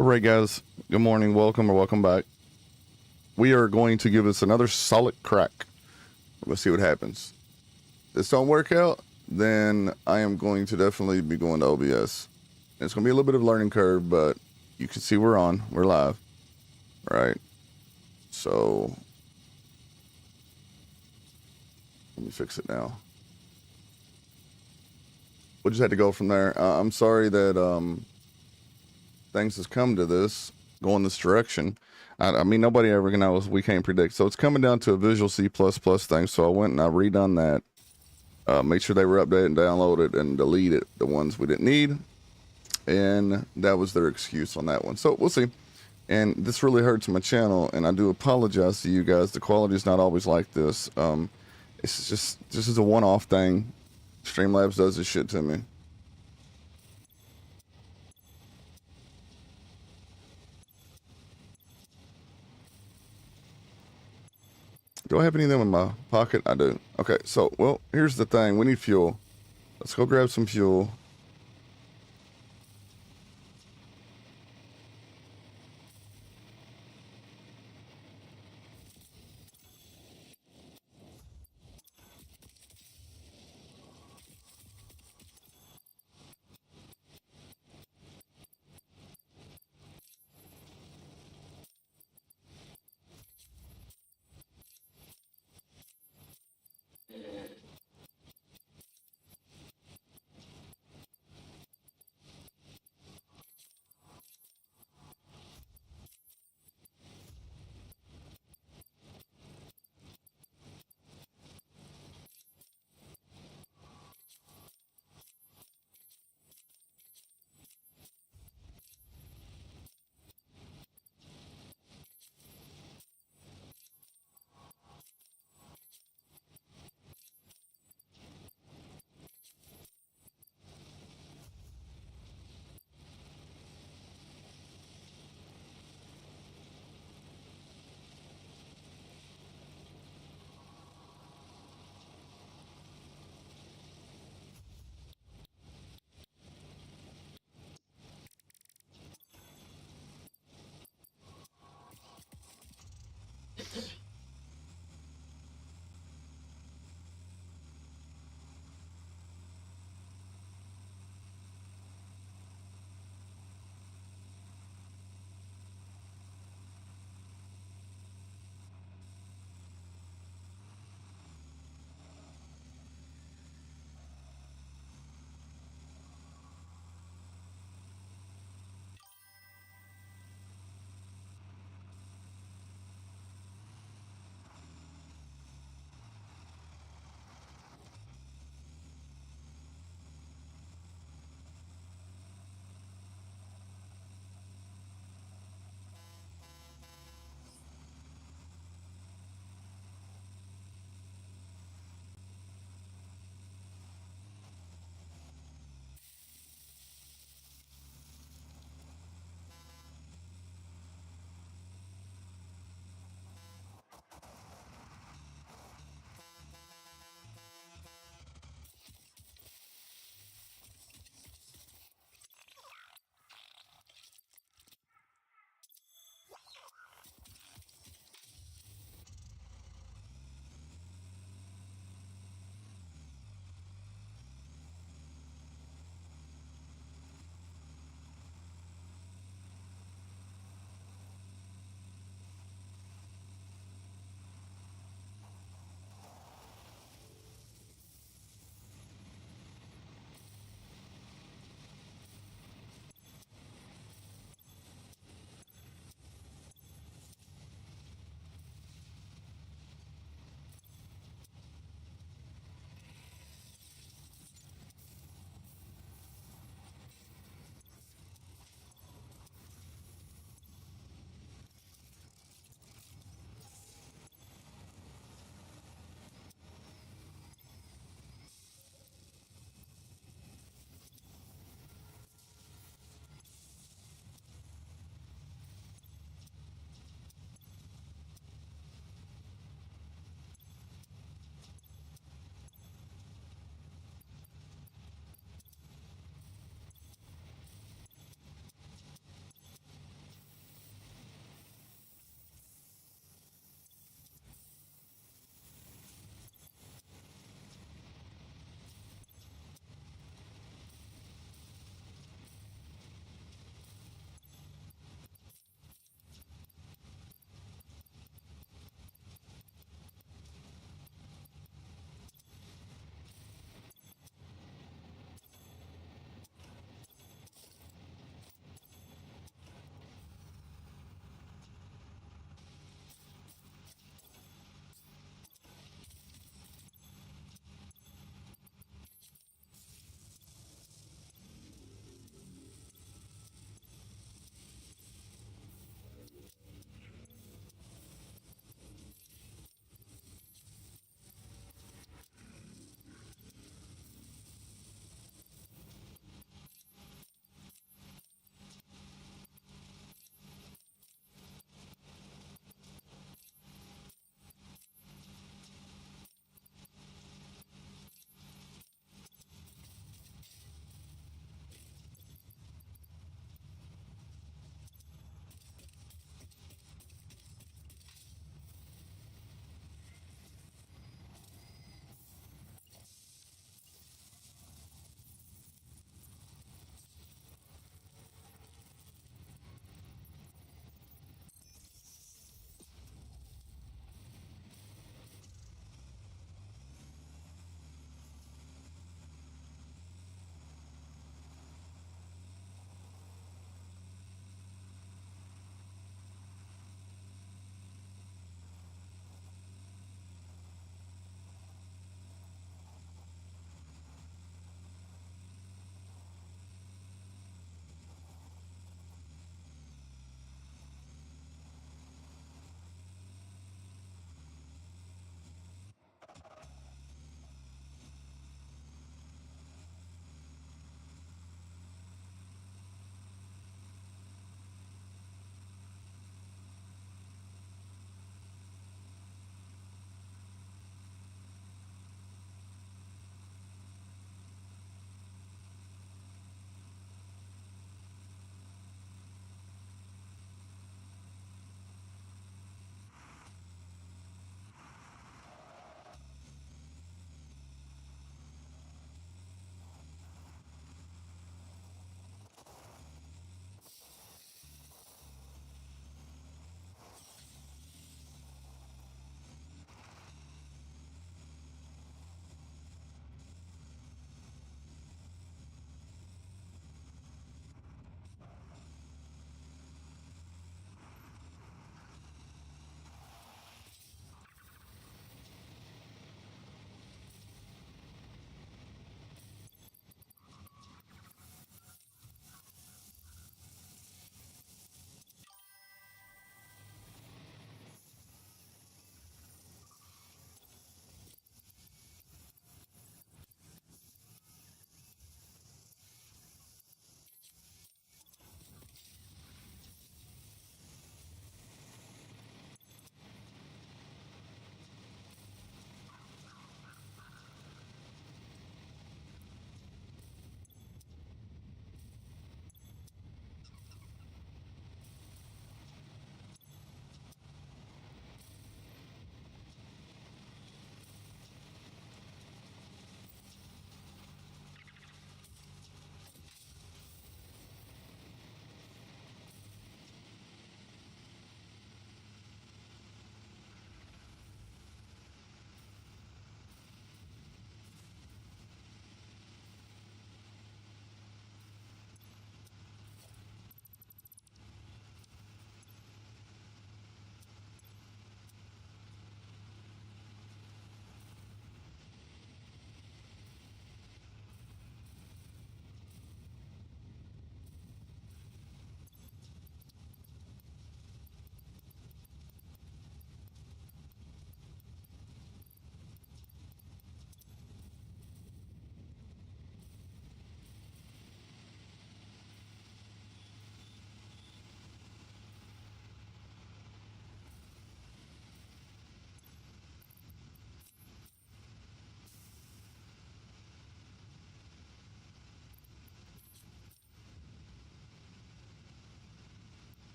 All right, guys. Good morning. Welcome or welcome back. We are going to give this another solid crack. Let's see what happens. If this don't work out, then I am going to definitely be going to OBS. It's going to be a little bit of a learning curve, but you can see we're on. We're live. All right. So let me fix it now. We'll just have to go from there. I'm sorry that things has come to this, going this direction. I mean, nobody ever knows. We can't predict. So it's coming down to a Visual C++ thing. So I went and I redone that. Made sure they were updated and downloaded and deleted the ones we didn't need. And that was their excuse on that one. So we'll see. And this really hurts my channel. And I do apologize to you guys. The quality is not always like this. It's just, this is a one-off thing. Streamlabs does this shit to me. Do I have any of them in my pocket? I do. Okay, so, well, here's the thing. We need fuel. Let's go grab some fuel.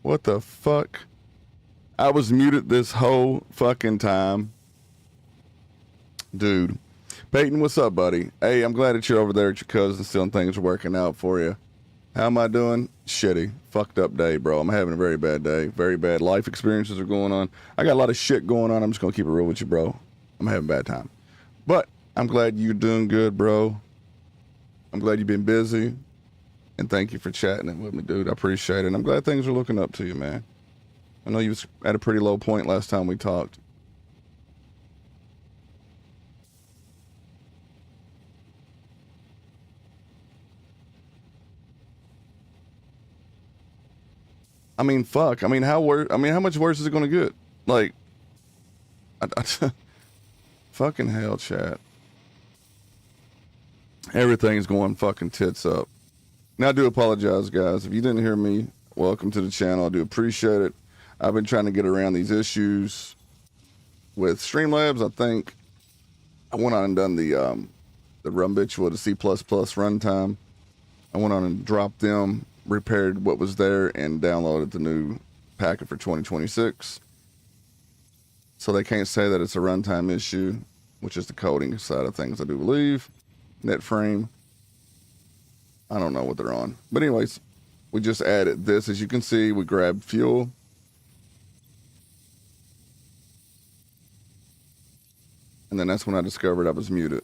What the fuck? I was muted this whole fucking time. Dude. Peyton, what's up, buddy? Hey, I'm glad that you're over there at your cousin still and things are working out for you. How am I doing? Shitty. Fucked up day, bro. I'm having a very bad day. Very bad life experiences are going on. I got a lot of shit going on. I'm just going to keep it real with you, bro. I'm having a bad time. But I'm glad you're doing good, bro. I'm glad you've been busy. And thank you for chatting it with me, dude. I appreciate it. And I'm glad things are looking up to you, man. I know you was at a pretty low point last time we talked. I mean, fuck. I mean, how much worse is it going to get? Like, fucking hell, chat. Everything's going fucking tits up. Now, I do apologize, guys. If you didn't hear me, welcome to the channel. I do appreciate it. I've been trying to get around these issues with Streamlabs. I think I went on and done the Rumbitual, the C++ runtime. I went on and dropped them, repaired what was there, and downloaded the new packet for 2026. So they can't say that it's a runtime issue, which is the coding side of things, I do believe. NetFrame. I don't know what they're on. But anyways, we just added this. As you can see, we grabbed fuel. And then that's when I discovered I was muted.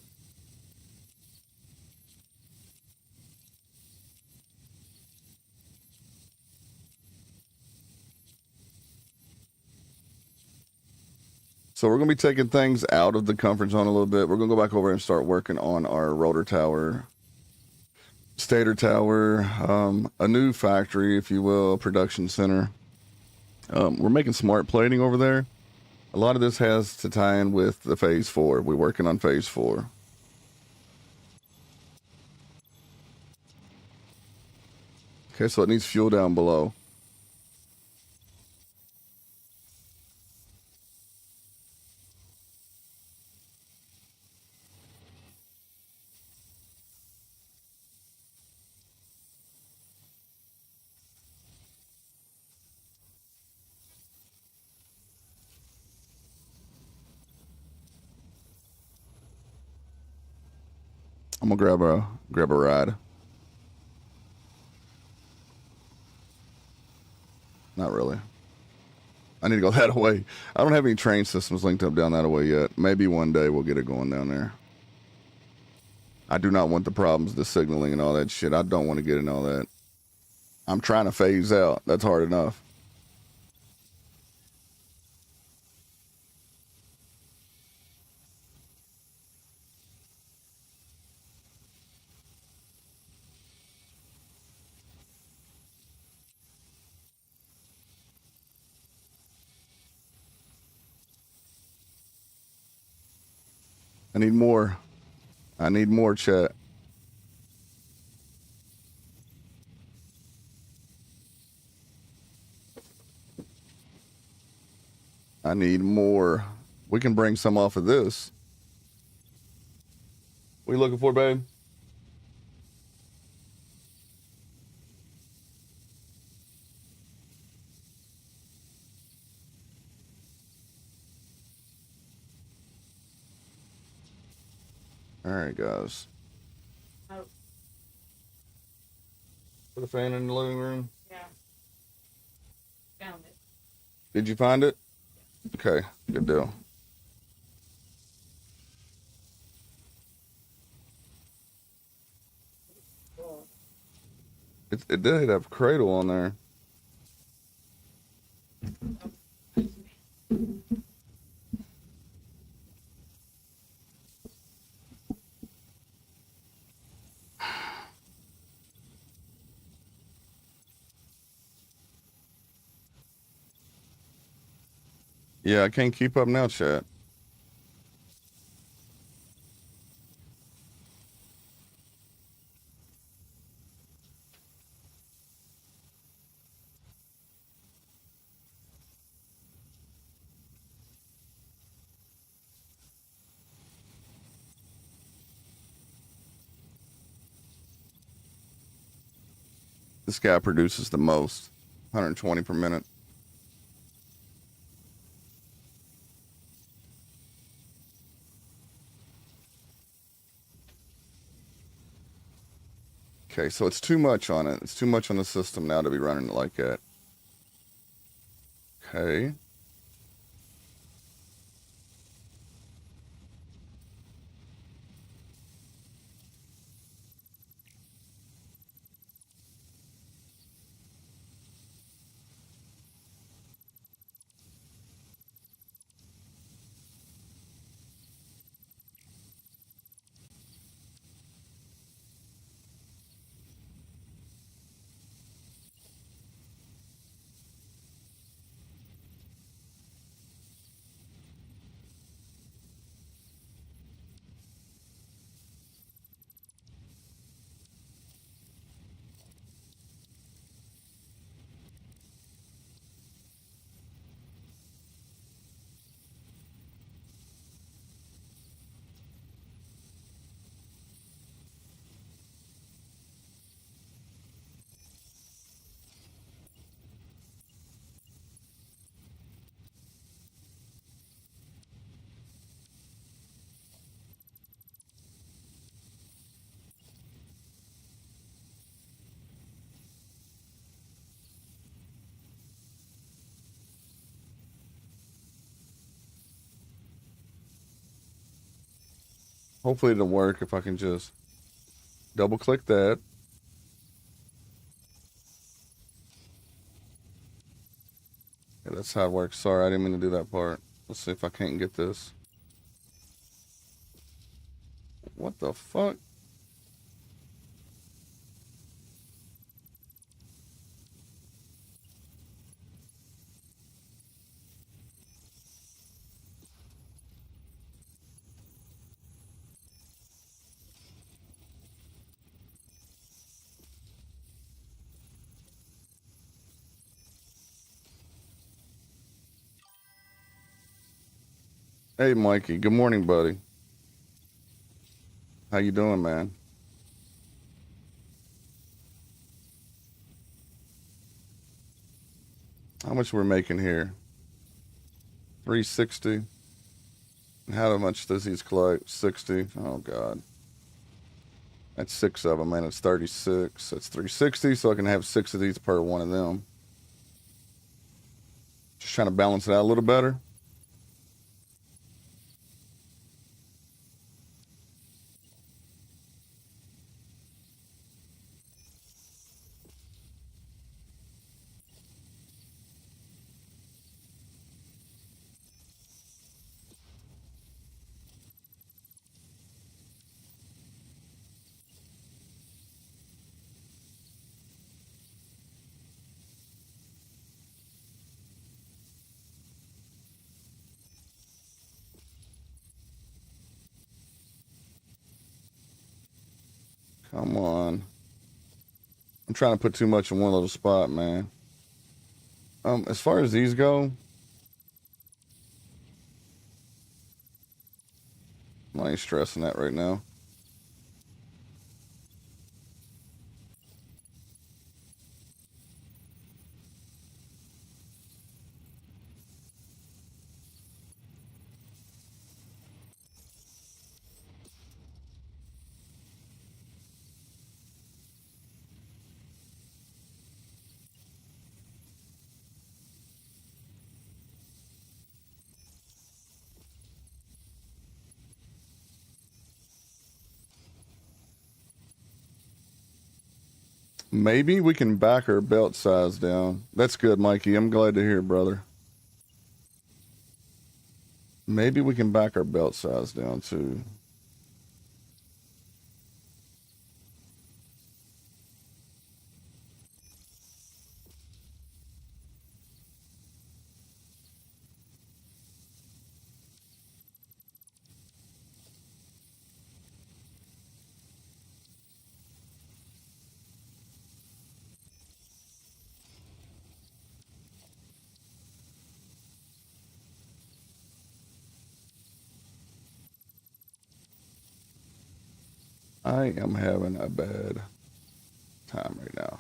So we're going to be taking things out of the comfort zone a little bit. We're going to go back over and start working on our rotor tower, stator tower, a new factory, if you will, production center. We're making smart plating over there. A lot of this has to tie in with the phase 4. We're working on phase 4. Okay, so it needs fuel down below. I'm gonna grab a ride. Not really. I need to go that way. I don't have any train systems linked up down that way yet. Maybe one day we'll get it going down there. I do not want the problems, the signaling and all that shit. I don't want to get in all that. I'm trying to phase out. That's hard enough. I need more. I need more, chat. I need more. We can bring some off of this. What are you looking for, babe? All right, guys. Oh, Put a fan in the living room. yeah. Found it. Did you find it? Okay, good deal. Cool. It did have cradle on there. Yeah, I can't keep up now, chat. This guy produces the most. 120 per minute. Okay, so it's too much on it. It's too much on the system now to be running it like that. Okay. Hopefully it'll work if I can just double click that. Yeah, that's how it works. Sorry, I didn't mean to do that part. Let's see if I can't get this. What the fuck? Hey, Mikey. Good morning, buddy. How you doing, man? How much we're making here? 360. How much does these collect? 60. Oh God. That's 6 of them, man. It's 36. That's 360, so I can have 6 of these per one of them. Just trying to balance it out a little better. Come on. I'm trying to put too much in one little spot, man. As far as these go, I ain't stressing that right now. Maybe we can back our belt size down. That's good, Mikey. I'm glad to hear, brother. Maybe we can back our belt size down too. I am having a bad time right now.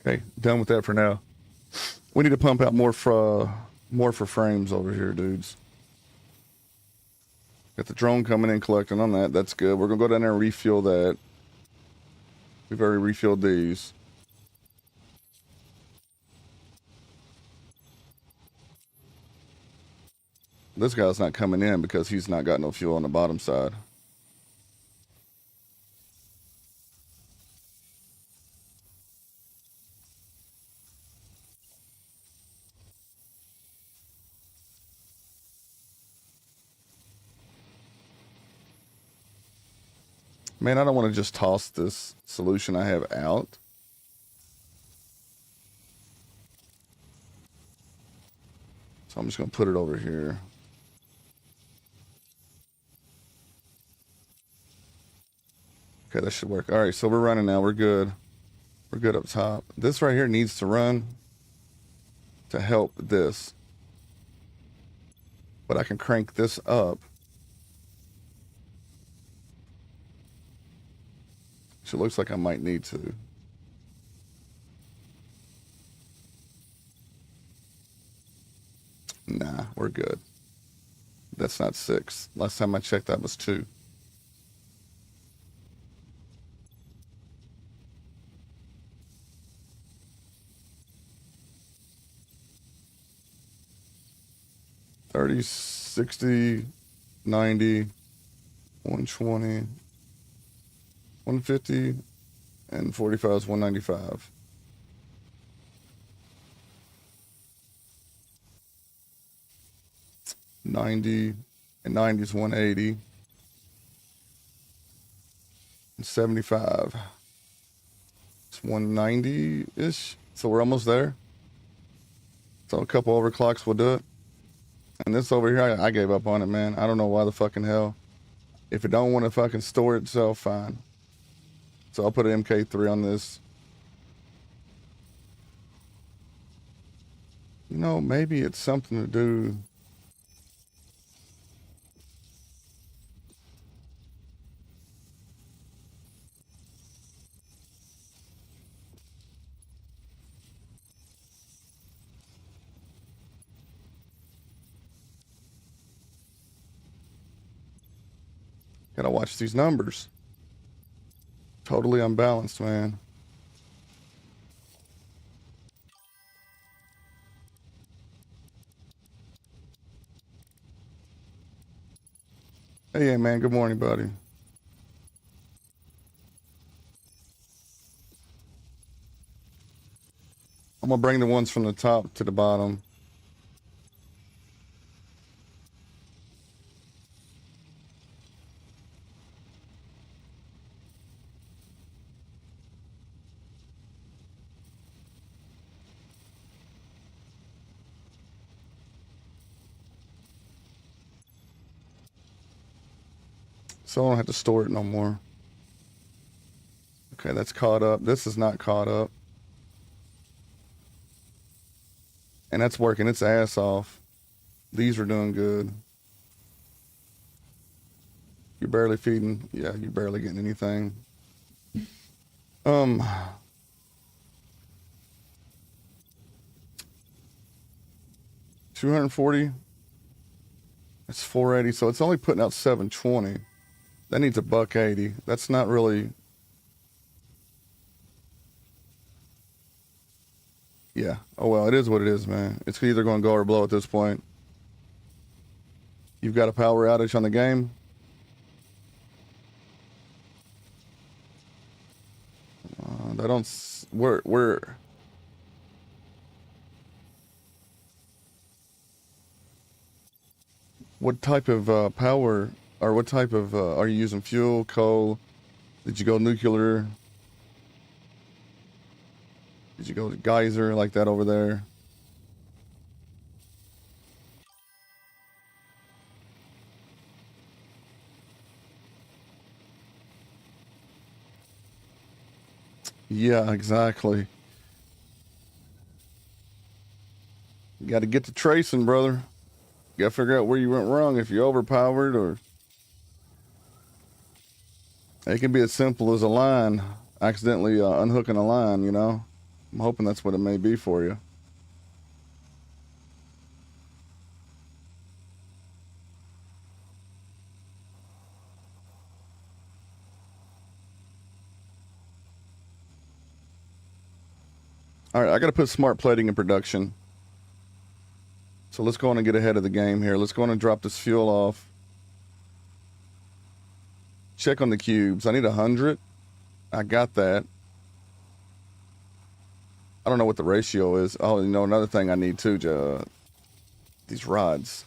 Okay, done with that for now. We need to pump out more for frames over here, dudes. Got the drone coming in, collecting on that. That's good. We're gonna go down there and refuel that. We've already refilled these. This guy's not coming in because he's not got no fuel on the bottom side. Man, I don't want to just toss this solution I have out. So I'm just going to put it over here. Okay, that should work. All right, so we're running now. We're good. We're good up top. This right here needs to run to help this. But I can crank this up. So it looks like I might need to. Nah, we're good. That's not 6. Last time I checked, that was 2. $30, $60, $90, $120, $150, and $45 is $195. $90 and $90 is $180. And $75. It's $190-ish. So we're almost there. So a couple overclocks will do it. And this over here, I gave up on it, man. I don't know why the fucking hell. If it don't want to fucking store itself, fine. So I'll put an MK3 on this. You know, maybe it's something to do. Gotta watch these numbers. Totally unbalanced, man. Hey, man. Good morning, buddy. I'm gonna bring the ones from the top to the bottom. So I don't have to store it no more. Okay, that's caught up. This is not caught up. And that's working its ass off. These are doing good. You're barely feeding. Yeah, you're barely getting anything. 240. That's 480. So it's only putting out 720. That needs a $180. That's not really. Yeah. Oh well, it is what it is, man. It's either going to go or blow at this point. You've got a power outage on the game. They don't. We're. What type of power, or what type of are you using? Fuel, coal? Did you go nuclear? Did you go geyser like that over there? Yeah, exactly. You got to get to tracing, brother. You got to figure out where you went wrong, if you're overpowered, or it can be as simple as a line, accidentally unhooking a line, you know? I'm hoping that's what it may be for you. All right, I got to put smart plating in production. So let's go on and get ahead of the game here. Let's go on and drop this fuel off. Check on the cubes. I need 100. I got that. I don't know what the ratio is. Oh, you know, another thing I need too, these rods.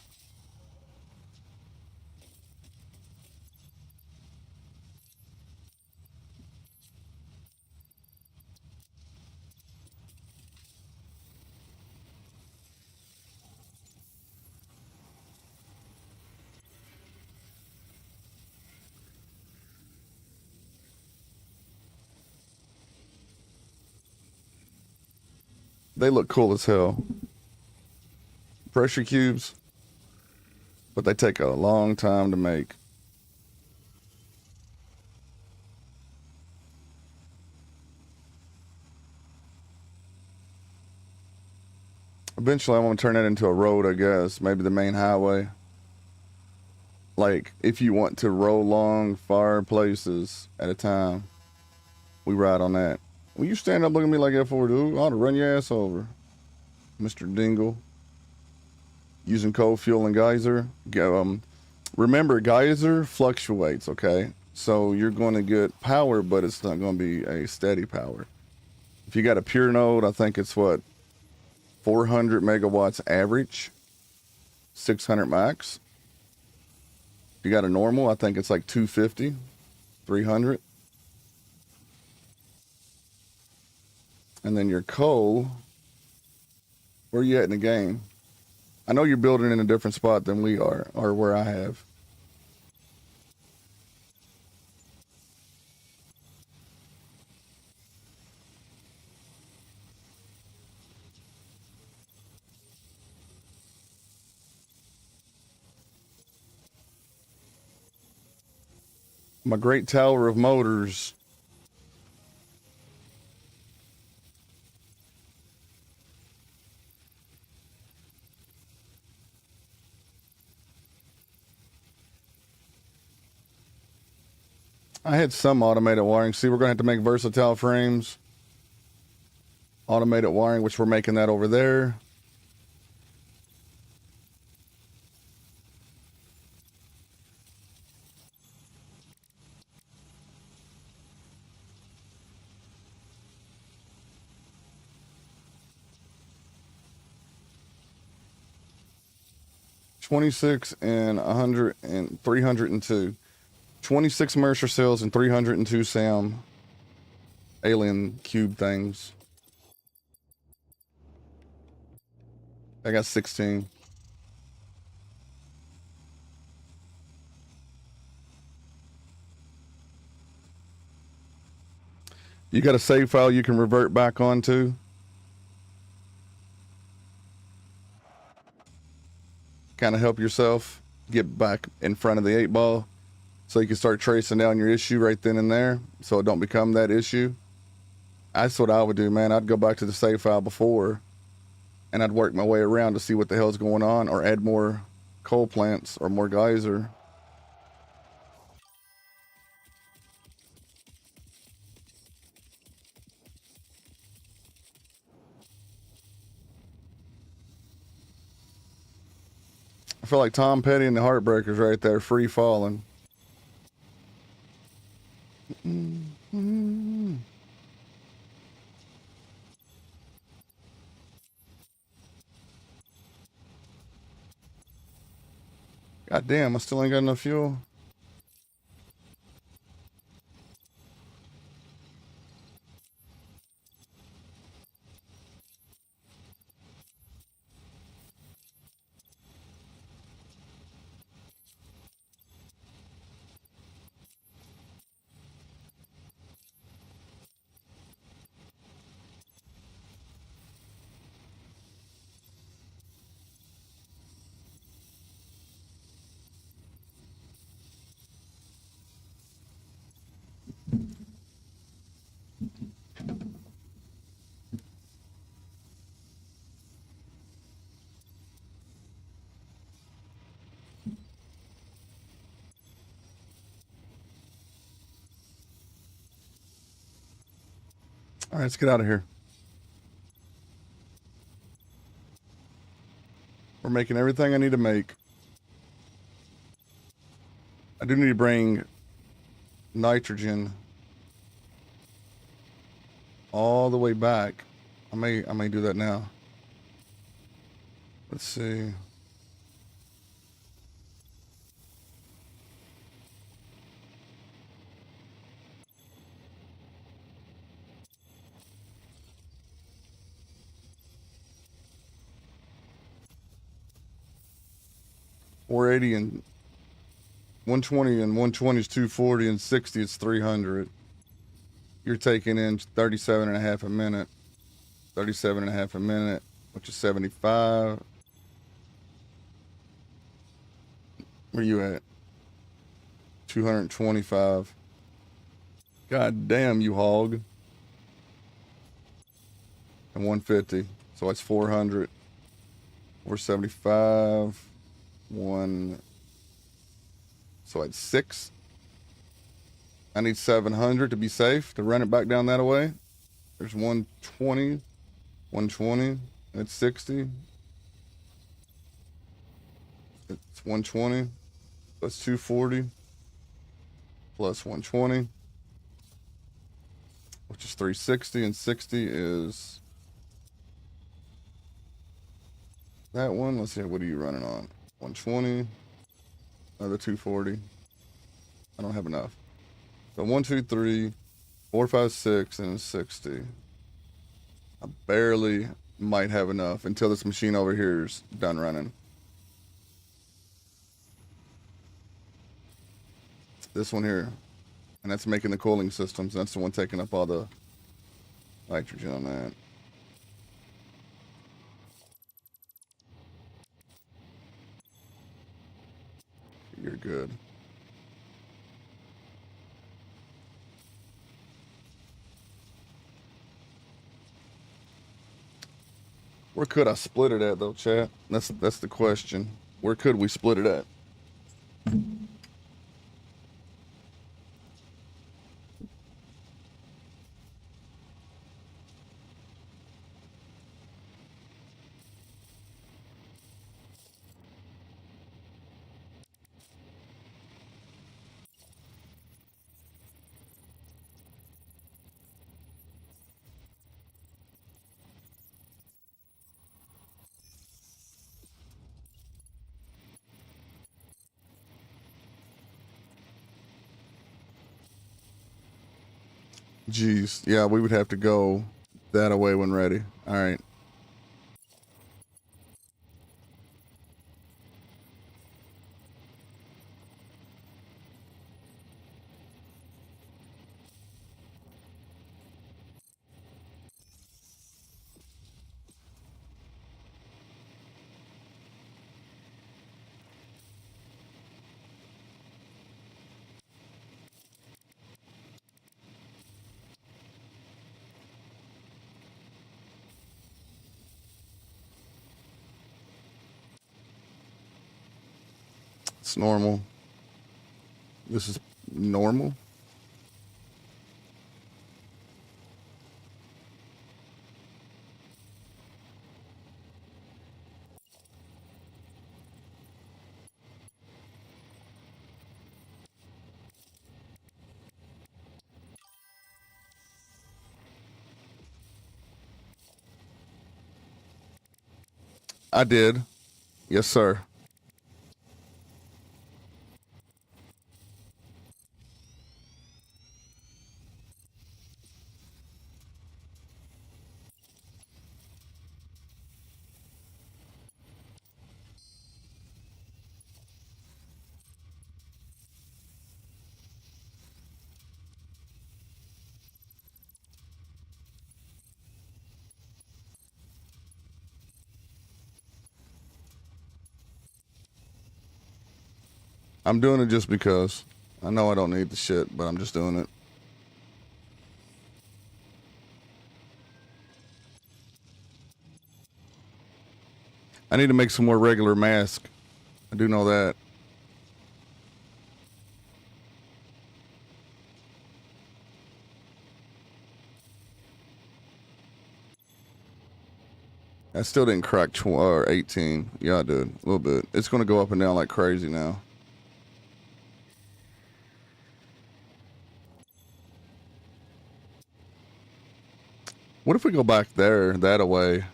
They look cool as hell. Pressure cubes, but they take a long time to make. Eventually, I want to turn that into a road, I guess. Maybe the main highway. Like, if you want to roll long, far places at a time, we ride on that. Will you stand up looking at me like that for, dude? I ought to run your ass over. Mr. Dingle. Using coal, fuel, and geyser. Remember, geyser fluctuates, okay? So you're going to get power, but it's not going to be a steady power. If you got a pure node, I think it's what? 400 megawatts average, 600 max. If you got a normal, I think it's like 250, 300. And then your coal, where are you at in the game? I know you're building in a different spot than we are, or where I have. My great tower of motors. I had some automated wiring. See, we're going to have to make versatile frames. Automated wiring, which we're making that over there. $26 and 100 and 302. 26 Mercer cells and 302 Sam alien cube things. I got 16. You got a save file you can revert back onto. Kind of help yourself get back in front of the 8-ball so you can start tracing down your issue right then and there so it don't become that issue. That's what I would do, man. I'd go back to the save file before and I'd work my way around to see what the hell's going on or add more coal plants or more geyser. I feel like Tom Petty and the Heartbreakers right there, free falling. God damn, I still ain't got enough fuel. All right, let's get out of here. We're making everything I need to make. I do need to bring nitrogen all the way back. I may do that now. Let's see. $480 and 120 and 120 is 240 and 60 is 300. You're taking in 37 and a half a minute. 37 and a half a minute, which is 75. Where you at? 225. God damn, you hog. And 150. So that's 400. 475. One. So that's 6. I need 700 to be safe to run it back down that way. There's 120. 120. That's 60. It's 120. That's 240. Plus 120. Which is 360. And 60 is that one. Let's see. What are you running on? 120. Another 240. I don't have enough. So 1, 2, 3, 4, 5, 6, and 60. I barely might have enough until this machine over here is done running. This one here. And that's making the cooling systems. That's the one taking up all the nitrogen on that. You're good. Where could I split it at though, chat? That's the question. Where could we split it at? Jeez. Yeah, we would have to go that away when ready. All right. It's normal. This is normal. I did. Yes, sir. I'm doing it just because. I know I don't need the shit, but I'm just doing it. I need to make some more regular masks. I do know that. I still didn't crack 18. Yeah, I did. A little bit. It's going to go up and down like crazy now. What if we go back there, that away?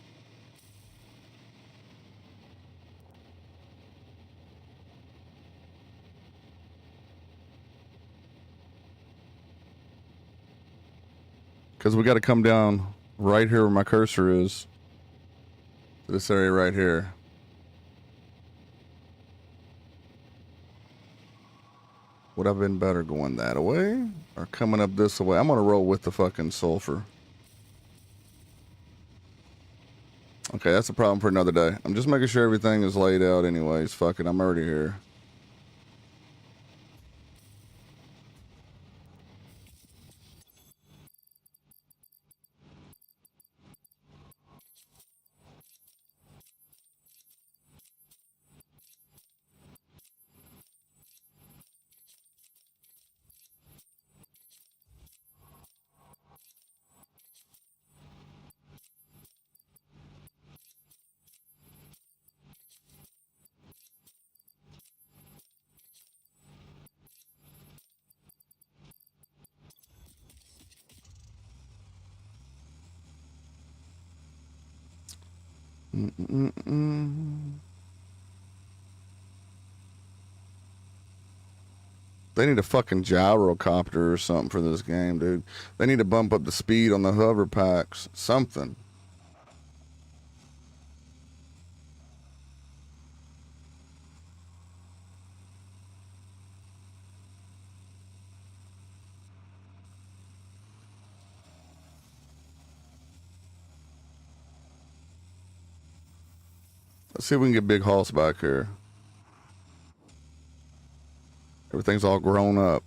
Because we got to come down right here where my cursor is. This area right here. Would have been better going that way or coming up this way? I'm going to roll with the fucking sulfur. Okay, that's a problem for another day. I'm just making sure everything is laid out anyways. Fuck it, I'm already here. They need a fucking gyrocopter or something for this game, dude. They need to bump up the speed on the hover packs. Something. Let's see if we can get Big Hoss back here. Everything's all grown up.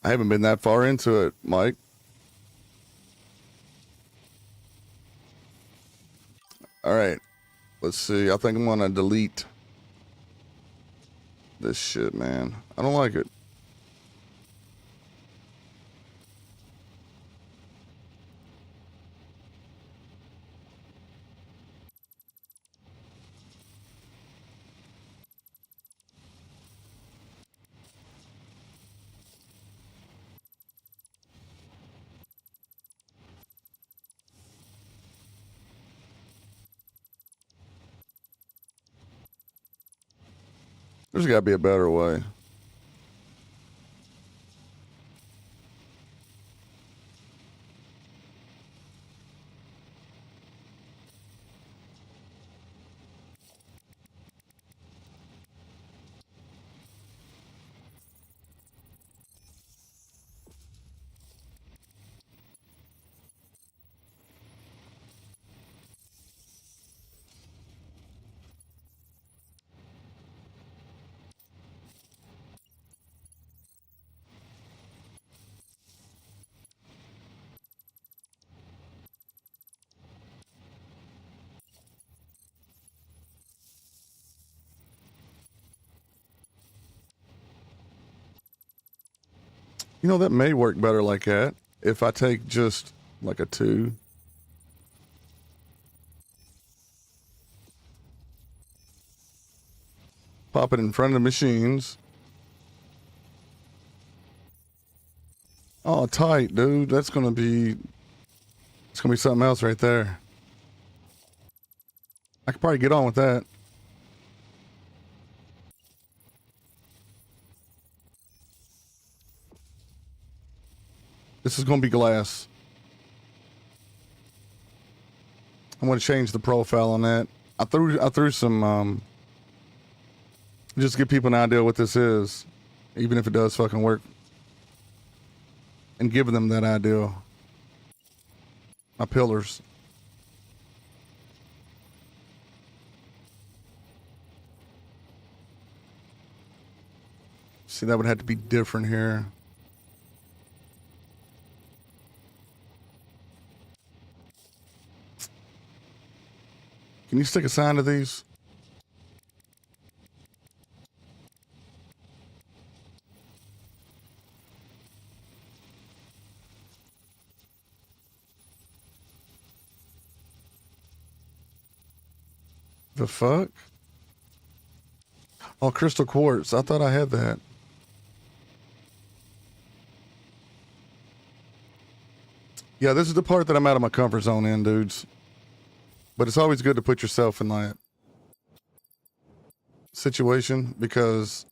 I haven't been that far into it, Mike. All right. Let's see. I think I'm going to delete this shit, man. I don't like it. There's got to be a better way. You know, that may work better like that. If I take just like a 2. Pop it in front of the machines. Oh, tight, dude. That's going to be... It's going to be something else right there. I could probably get on with that. This is going to be glass. I'm going to change the profile on that. I threw some, just to give people an idea what this is, even if it does fucking work. And giving them that idea. My pillars. See, that would have to be different here. Can you stick a sign to these? The fuck? Oh, crystal quartz. I thought I had that. Yeah, this is the part that I'm out of my comfort zone in, dudes. But it's always good to put yourself in that situation because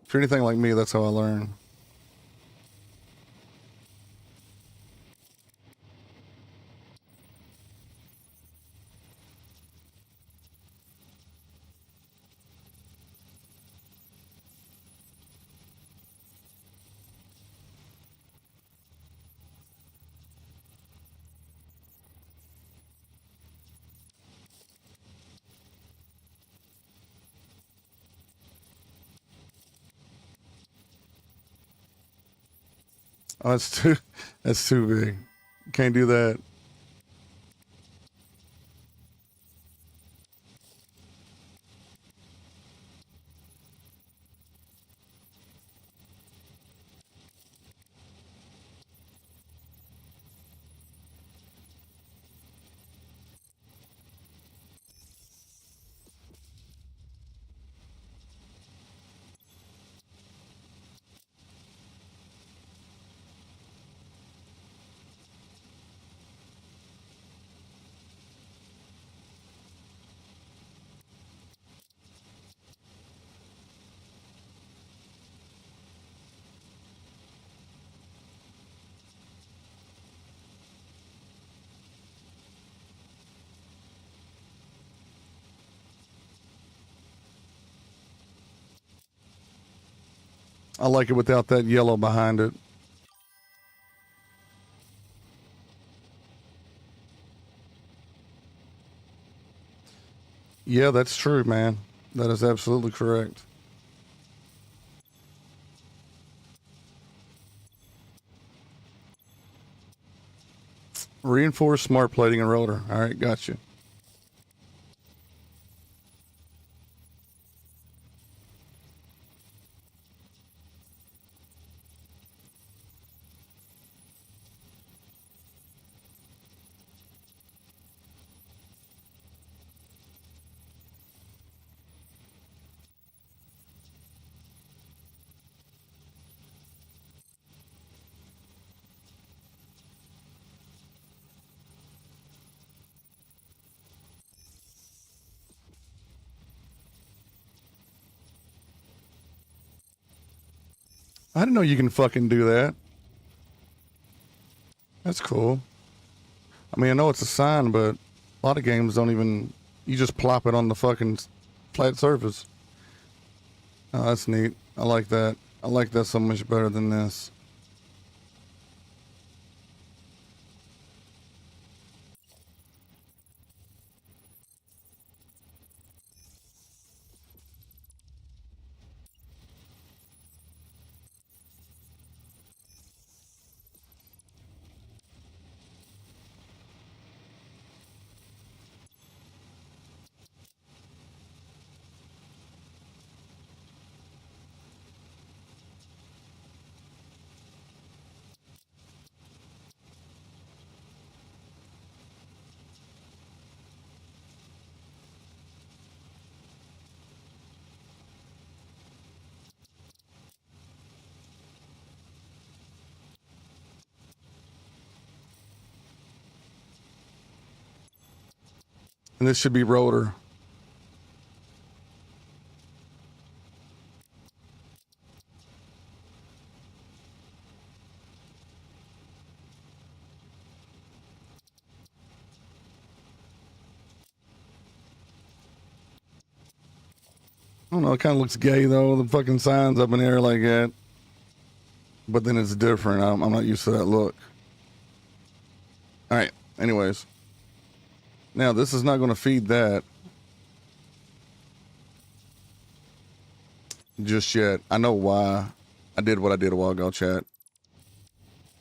if you're anything like me, that's how I learn. Oh, that's too big. Can't do that. I like it without that yellow behind it. Yeah, that's true, man. That is absolutely correct. Reinforced smart plating and rotor. All right, gotcha. I didn't know you can fucking do that. That's cool. I mean, I know it's a sign, but a lot of games don't even. You just plop it on the fucking flat surface. Oh, that's neat. I like that. I like that so much better than this. And this should be rotor. I don't know. It kind of looks gay though. The fucking signs up in the air like that. But then it's different. I'm not used to that look. All right. Anyways. Now this is not going to feed that. just yet. I know why I did what I did a while ago, chat.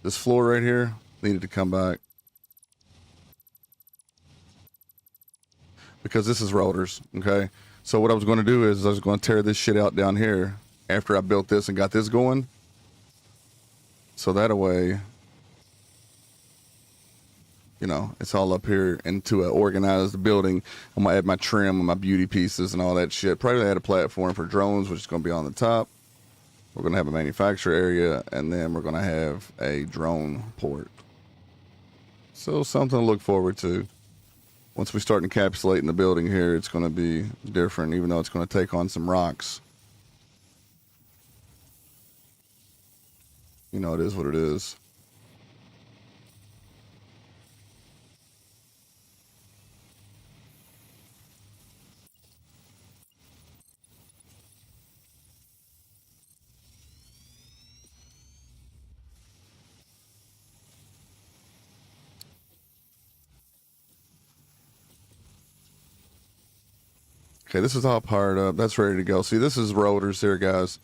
This floor right here needed to come back because this is rotors, okay? So what I was going to do is I was going to tear this shit out down here after I built this and got this going. So that way, you know, it's all up here into an organized building. I'm going to add my trim and my beauty pieces and all that shit. Probably add a platform for drones, which is going to be on the top. We're going to have a manufacturer area, and then we're going to have a drone port. So something to look forward to. Once we start encapsulating the building here, it's going to be different, even though it's going to take on some rocks. You know, it is what it is. Okay, this is all powered up. That's ready to go. See, this is rotors here, guys.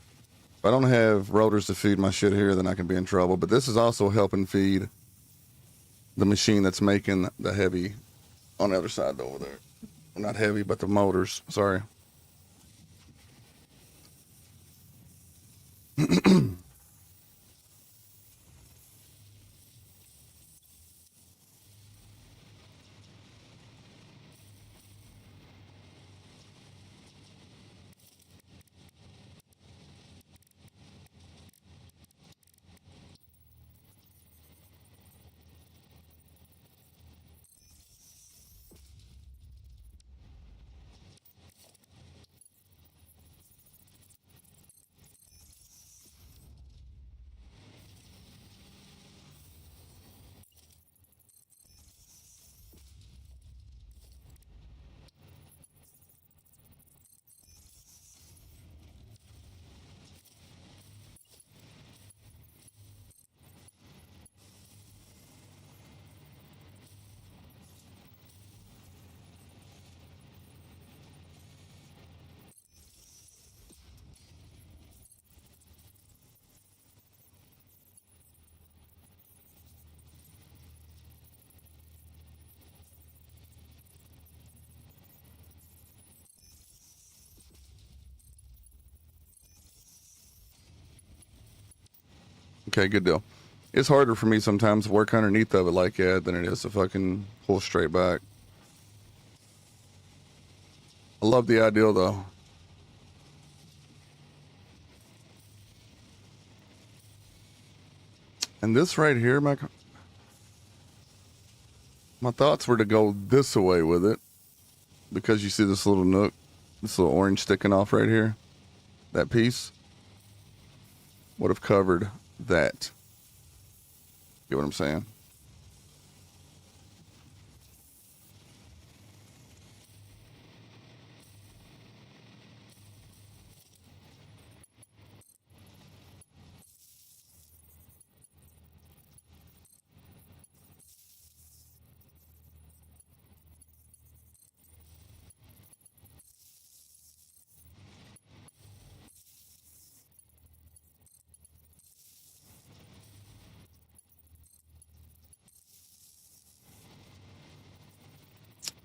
If I don't have rotors to feed my shit here, then I can be in trouble. But this is also helping feed the machine that's making the heavy on the other side over there. Well, not heavy, but the motors. Sorry. Okay, good deal. It's harder for me sometimes to work underneath of it like that than it is to fucking pull straight back. I love the ideal though. And this right here, my thoughts were to go this way with it because you see this little nook, this little orange sticking off right here. That piece would have covered that. Get what I'm saying?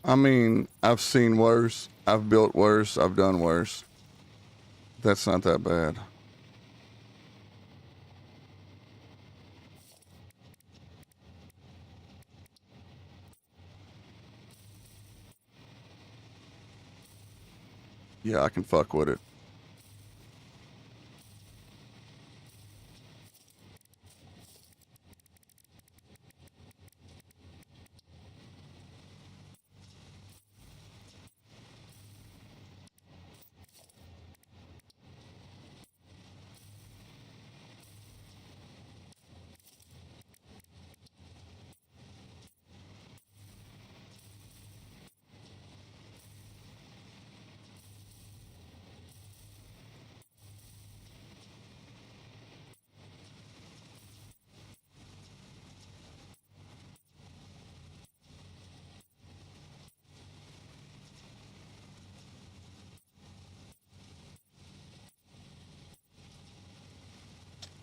I mean, I've seen worse. I've built worse. I've done worse. That's not that bad. Yeah, I can fuck with it.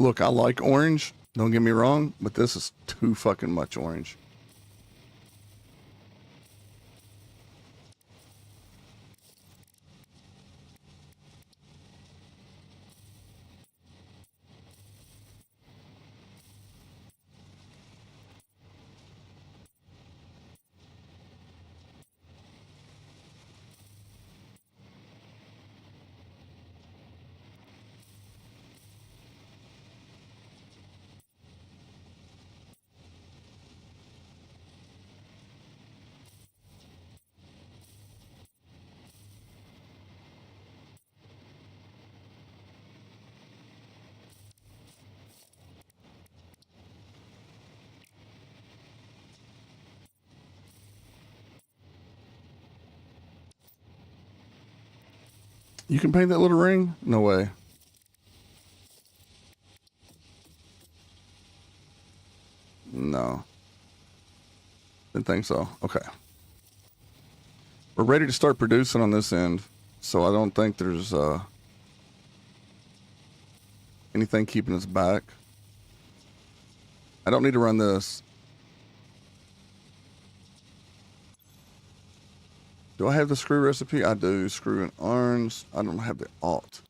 Look, I like orange. Don't get me wrong, but this is too fucking much orange. You can paint that little ring? No way. No. Didn't think so. Okay. We're ready to start producing on this end, so I don't think there's anything keeping us back. I don't need to run this. Do I have the screw recipe? I do. Screw and arms. I don't have the alt.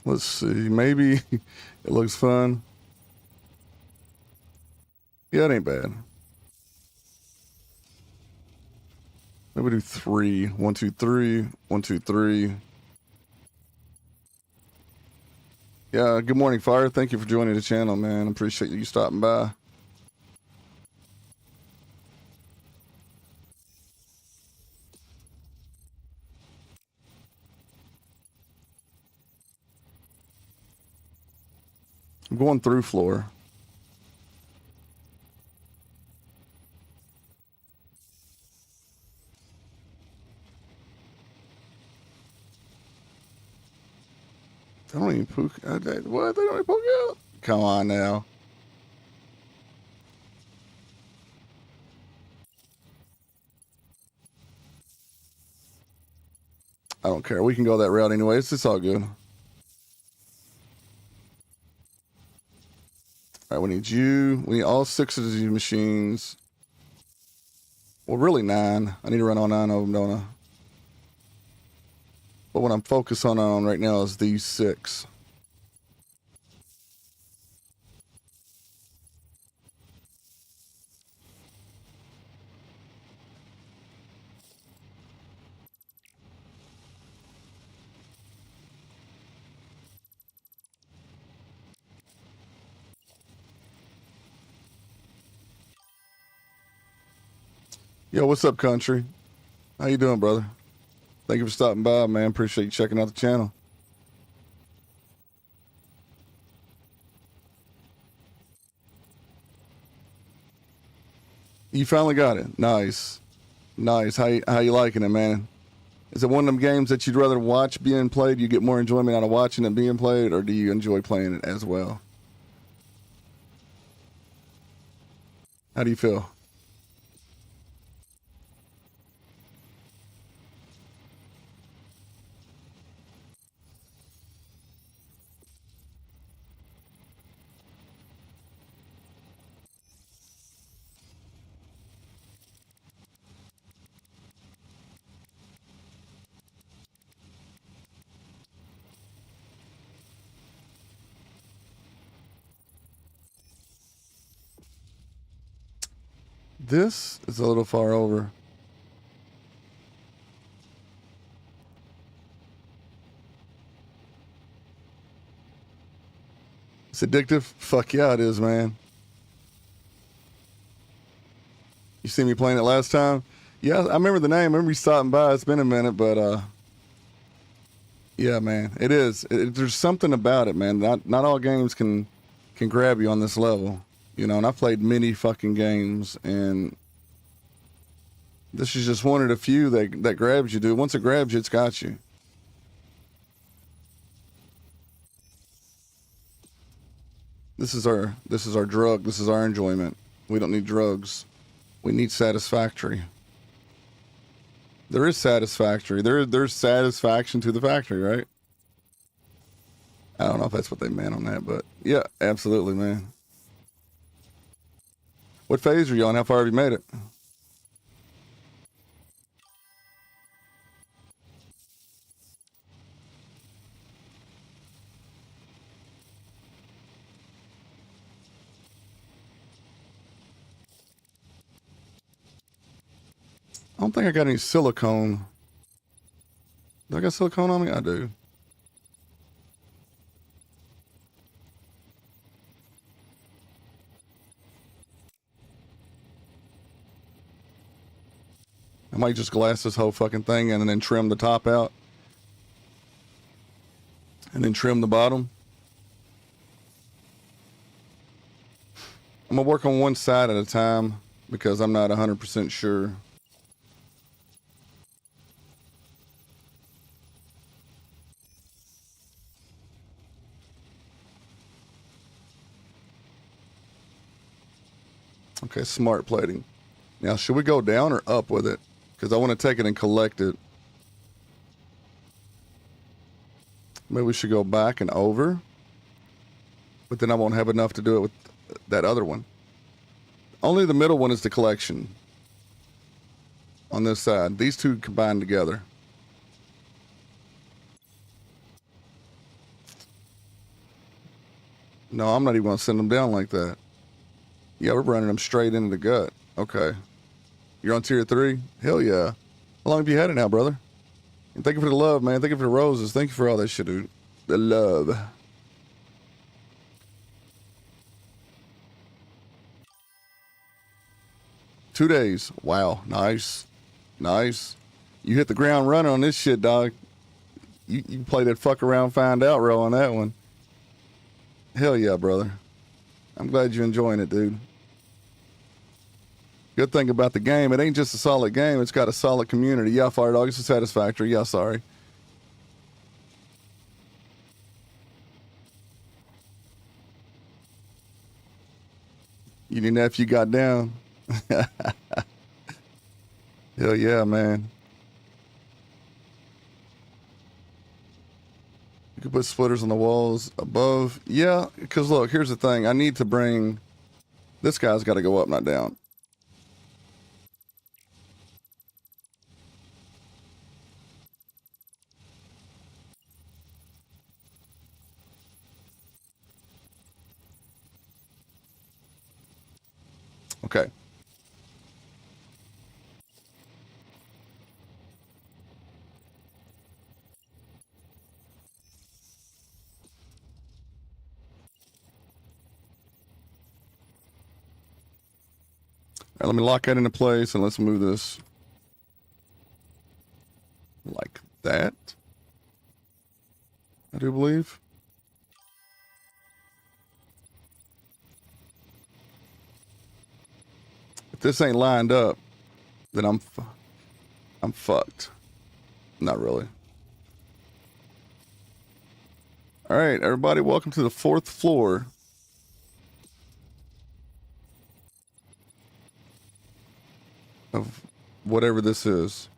Let's see. Maybe it looks fun. Yeah, it ain't bad. Maybe do 3. 1, 2, 3. 1, 2, 3. Yeah, good morning, Fire. Thank you for joining the channel, man. Appreciate you stopping by. I'm going through floor. They don't even poke. What? They don't even poke out? Come on now. I don't care. We can go that route anyway. It's all good. All right, we need you. We need all 6 of these machines. Well, really 9. I need to run all 9 of them, don't I? But what I'm focused on right now is these 6. Yo, what's up, country? How you doing, brother? Thank you for stopping by, man. Appreciate you checking out the channel. You finally got it. Nice. Nice. How you liking it, man? Is it one of them games that you'd rather watch being played? You get more enjoyment out of watching it being played, or do you enjoy playing it as well? How do you feel? This is a little far over. It's addictive? Fuck yeah, it is, man. You see me playing it last time? Yeah, I remember the name. I remember you stopping by. It's been a minute, but yeah, man, it is. There's something about it, man. Not all games can grab you on this level, you know. And I've played many fucking games, and this is just one of the few that grabs you, dude. Once it grabs you, it's got you. This is our drug. This is our enjoyment. We don't need drugs. We need Satisfactory. There is Satisfactory. There's satisfaction to the factory, right? I don't know if that's what they meant on that, but yeah, absolutely, man. What phase are you on? How far have you made it? I don't think I got any silicone. Do I got silicone on me? I do. I might just glass this whole fucking thing in and then trim the top out. And then trim the bottom. I'm going to work on one side at a time because I'm not 100% sure. Okay, smart plating. Now, should we go down or up with it? Because I want to take it and collect it. Maybe we should go back and over. But then I won't have enough to do it with that other one. Only the middle one is the collection. On this side. These two combined together. No, I'm not even going to send them down like that. Yeah, we're running them straight into the gut. Okay. You're on tier 3? Hell yeah. How long have you had it now, brother? And thank you for the love, man. Thank you for the roses. Thank you for all that shit, dude. The love. Two days. Wow. Nice. Nice. You hit the ground running on this shit, dog. You play that fuck around, find out row on that one. Hell yeah, brother. I'm glad you're enjoying it, dude. Good thing about the game, it ain't just a solid game, it's got a solid community. Yeah, Fire Dog, it's a Satisfactory. Yeah, sorry. You didn't know if you got down. Hell yeah, man. You could put splitters on the walls above. Yeah, because look, here's the thing. I need to bring... This guy's got to go up, not down. Okay. All right, let me lock that into place and let's move this like that. I do believe. If this ain't lined up, then I'm fucked. Not really. All right, everybody, welcome to the 4th floor. Of whatever this is.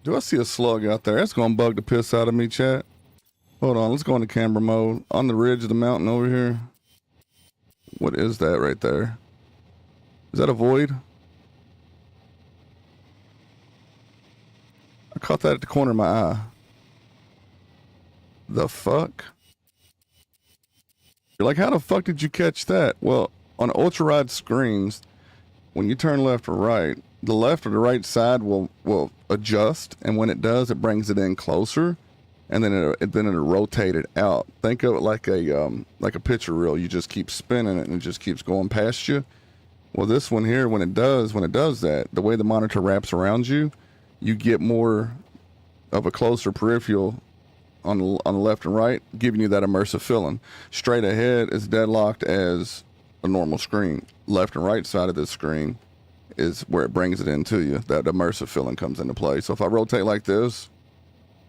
Do I see a slug out there? That's gonna bug the piss out of me, chat. Hold on, let's go into camera mode. On the ridge of the mountain over here. What is that right there? Is that a void? I caught that at the corner of my eye. The fuck? You're like, how the fuck did you catch that? Well, on ultra wide screens, when you turn left or right, the left or the right side will adjust, and when it does, it brings it in closer, and then it'll rotate it out. Think of it like a picture reel. You just keep spinning it, and it just keeps going past you. Well, this one here, when it does that, the way the monitor wraps around you, you get more of a closer peripheral on the left and right, giving you that immersive feeling. Straight ahead is deadlocked as a normal screen. Left and right side of this screen is where it brings it into you. That immersive feeling comes into play. So if I rotate like this,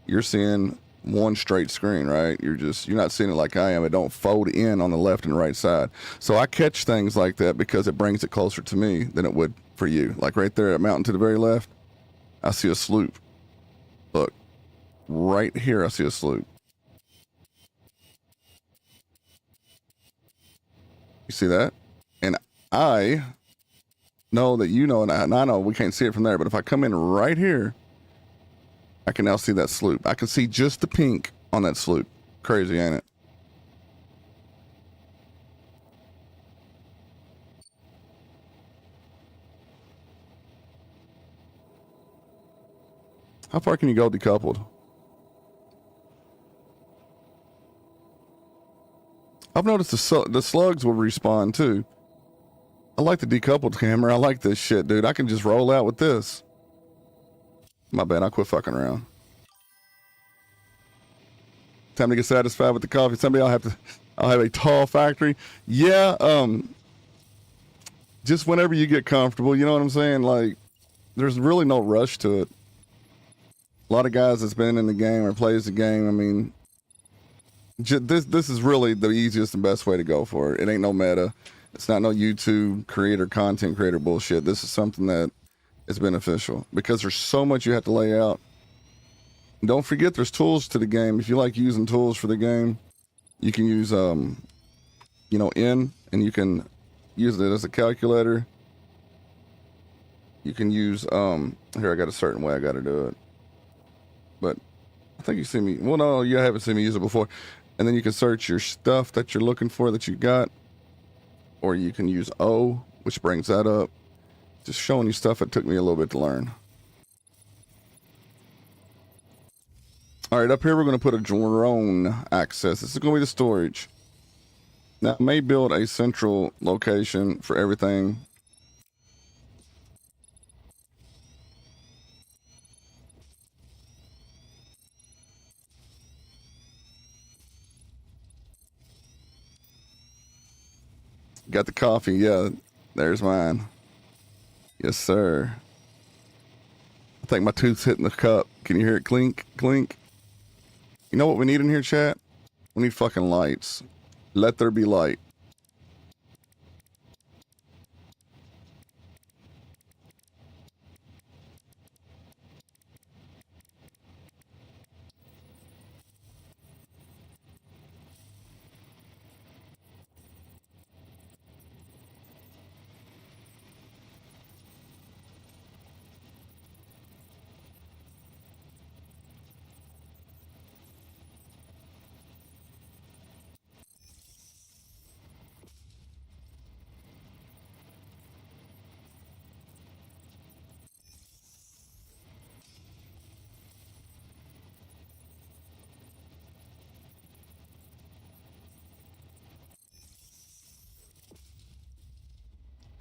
you're seeing one straight screen, right? You're not seeing it like I am. It don't fold in on the left and right side. So I catch things like that because it brings it closer to me than it would for you. Like right there at mountain to the very left, I see a sloop. Look, right here I see a sloop. You see that? And I know that you know, and I know we can't see it from there, but if I come in right here, I can now see that sloop. I can see just the pink on that sloop. Crazy, ain't it? How far can you go decoupled? I've noticed the slugs will respawn too. I like the decoupled camera. I like this shit, dude. I can just roll out with this. My bad, I quit fucking around. Time to get satisfied with the coffee. Someday I'll have a tall factory. Yeah, just whenever you get comfortable, you know what I'm saying? Like, there's really no rush to it. A lot of guys that's been in the game or plays the game, I mean, this is really the easiest and best way to go for it. It ain't no meta. It's not no YouTube content creator bullshit. This is something that is beneficial because there's so much you have to lay out. And don't forget there's tools to the game. If you like using tools for the game, you can use, and you can use it as a calculator. You can use, here I got a certain way I got to do it. But I think you see me, well, no, you haven't seen me use it before. And then you can search your stuff that you're looking for that you got. Or you can use O, which brings that up. Just showing you stuff that took me a little bit to learn. All right, up here we're going to put a drone access. This is going to be the storage. Now, I may build a central location for everything. Got the coffee. Yeah, there's mine. Yes, sir. I think my tooth's hitting the cup. Can you hear it clink, clink? You know what we need in here, chat? We need fucking lights. Let there be light.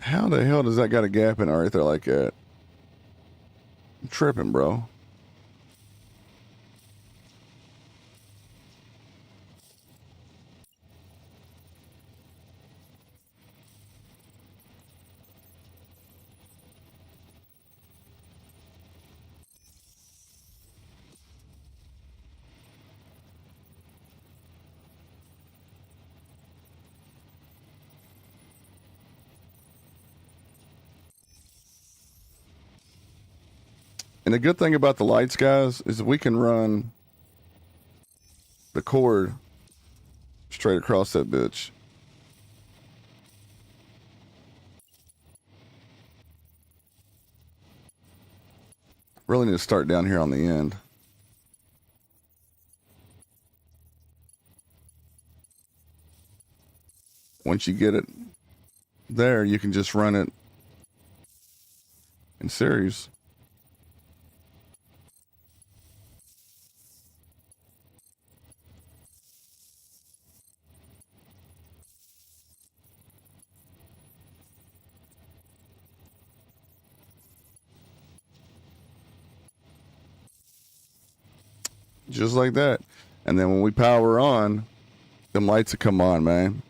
How the hell does that got a gap in it right there like that? I'm tripping, bro. And the good thing about the lights, guys, is we can run the cord straight across that bitch. Really need to start down here on the end. once you get it there, you can just run it in series. Just like that. And then when we power on, them lights will come on, man.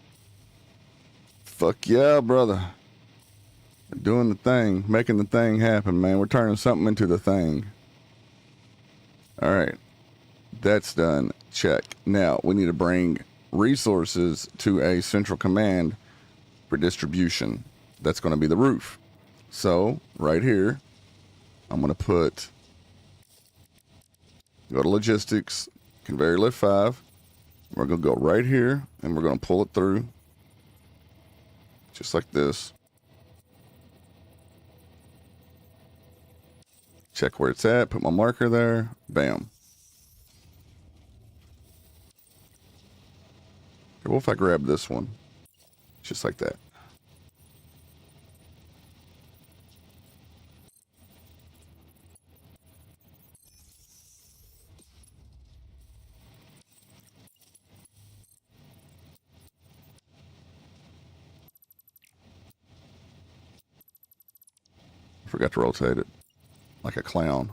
Fuck yeah, brother. We're doing the thing, making the thing happen, man. We're turning something into the thing. All right. That's done. Check. Now, we need to bring resources to a central command for distribution. That's going to be the roof. So, right here, I'm going to put, go to logistics, conveyor lift 5. We're going to go right here, and we're going to pull it through. Just like this. Check where it's at, put my marker there, bam. Okay, what if I grab this one? Just like that. I forgot to rotate it. Like a clown.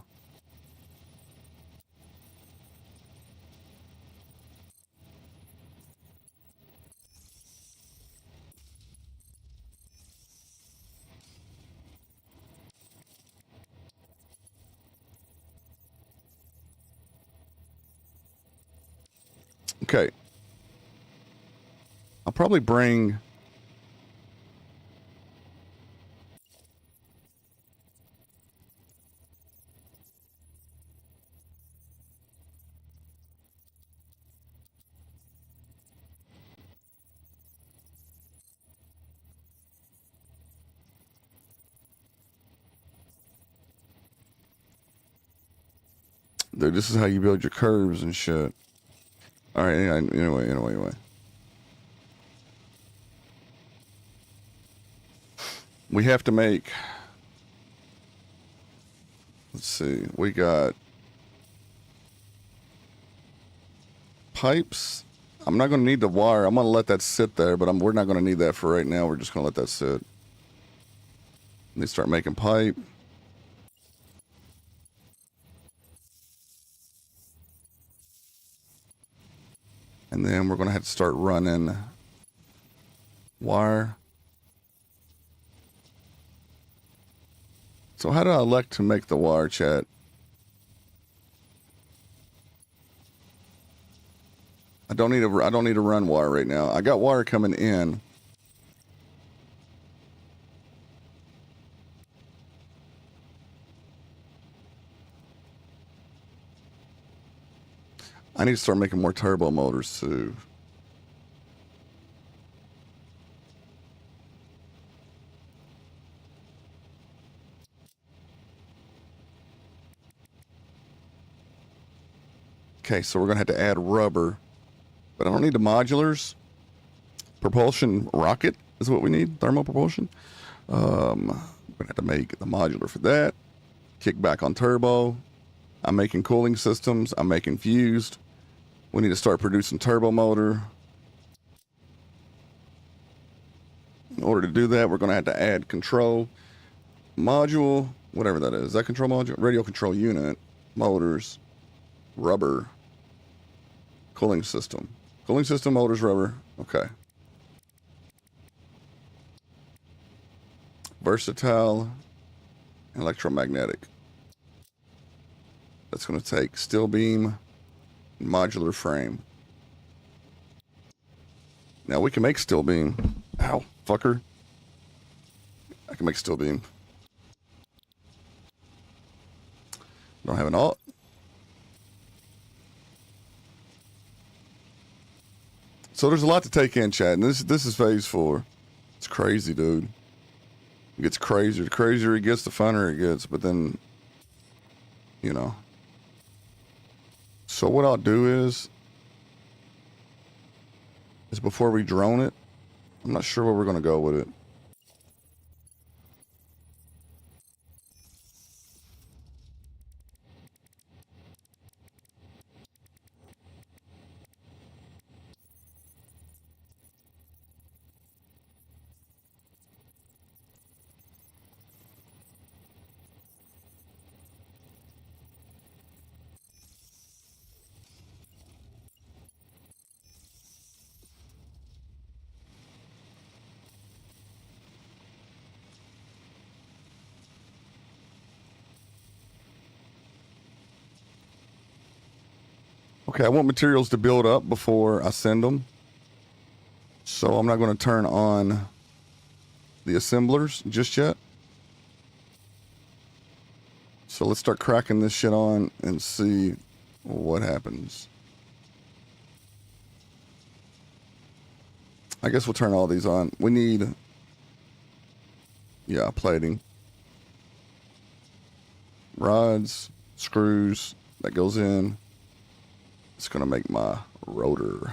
Okay. I'll probably bring... Dude, this is how you build your curves and shit. All right, anyway. We have to make... Let's see. We got... pipes. I'm not going to need the wire. I'm going to let that sit there, but we're not going to need that for right now. We're just going to let that sit. They start making pipe. And then we're going to have to start running wire. So how do I elect to make the wire, chat? I don't need to run wire right now. I got wire coming in. I need to start making more turbo motors too. Okay, so we're going to have to add rubber. But I don't need the modulars. Propulsion rocket is what we need. Thermal propulsion. We're going to have to make the modular for that. Kick back on turbo. I'm making cooling systems. I'm making fused. We need to start producing turbo motor. In order to do that, we're going to have to add control module, whatever that is. Is that control module? Radio control unit, motors, rubber, cooling system. Cooling system, motors, rubber. Okay. Versatile, electromagnetic. That's going to take steel beam, modular frame. Now we can make steel beam. Ow, fucker. I can make steel beam. Don't have an alt. So there's a lot to take in, chat. And this is phase 4. It's crazy, dude. It gets crazier. The crazier it gets, the funner it gets. But then, you know. So what I'll do is before we drone it, I'm not sure where we're going to go with it. Okay, I want materials to build up before I send them. So I'm not going to turn on the assemblers just yet. So let's start cracking this shit on and see what happens. I guess we'll turn all these on. We need, yeah, plating. Rods, screws, that goes in. It's going to make my rotor.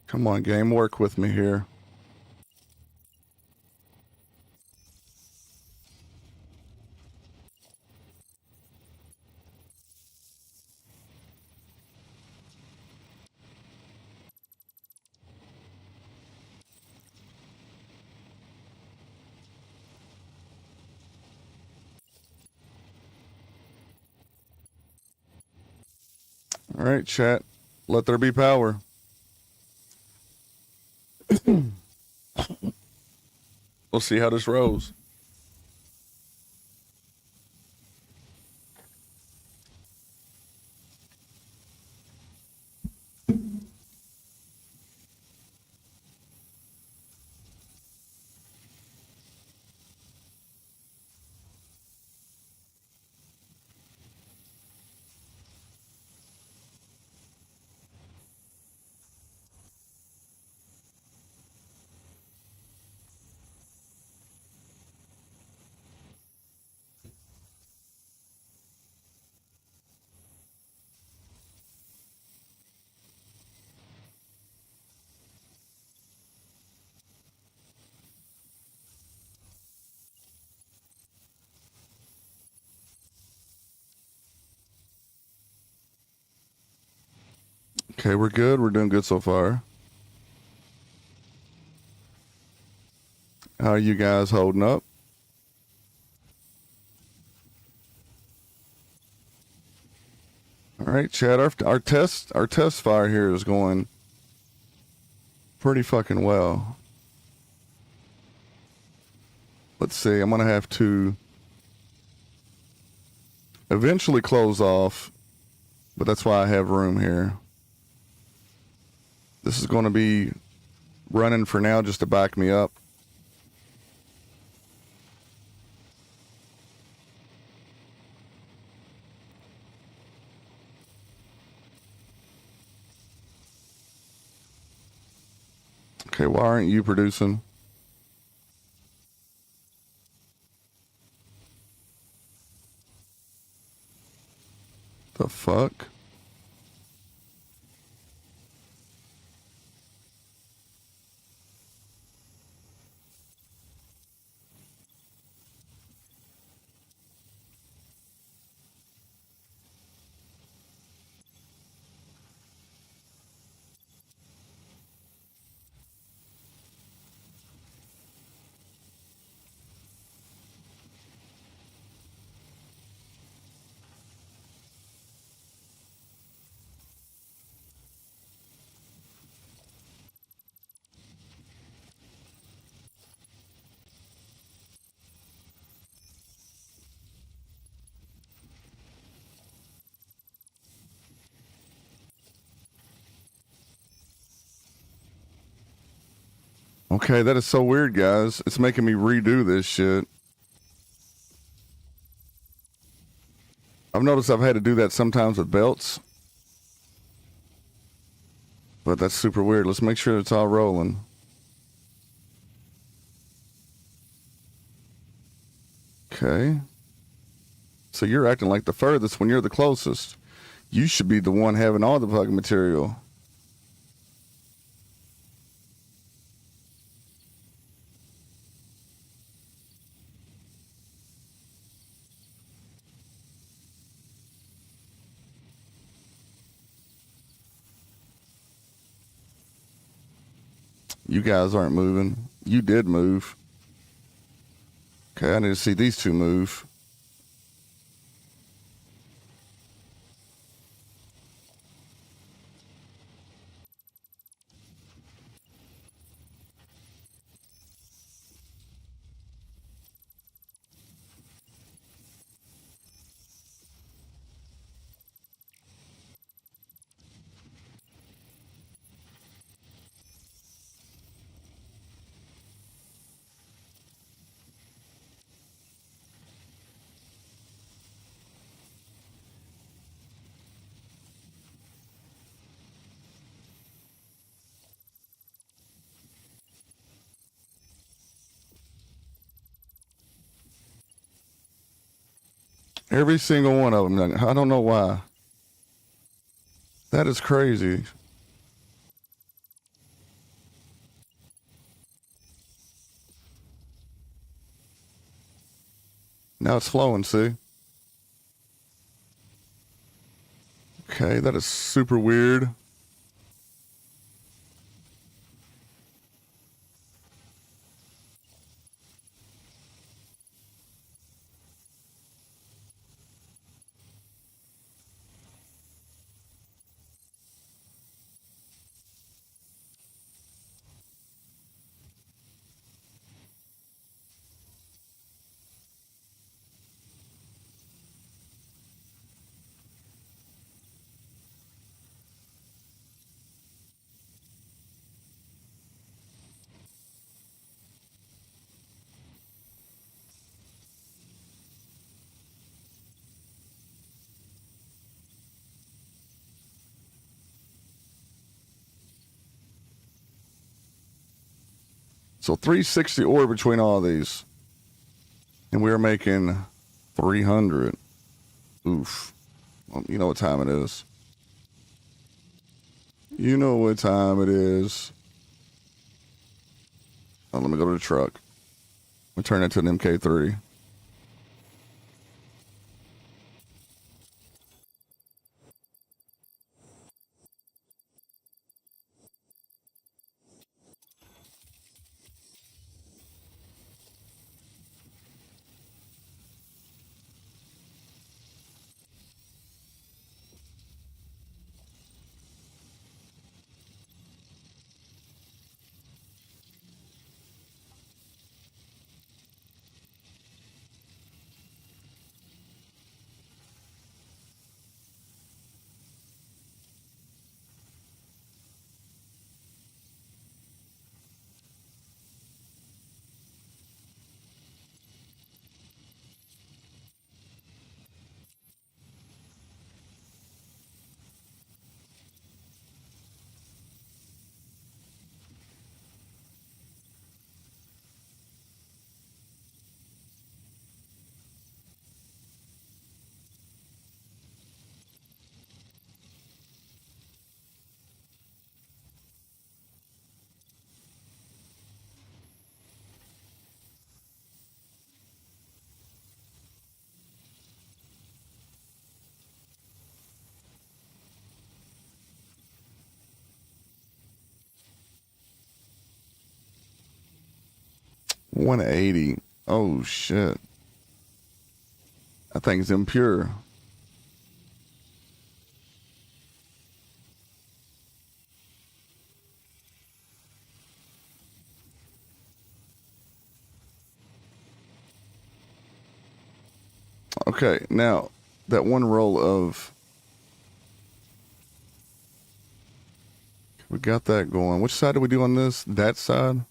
Come on, game, work with me here. All right, chat. Let there be power. We'll see how this rolls. Okay, we're good. We're doing good so far. How are you guys holding up? All right, Chad. Our test fire here is going pretty fucking well. Let's see. I'm gonna have to eventually close off, but that's why I have room here. This is going to be running for now just to back me up. Okay, why aren't you producing? The fuck? Okay, that is so weird, guys. It's making me redo this shit. I've noticed I've had to do that sometimes with belts. But that's super weird. Let's make sure it's all rolling. Okay. So you're acting like the furthest when you're the closest. You should be the one having all the fucking material. You guys aren't moving. You did move. Okay, I need to see these two move. Every single one of them. I don't know why. That is crazy. Now it's flowing, see? Okay, that is super weird. So 360 ore between all these. And we're making 300. Oof. Well, you know what time it is. You know what time it is. Oh, let me go to the truck. We turn it to an MK3. $180. Oh, shit. That thing's impure. Okay, now, that one roll of... We got that going. Which side do we do on this? That side?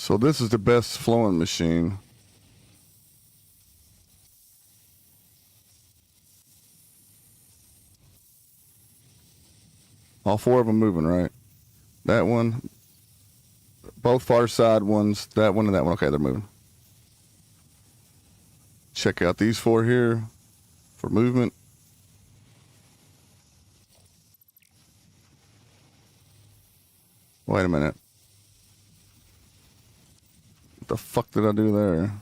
So this is the best flowing machine. All four of them moving, right? That one, both far side ones, that one and that one. Okay, they're moving. Check out these four here for movement. Wait a minute. What the fuck did I do there?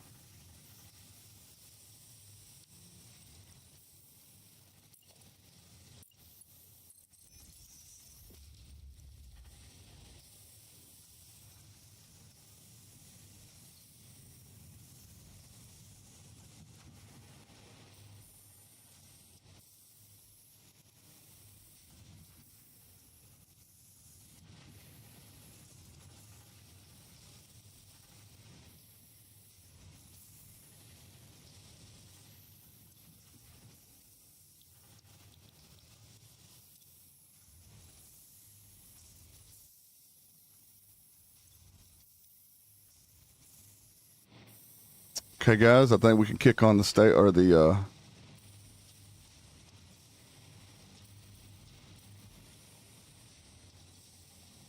Okay, guys, I think we can kick on the state or the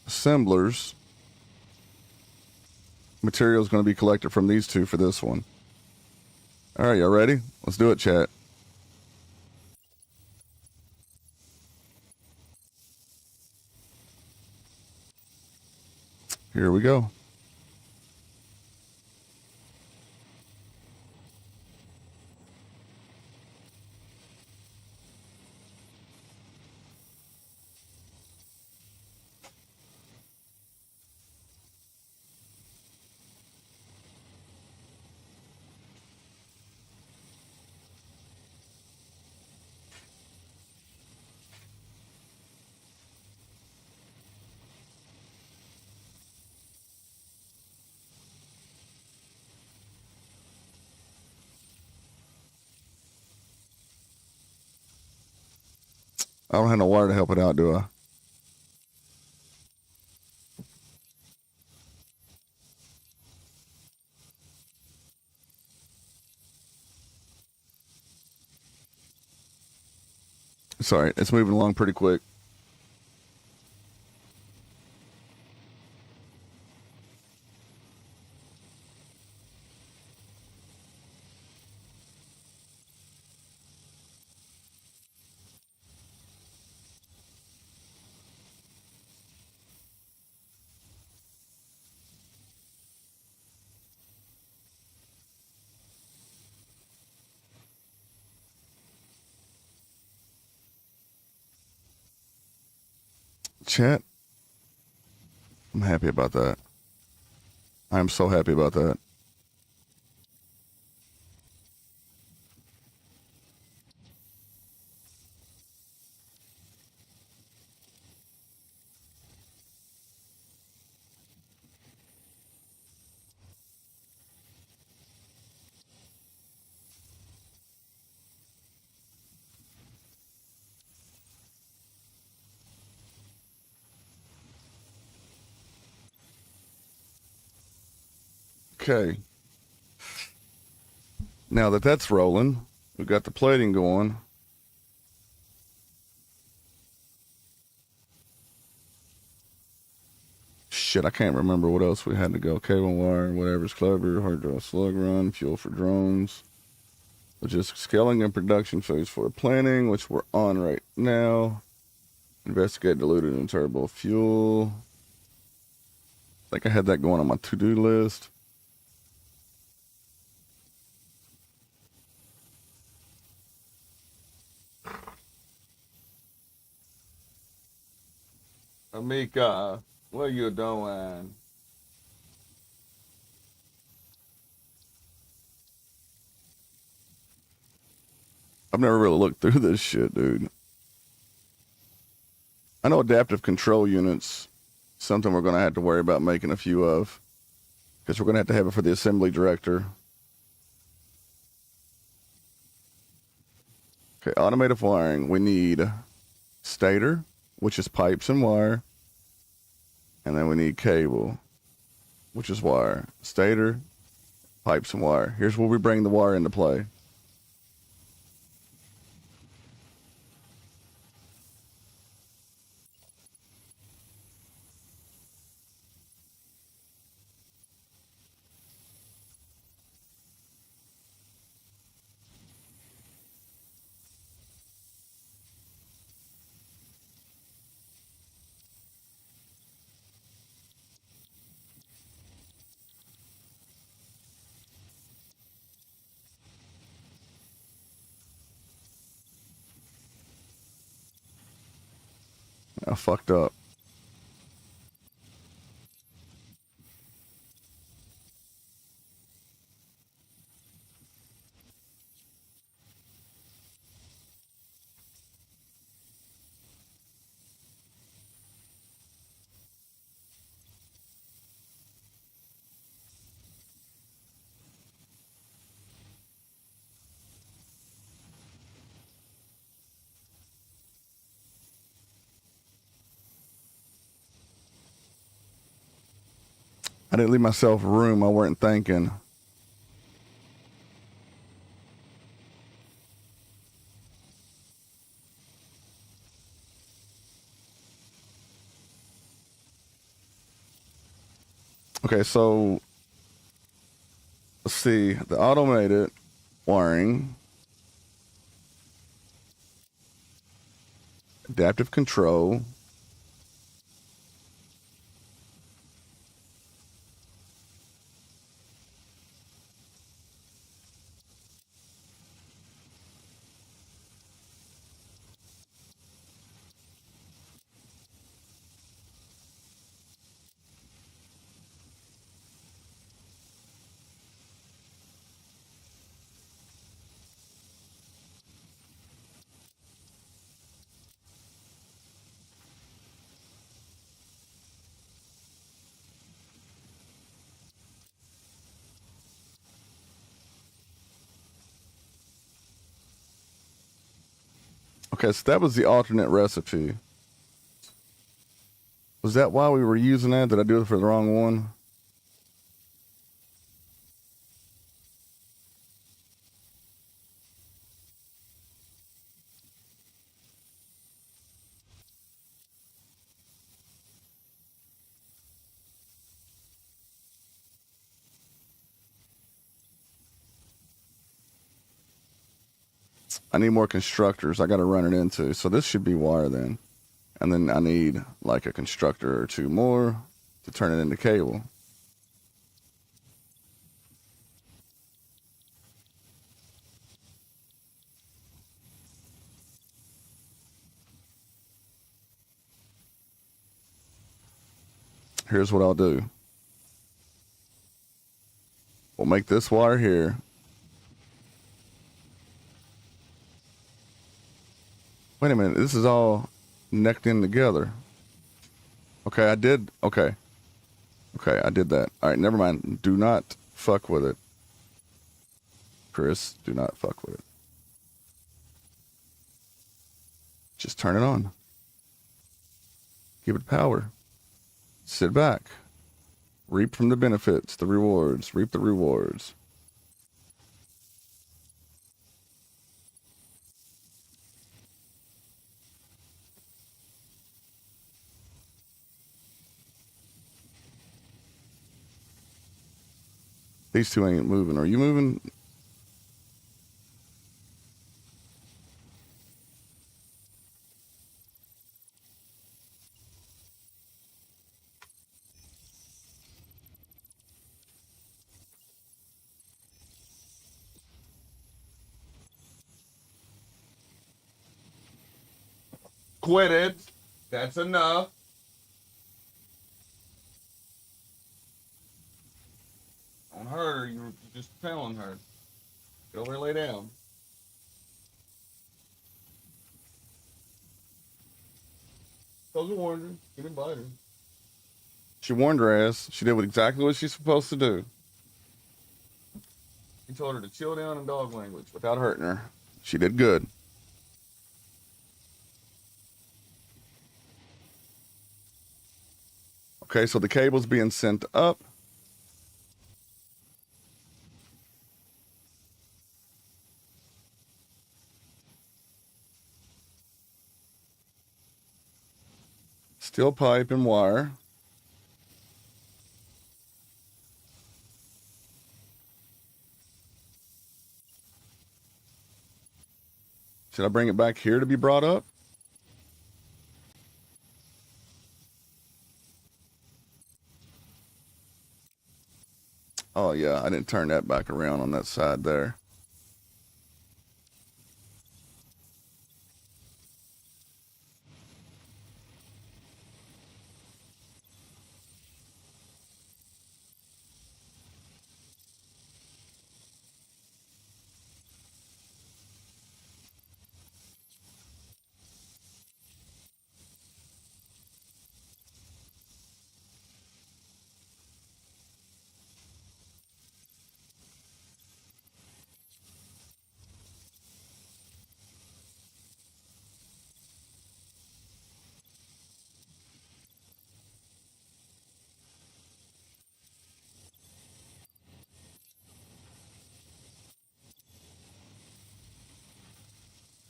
assemblers. Material is going to be collected from these two for this one. All right, y'all ready? Let's do it, chat. Here we go. I don't have no wire to help it out, do I? It's all right. It's moving along pretty quick. Chat, I'm happy about that. I'm so happy about that. Okay. Now that that's rolling, we've got the plating going. Shit, I can't remember what else we had to go. Cable wire, whatever's clever, hard drive slug run, fuel for drones. Logistics scaling and production phase for planning, which we're on right now. Investigate diluted and turbo fuel. I think I had that going on my to-do list. Amika, what are you doing? I've never really looked through this shit, dude. I know adaptive control units, something we're going to have to worry about making a few of, because we're going to have it for the assembly director. Okay, automated wiring. We need stator, which is pipes and wire, and then we need cable. which is wire. Stator, pipes and wire. Here's where we bring the wire into play. I fucked up. I didn't leave myself room. I weren't thinking. Okay, so let's see. The automated wiring, adaptive control. Okay, so that was the alternate recipe. Was that why we were using that? Did I do it for the wrong one? I need more constructors. I got to run it into. So this should be wire then. And then I need like a constructor or two more to turn it into cable. Here's what I'll do. We'll make this wire here. Wait a minute. This is all necked in together. Okay, I did. Okay. Okay, I did that. All right, never mind. Do not fuck with it. Chris, do not fuck with it. Just turn it on. Give it power. Sit back. Reap from the benefits, the rewards. Reap the rewards. These two ain't moving. Are you moving? Quit it. That's enough. Don't hurt her. You're just telling her. Get over and lay down. Those are warned her. She didn't bite her. She warned her ass. She did exactly what she's supposed to do. He told her to chill down in dog language without hurting her. She did good. Okay, so the cable's being sent up. Steel pipe and wire. Should I bring it back here to be brought up? Oh yeah, I didn't turn that back around on that side there.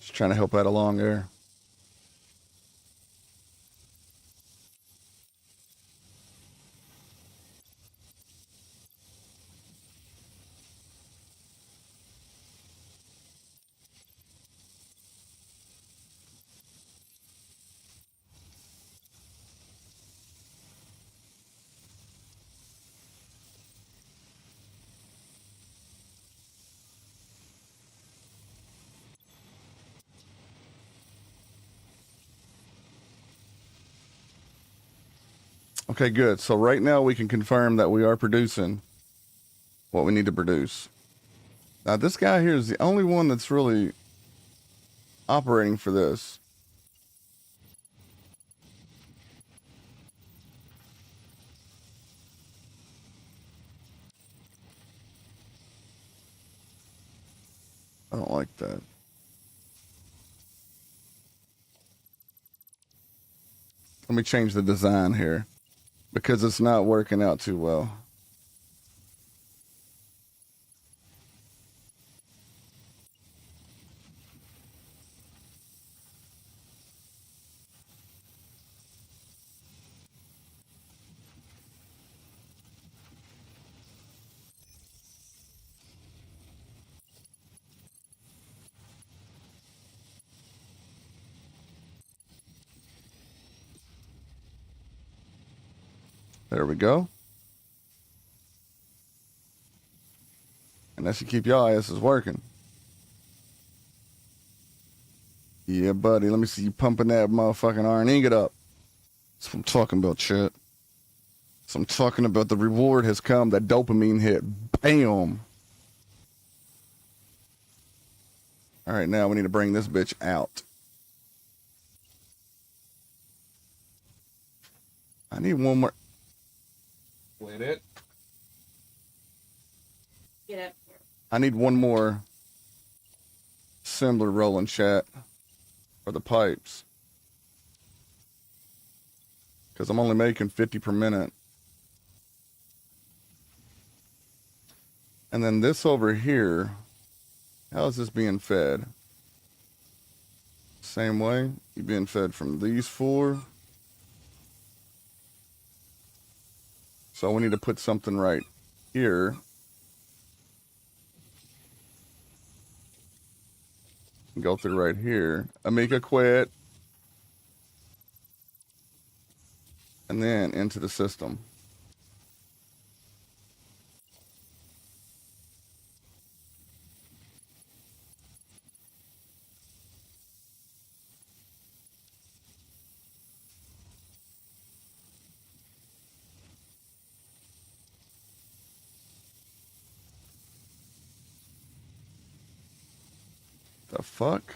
Just trying to help out along there. Okay, good. So right now we can confirm that we are producing what we need to produce. Now this guy here is the only one that's really operating for this. I don't like that. Let me change the design here because it's not working out too well. There we go. And that should keep your asses working. Yeah, buddy. Let me see you pumping that motherfucking iron ingot up. That's what I'm talking about, shit. So I'm talking about the reward has come. That dopamine hit. Bam. All right, now we need to bring this bitch out. I need one more. Wait it. Get up here. I need one more assembler rolling, chat, for the pipes. Because I'm only making 50 per minute. And then this over here, how is this being fed? Same way, you're being fed from these four. So we need to put something right here. Go through right here. Amika quit. And then into the system. The fuck?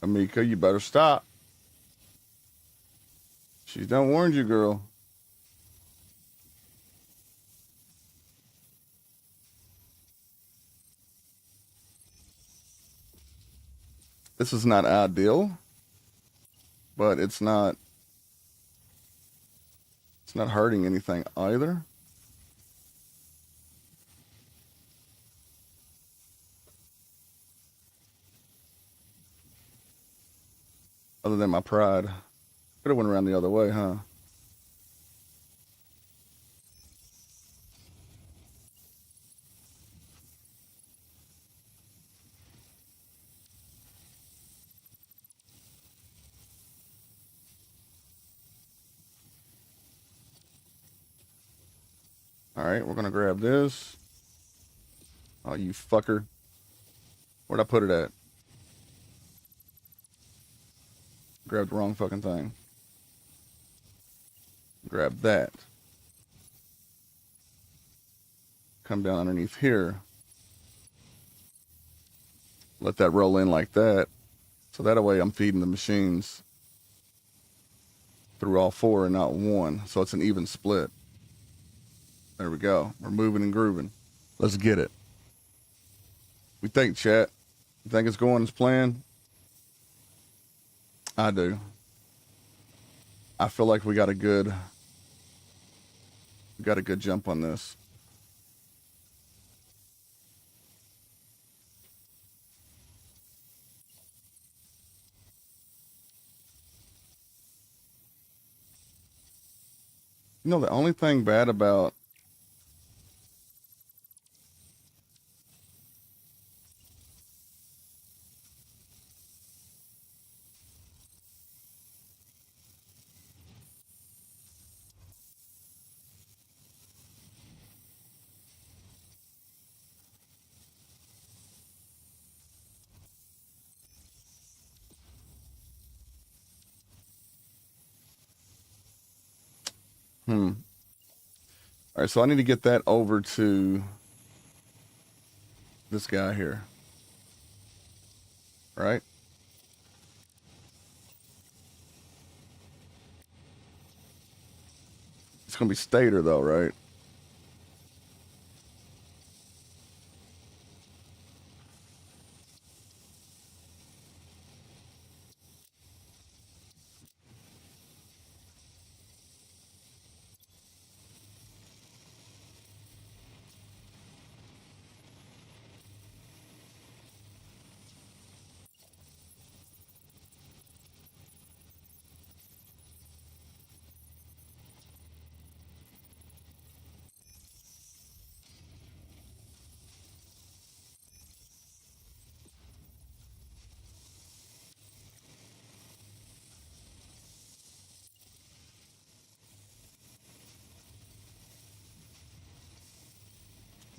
Amika, you better stop. She done warned you, girl. This is not ideal, but it's not hurting anything either. Other than my pride. Could have went around the other way, huh? All right, we're gonna grab this. Oh, you fucker. Where'd I put it at? Grabbed the wrong fucking thing. Grab that. Come down underneath here. Let that roll in like that. So that way I'm feeding the machines through all four and not one. So it's an even split. There we go. We're moving and grooving. Let's get it. We think, chat. You think it's going as planned? I do. I feel like we got a good jump on this. You know, the only thing bad about all right, so I need to get that over to this guy here. Right? It's gonna be stator though, right?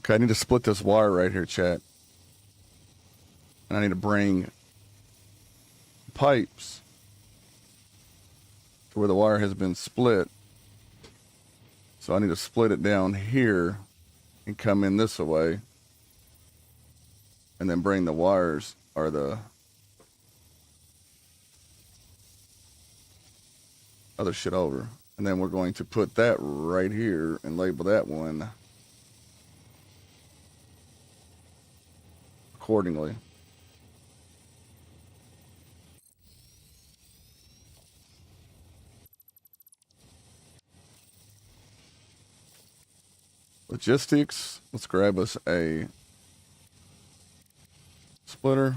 Okay, I need to split this wire right here, chat. And I need to bring pipes to where the wire has been split. So I need to split it down here and come in this way. And then bring the wires or the other shit over. And then we're going to put that right here and label that one accordingly. Logistics. Let's grab us a splitter.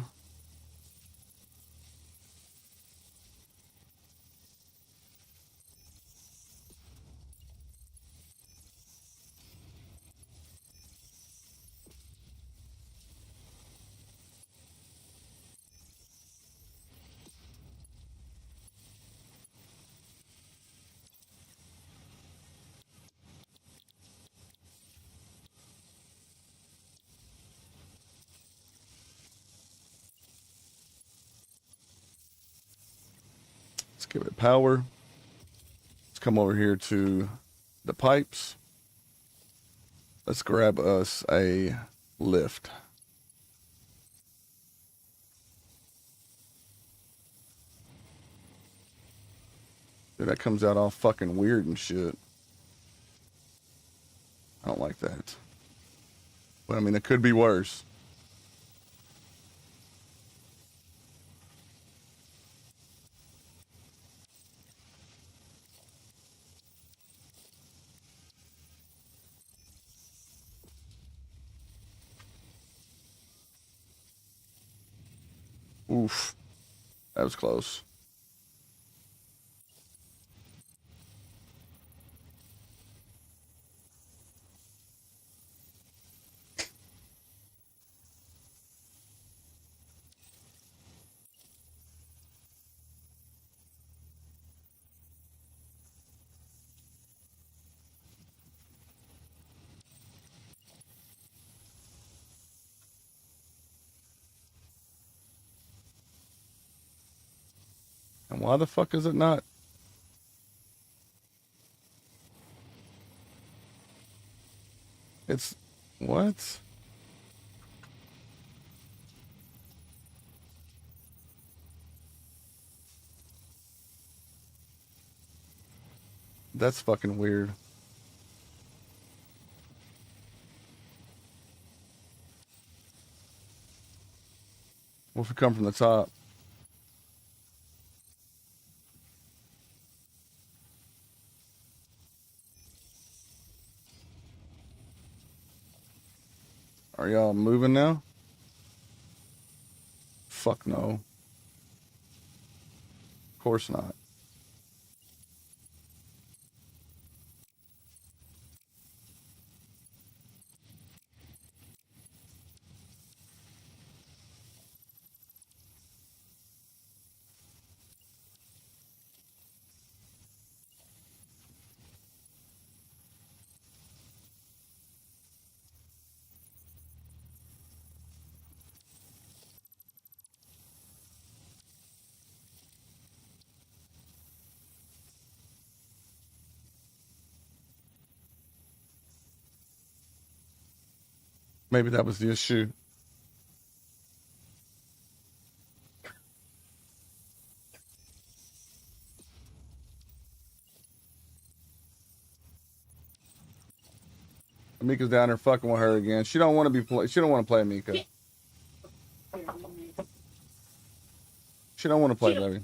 Let's give it power. Let's come over here to the pipes. Let's grab us a lift. Dude, that comes out all fucking weird and shit. I don't like that. But I mean, it could be worse. Oof. That was close. And why the fuck is it not? It's what? That's fucking weird. What if we come from the top? Are y'all moving now? Fuck no. Of course not. Maybe that was the issue. Mika's down there fucking with her again. She don't want to be. She don't want to play Mika. She don't want to play, baby.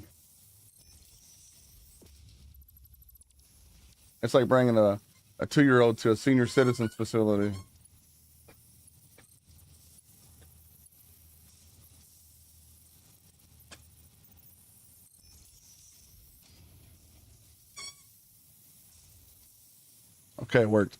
It's like bringing a 2-year-old to a senior citizens facility. Okay, it worked.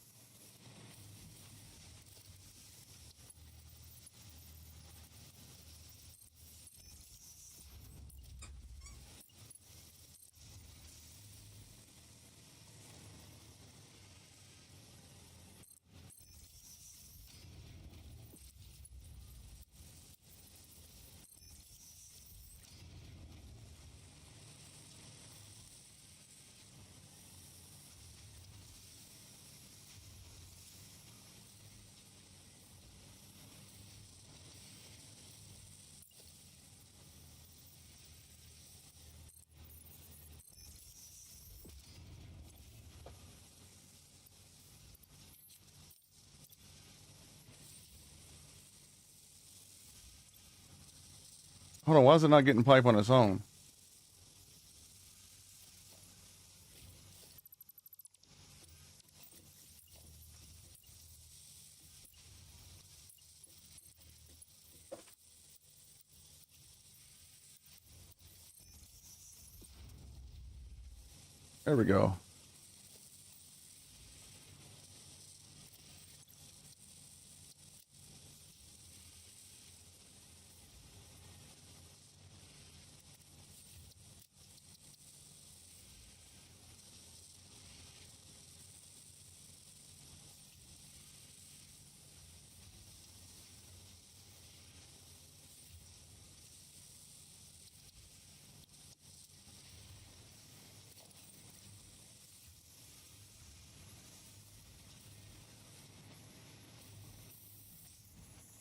Hold on, why is it not getting pipe on its own? There we go.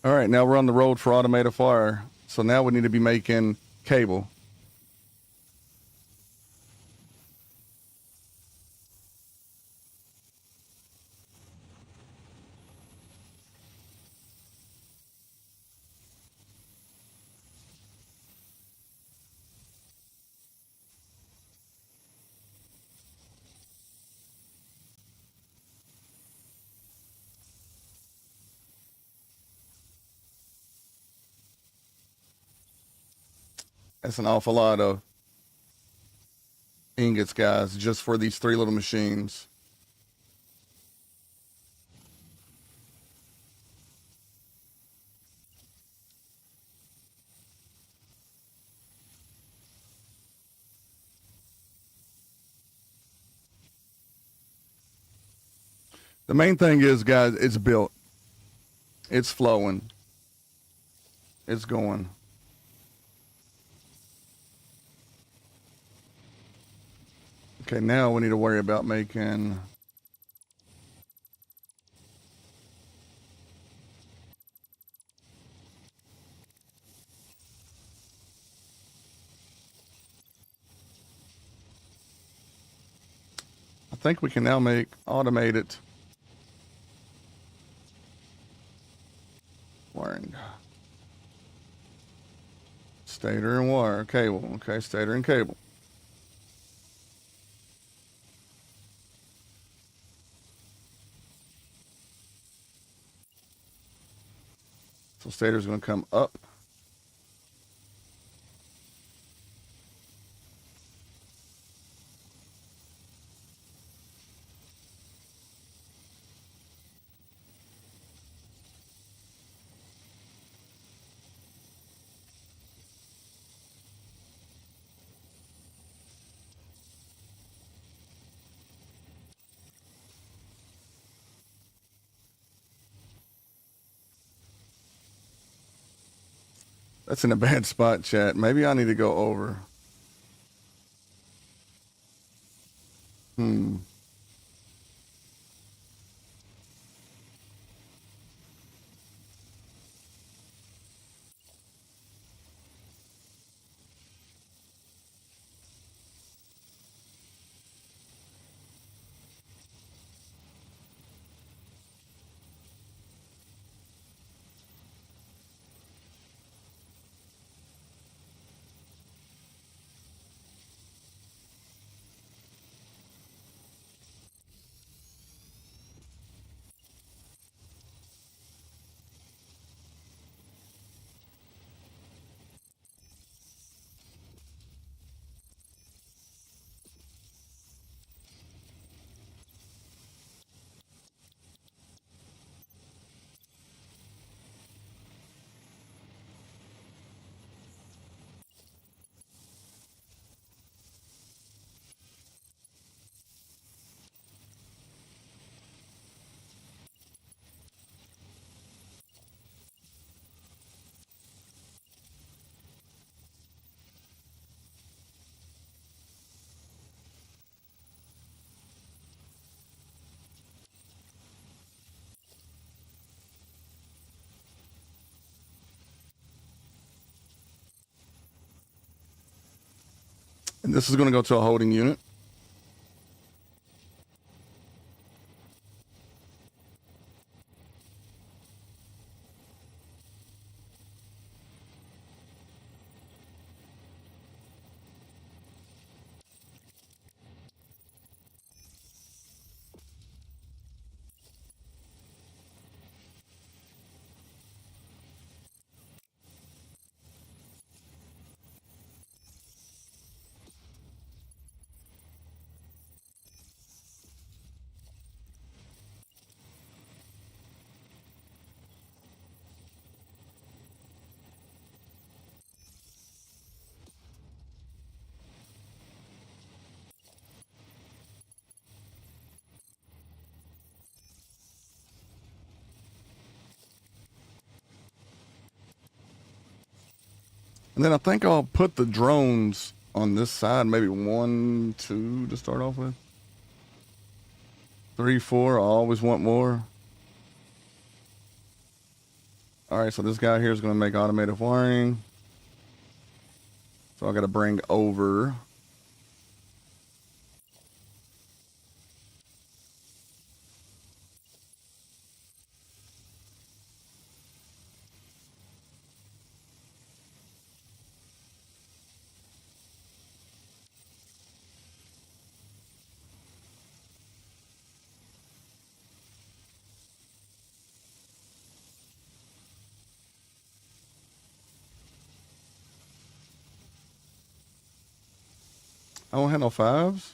All right, now we're on the road for automated fire. So now we need to be making cable. That's an awful lot of ingots, guys, just for these 3 little machines. The main thing is, guys, it's built. It's flowing. It's going. Okay, now we need to worry about making... I think we can now automate it. Wiring. Stator and wire. Cable. Okay, stator and cable. So stator's going to come up. That's in a bad spot, chat. Maybe I need to go over. And this is going to go to a holding unit. And then I think I'll put the drones on this side, maybe 1, 2 to start off with. 3, 4, I always want more. All right, so this guy here is going to make automated wiring. So I got to bring over. I don't have no 5s.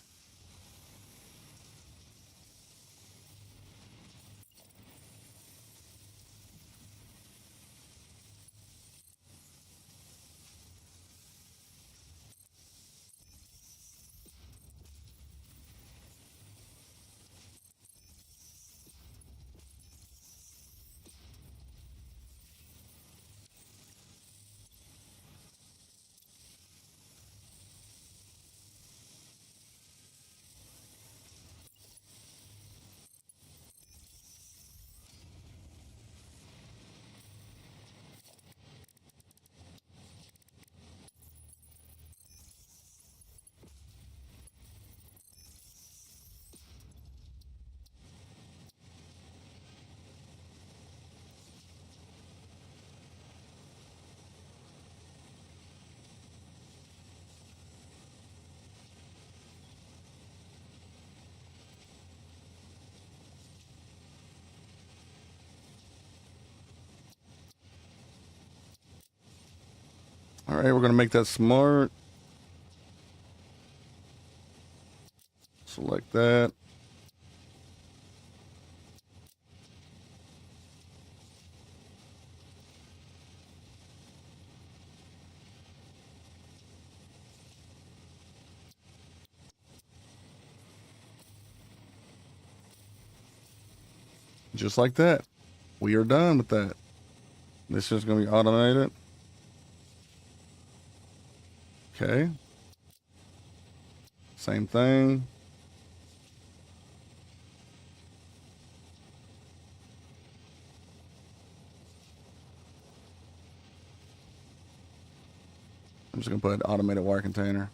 All right, we're going to make that smart. Select that. Just like that. We are done with that. This is going to be automated. Okay. Same thing. I'm just going to put automated wire container.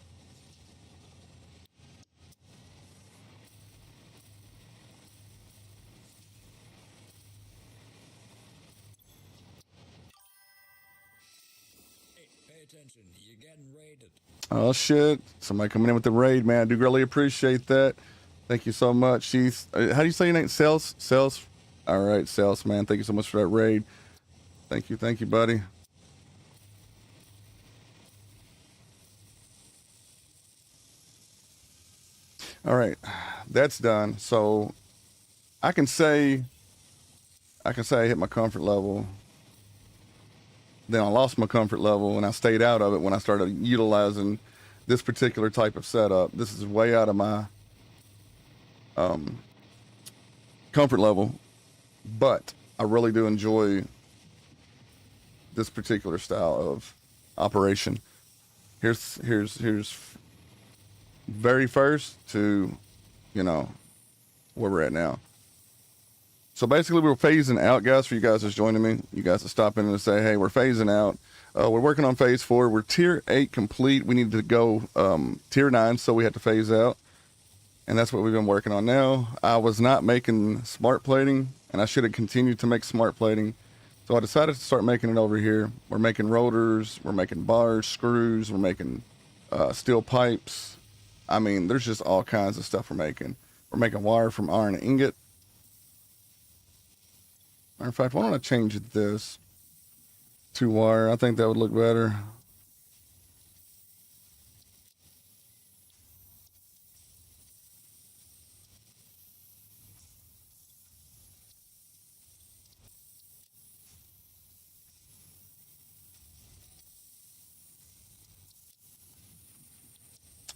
Hey, pay attention. You're getting raided. Oh, shit. Somebody coming in with the raid, man. I do really appreciate that. Thank you so much. She's, how do you say your name? Sales? Sales? All right, Sales, man. Thank you so much for that raid. Thank you, buddy. All right, that's done. So I can say I hit my comfort level. Then I lost my comfort level and I stayed out of it when I started utilizing this particular type of setup. This is way out of my comfort level, but I really do enjoy this particular style of operation. Here's very first to, you know, where we're at now. So basically we're phasing out, guys, for you guys that's joining me. You guys that stop in and say, hey, we're phasing out. We're working on phase 4. We're tier 8 complete. We need to go tier 9, so we had to phase out. And that's what we've been working on now. I was not making smart plating, and I should have continued to make smart plating. So I decided to start making it over here. We're making rotors, we're making bars, screws, we're making steel pipes. I mean, there's just all kinds of stuff we're making. We're making wire from iron ingot. Matter of fact, why don't I change this to wire? I think that would look better.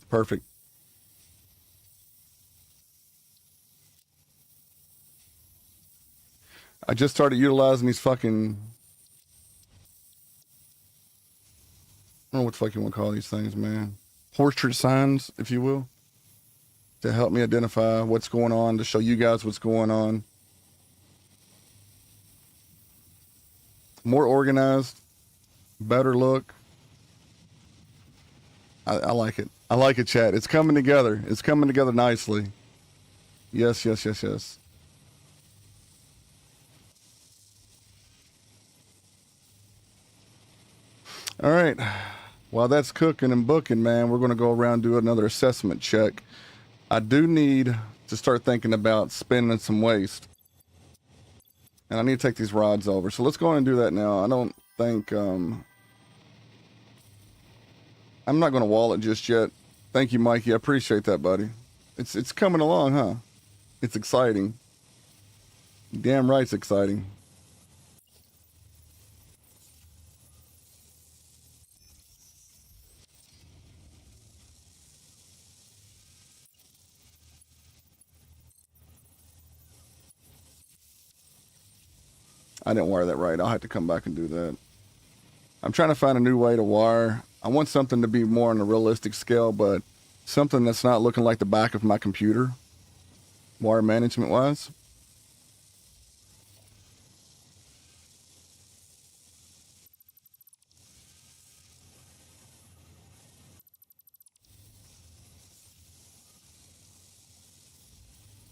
Perfect. I just started utilizing these fucking, I don't know what the fuck you want to call these things, man. Portrait signs, if you will, to help me identify what's going on, to show you guys what's going on. More organized, better look. I like it. I like it, chat. It's coming together. It's coming together nicely. Yes. All right. While that's cooking and booking, man, we're going to go around and do another assessment check. I do need to start thinking about spending some waste. And I need to take these rods over. So let's go on and do that now. I don't think... I'm not going to wall it just yet. I Thank you, Mikey. I appreciate that, buddy. It's coming along, huh? It's exciting. Damn right, it's exciting. I didn't wire that right. I'll have to come back and do that. I'm trying to find a new way to wire. I want something to be more on a realistic scale, but something that's not looking like the back of my computer, wire management wise.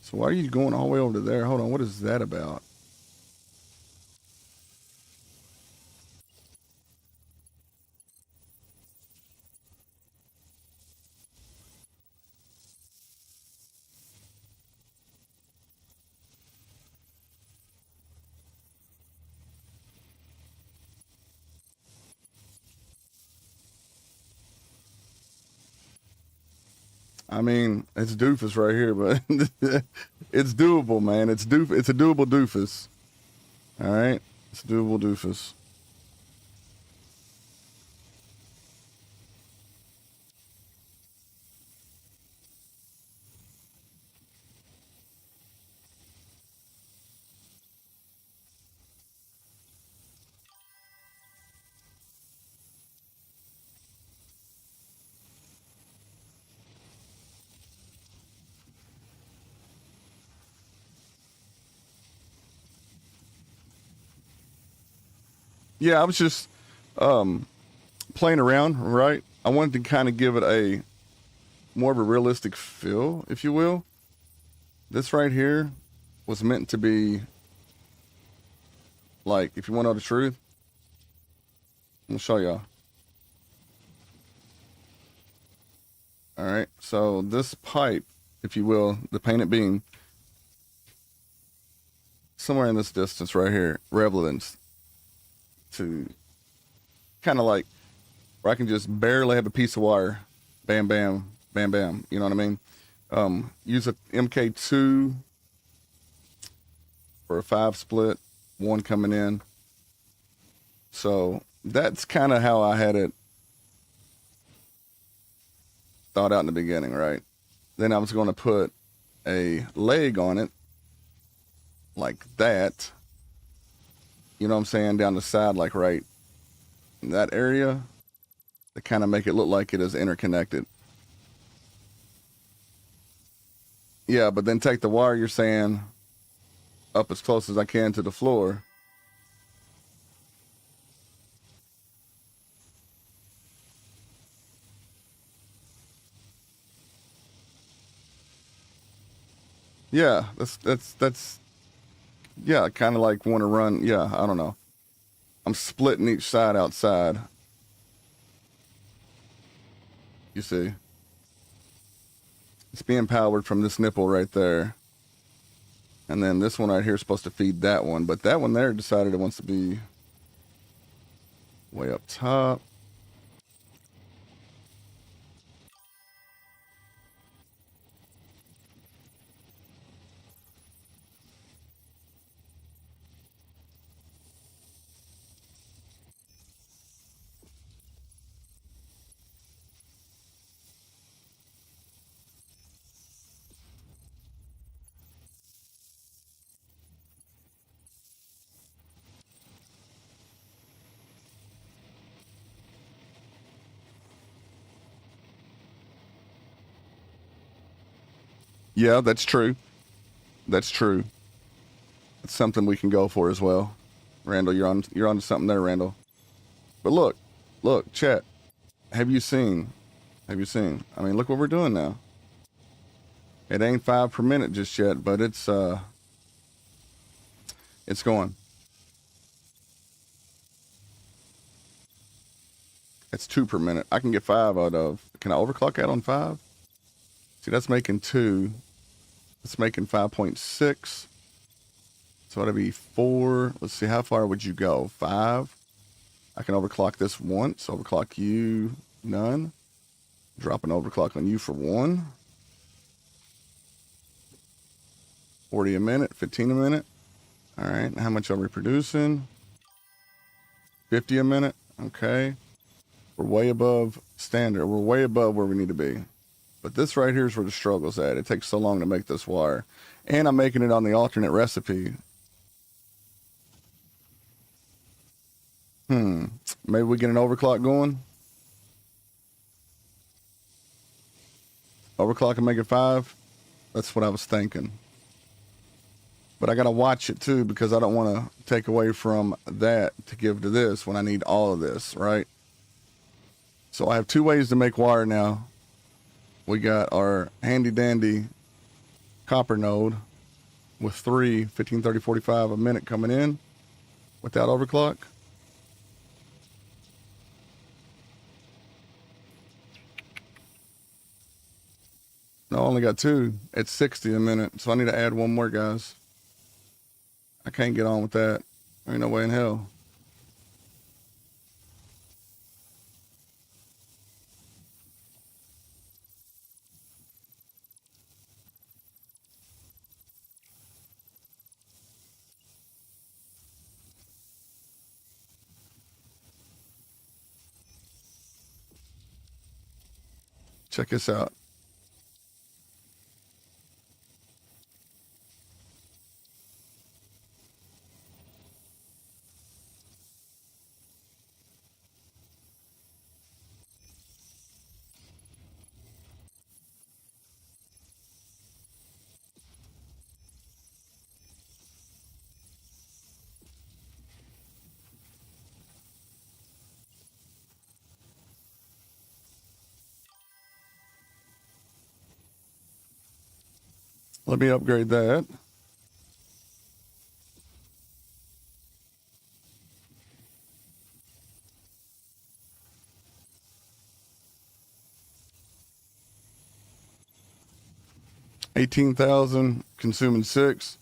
So why are you going all the way over to there? Hold on, what is that about? I mean, it's doofus right here, but it's doable, man. It's a doable doofus. All right, it's a doable doofus. Yeah, I was just playing around, right? I wanted to kind of give it a more of a realistic feel, if you will. This right here was meant to be like, if you want to know the truth, I'm gonna show y'all. All right, so this pipe, if you will, the painted beam, somewhere in this distance right here, relevance to kind of like where I can just barely have a piece of wire, bam, bam, bam, bam. You know what I mean? Use a MK2 for a 5 split, one coming in. So that's kind of how I had it thought out in the beginning, right? Then I was going to put a leg on it like that. You know what I'm saying? Down the side, like right in that area, to kind of make it look like it is interconnected. Yeah, but then take the wire you're saying up as close as I can to the floor. Yeah, that's yeah, kind of like want to run. Yeah, I don't know. I'm splitting each side outside. You see, it's being powered from this nipple right there. And then this one right here is supposed to feed that one, but that one there decided it wants to be way up top. Yeah, that's true. That's true. It's something we can go for as well. Randall, you're on to something there, Randall. But look, chat. Have you seen? Have you seen? I mean, look what we're doing now. It ain't 5 per minute just yet, but it's going. It's 2 per minute. I can get 5 out of. Can I overclock that on 5? See, that's making 2. It's making 5.6. So that'd be 4. Let's see, how far would you go? 5. I can overclock this once. Overclock you, none. Drop an overclock on you for 1. 40 a minute, 15 a minute. All right, how much are we producing? 50 a minute, okay. We're way above standard. We're way above where we need to be. But this right here is where the struggle's at. It takes so long to make this wire. And I'm making it on the alternate recipe. Maybe we get an overclock going. Overclock and make it 5. That's what I was thinking. But I got to watch it too, because I don't want to take away from that to give to this when I need all of this, right? So I have 2 ways to make wire now. We got our handy dandy copper node with 3, 15, 30, 45 a minute coming in without overclock. No, I only got 2. It's 60 a minute, so I need to add 1 more, guys. I can't get on with that. There ain't no way in hell. Check this out. Let me upgrade that. $18,000 consuming 6.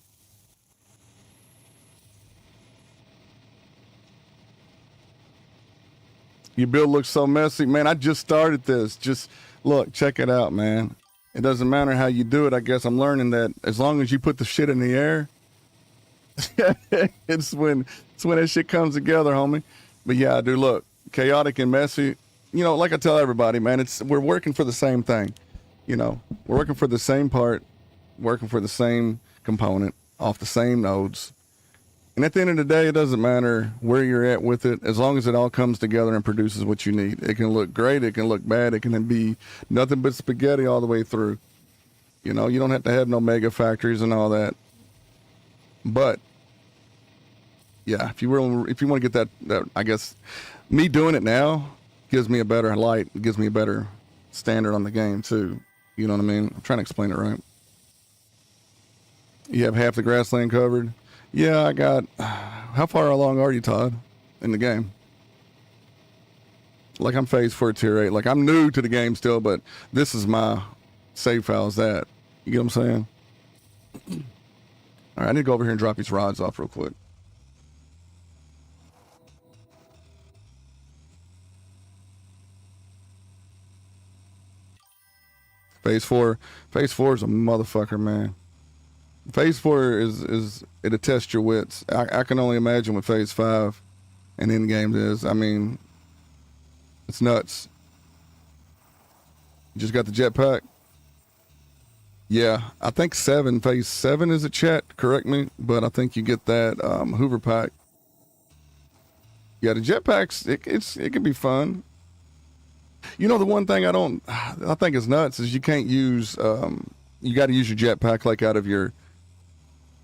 Your build looks so messy, man. I just started this. Just look, check it out, man. It doesn't matter how you do it. I guess I'm learning that as long as you put the shit in the air, it's when that shit comes together, homie. But yeah, dude, look, chaotic and messy. You know, like I tell everybody, man, we're working for the same thing. You know, we're working for the same part, working for the same component off the same nodes. And at the end of the day, it doesn't matter where you're at with it, as long as it all comes together and produces what you need. It can look great, it can look bad, it can be nothing but spaghetti all the way through. You know, you don't have to have no mega factories and all that. But yeah, if you want to get that, I guess me doing it now gives me a better light, gives me a better standard on the game too. You know what I mean? I'm trying to explain it right. You have half the grassland covered. Yeah, I got. How far along are you, Todd, in the game? Like I'm phase 4 tier 8. Like I'm new to the game still, but this is my save files. That you get what I'm saying? All right, I need to go over here and drop these rods off real quick. Phase 4 is a motherfucker, man. Phase 4 is it'll test your wits. I can only imagine what phase 5 and end game is. I mean, it's nuts. You just got the jetpack. Yeah, I think phase 7 is a chat. Correct me, but I think you get that Hoover pack. Yeah, the jetpacks. It can be fun. You know, the one thing I think is nuts is you can't use. You got to use your jetpack like out of your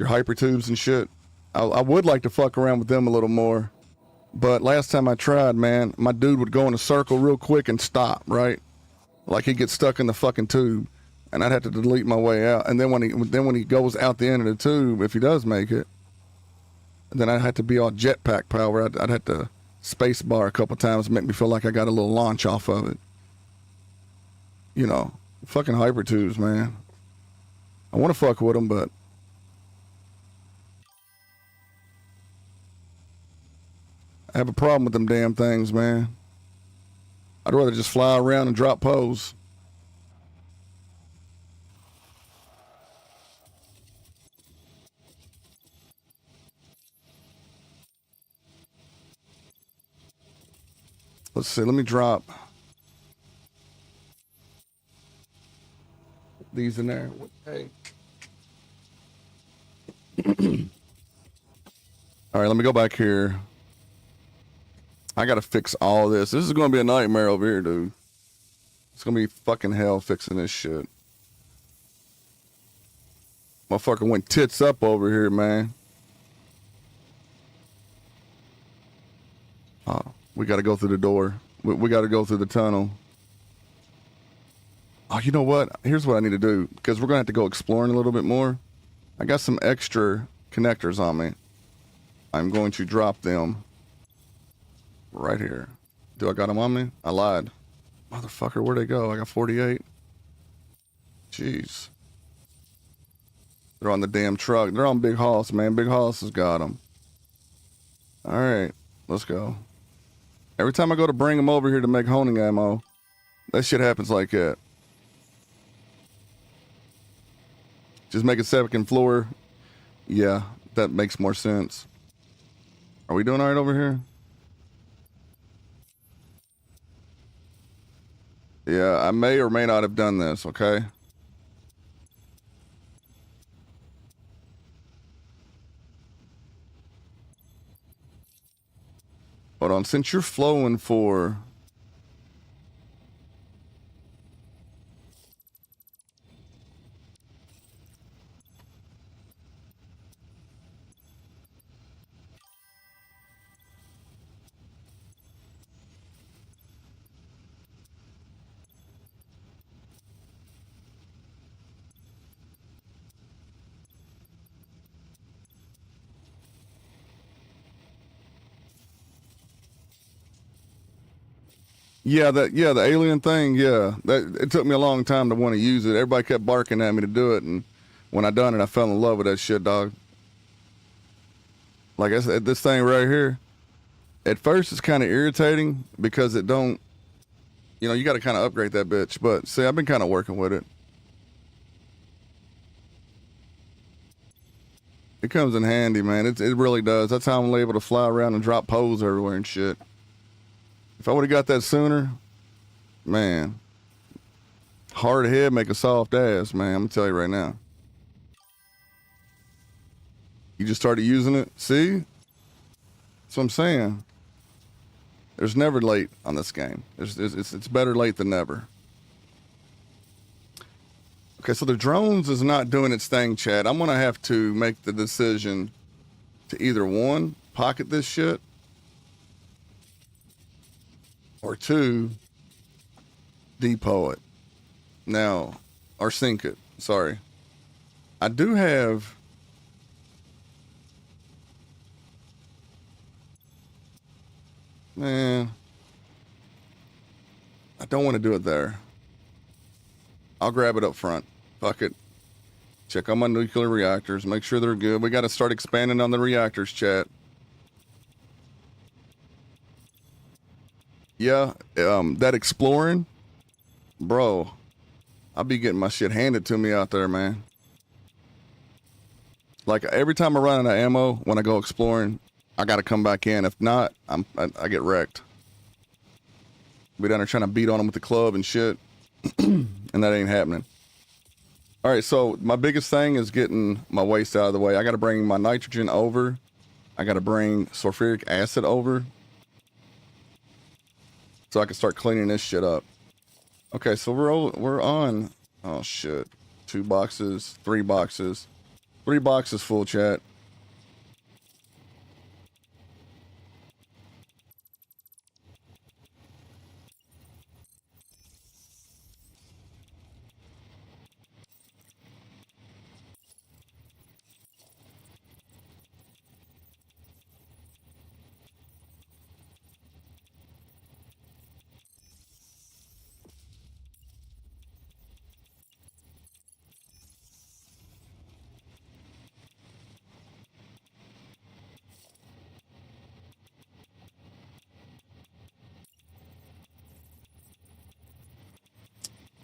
hyper tubes and shit. I would like to fuck around with them a little more, but last time I tried, man, my dude would go in a circle real quick and stop, right? Like he'd get stuck in the fucking tube, and I'd have to delete my way out. And then when he goes out the end of the tube, if he does make it, then I'd have to be all jetpack power. I'd have to space bar a couple times, make me feel like I got a little launch off of it. You know, fucking hyper tubes, man. I want to fuck with them, but I have a problem with them damn things, man. I'd rather just fly around and drop pose. Let's see. Let me drop these in there. Hey. All right, let me go back here. I gotta fix all this. This is gonna be a nightmare over here, dude. It's gonna be fucking hell fixing this shit. Motherfucker went tits up over here, man. Oh, we gotta go through the door. We gotta go through the tunnel. Oh, you know what? Here's what I need to do, because we're gonna have to go exploring a little bit more. I got some extra connectors on me. I'm going to drop them right here. Do I got them on me? I lied. Motherfucker, where'd they go? I got 48. Jeez. They're on the damn truck. They're on Big Hoss, man. Big Hoss has got them. All right, let's go. Every time I go to bring them over here to make honing ammo, that shit happens like that. Just make a second floor. Yeah, that makes more sense. Are we doing all right over here? Yeah, I may or may not have done this, okay? Hold on, since you're flowing for... Yeah, the alien thing, yeah. It took me a long time to want to use it. Everybody kept barking at me to do it, and when I done it, I fell in love with that shit, dog. Like I said, this thing right here, at first it's kind of irritating because it don't, you know, you got to kind of upgrade that bitch. But see, I've been kind of working with it. It comes in handy, man. It really does. That's how I'm able to fly around and drop poles everywhere and shit. If I would have got that sooner, man, hard head make a soft ass, man. I'm gonna tell you right now. You just started using it. See? That's what I'm saying. There's never late on this game. It's better late than never. Okay, so the drones is not doing its thing, Chad. I'm gonna have to make the decision to either one, pocket this shit, or two, depot it. Now, or sink it. Sorry. I do have... Man, I don't want to do it there. I'll grab it up front. Fuck it. Check on my nuclear reactors. Make sure they're good. We got to start expanding on the reactors, chat. Yeah, that exploring, bro, I'll be getting my shit handed to me out there, man. Like every time I run out of ammo when I go exploring, I got to come back in. If not, I get wrecked. Be down there trying to beat on them with the club and shit, and that ain't happening. All right, so my biggest thing is getting my waste out of the way. I got to bring my nitrogen over. I got to bring sulfuric acid over, so I can start cleaning this shit up. Okay, so we're on. Oh shit! 2 boxes, 3 boxes, 3 boxes full, chat.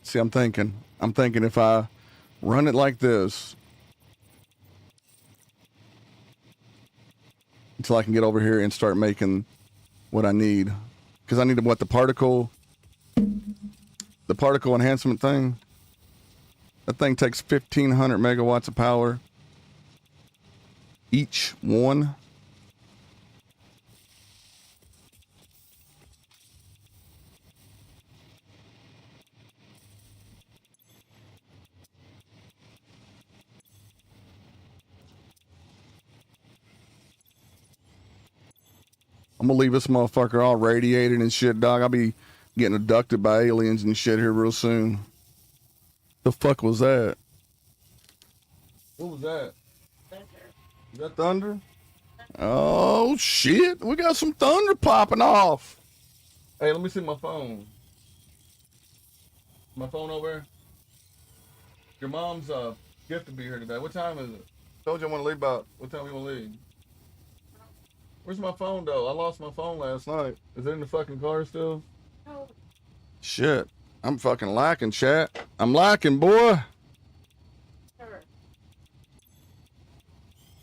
See, I'm thinking if I run it like this until I can get over here and start making what I need. because I need what the particle enhancement thing. That thing takes 1,500 megawatts of power each one. I'm gonna leave this motherfucker all radiated and shit, dog. I'll be getting abducted by aliens and shit here real soon. The fuck was that? What was that? Thunder. Is that thunder? Oh shit, we got some thunder popping off. Hey, let me see my phone. My phone over there? Your mom's gift to be here today. What time is it? Told you I want to leave about, what time you want to leave? Where's my phone though? I lost my phone last night. Is it in the fucking car still? No. Shit, I'm fucking lacking, chat. I'm lacking, boy. Sure.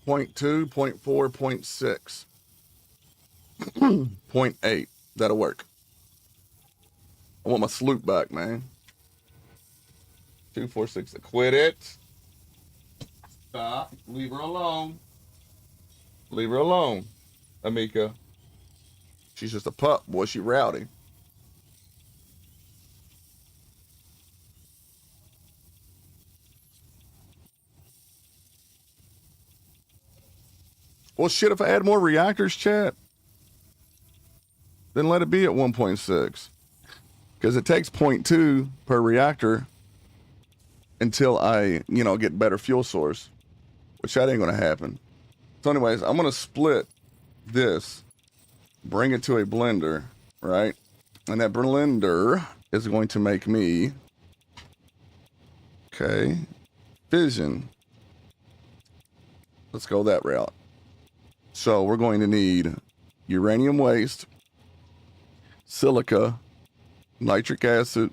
0.2, 0.4, 0.6. 0.8. That'll work. I want my sloop back, man. 246. Quit it. Stop. Leave her alone. Leave her alone, Amika. She's just a pup, boy. She rowdy. Well, shit, if I add more reactors, chat, then let it be at 1.6. Because it takes 0.2 per reactor until I, get better fuel source, which that ain't going to happen. So anyways, I'm going to split this, bring it to a blender, right? And that blender is going to make me, okay, fission. Let's go that route. So we're going to need uranium waste, silica, nitric acid,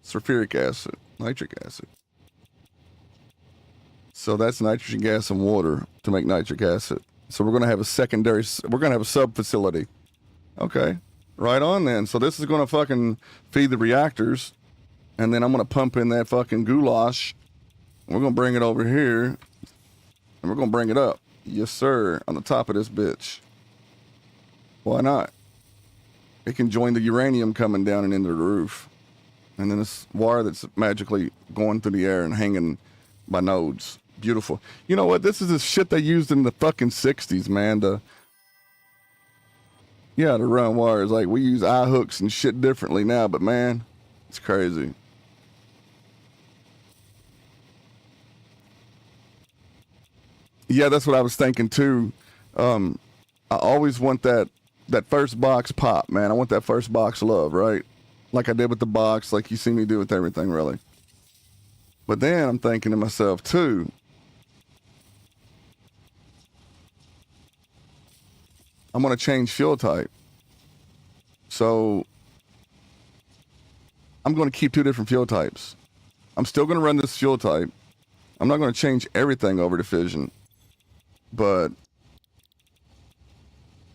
sulfuric acid, nitric acid. So that's nitrogen gas and water to make nitric acid. So we're going to have a secondary, we're going to have a sub facility. Okay, right on then. So this is going to fucking feed the reactors. And then I'm going to pump in that fucking goulash. We're going to bring it over here. And we're going to bring it up. Yes, sir. On the top of this bitch. Why not? It can join the uranium coming down and into the roof. And then this wire that's magically going through the air and hanging by nodes. Beautiful. You know what? This is the shit they used in the fucking 60s, man. To run wires. Like, we use eye hooks and shit differently now, but man, it's crazy. Yeah, that's what I was thinking too. I always want that first box pop, man. I want that first box love, right? Like I did with the box, like you see me do with everything, really. But then I'm thinking to myself too, I'm going to change fuel type. So I'm going to keep 2 different fuel types. I'm still going to run this fuel type. I'm not going to change everything over to fission. But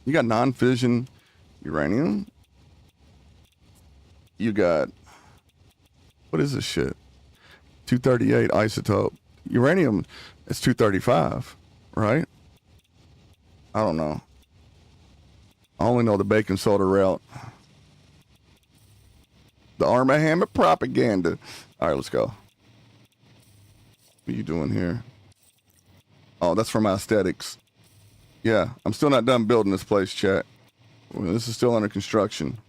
you got non-fission uranium. You got, what is this shit? 238 isotope. Uranium is 235, right? I don't know. I only know the baking soda route. The Armor Hammer propaganda. All right, let's go. What are you doing here? Oh, that's for my aesthetics. Yeah, I'm still not done building this place, chat. Well, this is still under construction.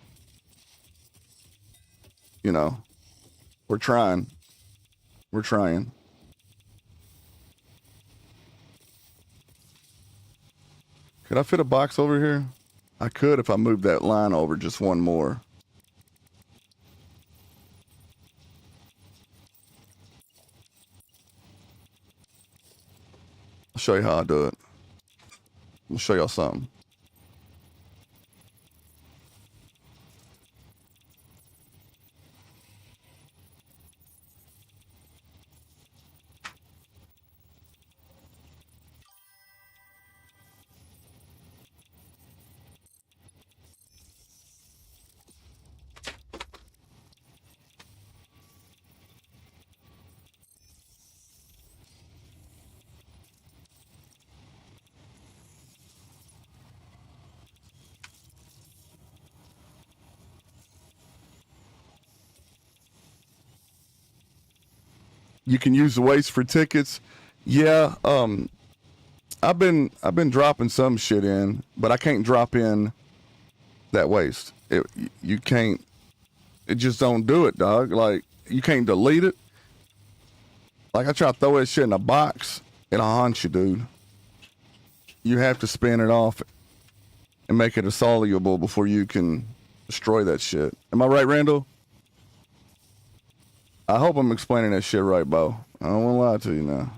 We're trying. We're trying. Could I fit a box over here? I could if I moved that line over just one more. I'll show you how I do it. I'll show y'all something. You can use the waste for tickets. Yeah, I've been dropping some shit in, but I can't drop in that waste. You can't. It just don't do it, dog. Like you can't delete it. Like I try to throw that shit in a box, it'll haunt you, dude. You have to spin it off and make it soluble before you can destroy that shit. Am I right, Randall? I hope I'm explaining that shit right, Bo. I don't want to lie to you now.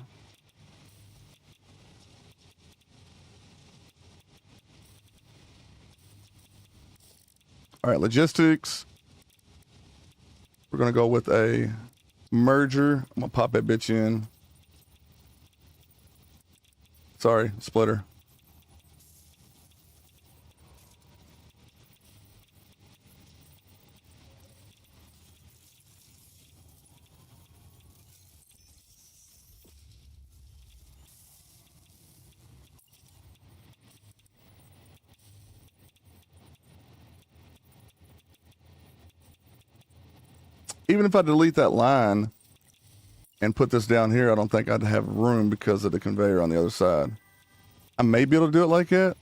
All right, logistics. We're going to go with a merger. I'm going to pop that bitch in. Sorry, splitter. Even if I delete that line and put this down here, I don't think I'd have room because of the conveyor on the other side. I may be able to do it like that.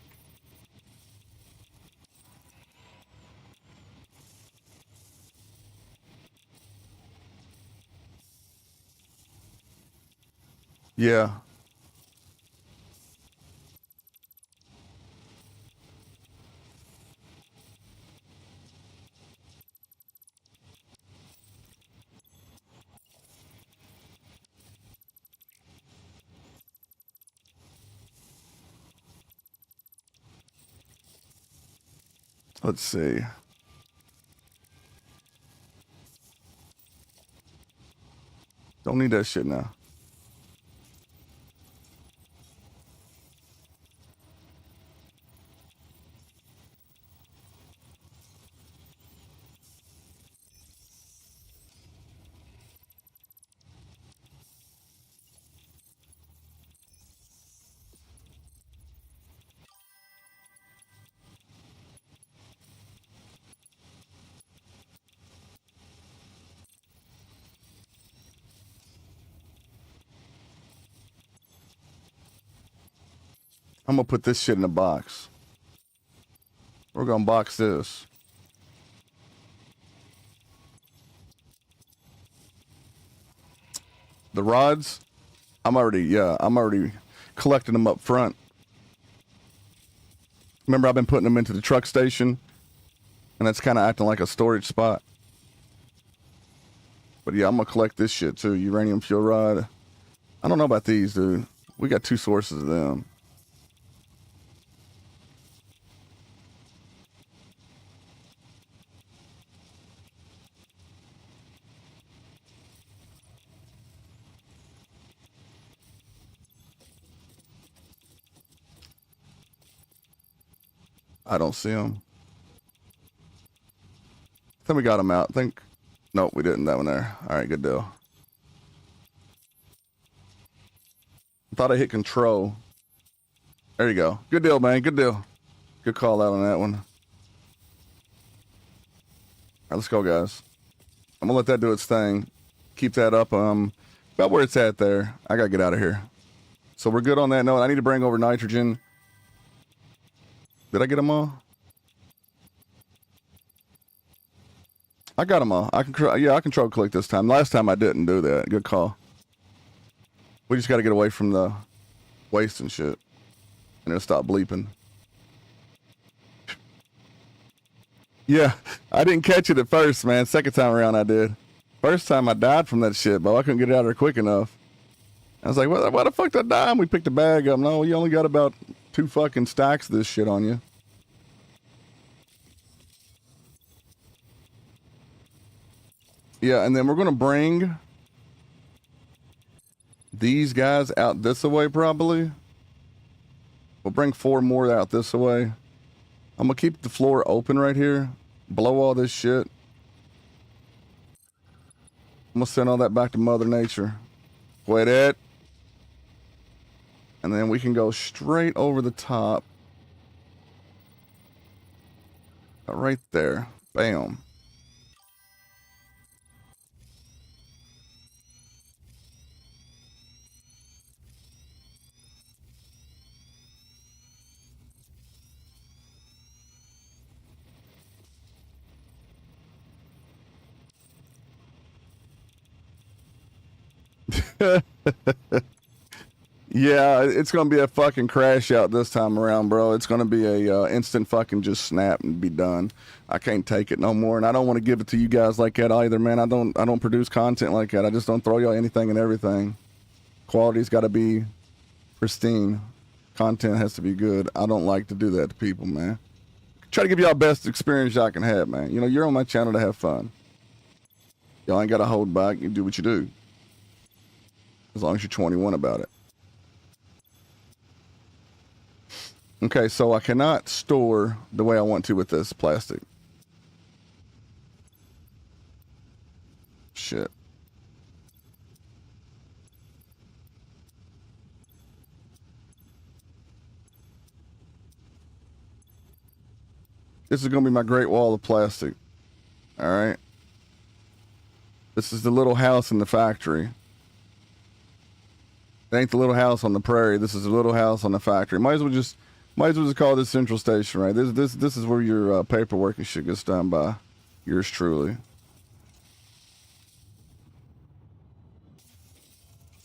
Yeah. Let's see. Don't need that shit now. I'm going to put this shit in a box. We're going to box this. The rods, I'm already collecting them up front. Remember, I've been putting them into the truck station, and that's kind of acting like a storage spot. But yeah, I'm going to collect this shit too. Uranium fuel rod. I don't know about these, dude. We got two sources of them. I don't see them. I think we got them out. I think. Nope, we didn't. That one there. All right, good deal. I thought I hit control. There you go. Good deal, man. Good deal. Good call out on that one. All right, let's go, guys. I'm gonna let that do its thing. Keep that up. About where it's at there. I gotta get out of here. So we're good on that note. I need to bring over nitrogen. Did I get them all? I got them all. I control click this time. Last time I didn't do that. Good call. We just got to get away from the waste and shit. And it'll stop bleeping. Yeah, I didn't catch it at first, man. Second time around I did. First time I died from that shit, but I couldn't get it out of there quick enough. I was like, why the fuck did I die? And we picked the bag up. No, you only got about 2 fucking stacks of this shit on you. Yeah, and then we're going to bring these guys out this way probably. We'll bring 4 more out this way. I'm going to keep the floor open right here. Blow all this shit. I'm going to send all that back to Mother Nature. Quit it. And then we can go straight over the top. Right there. Bam. Yeah, it's gonna be a fucking crash out this time around, bro. It's gonna be a instant fucking just snap and be done. I can't take it no more, and I don't want to give it to you guys like that either, man. I don't produce content like that. I just don't throw y'all anything and everything. Quality's got to be pristine. Content has to be good. I don't like to do that to people, man. Try to give y'all best experience y'all can have, man. You know, you're on my channel to have fun. Y'all ain't got to hold back. You do what you do, as long as you're 21 about it. Okay, so I cannot store the way I want to with this plastic. Shit. This is going to be my great wall of plastic. All right. This is the little house in the factory. It ain't the little house on the prairie. This is the little house on the factory. Might as well just call this Central Station, right? This is where your paperwork and shit gets done by yours truly.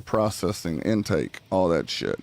Processing, intake, all that shit.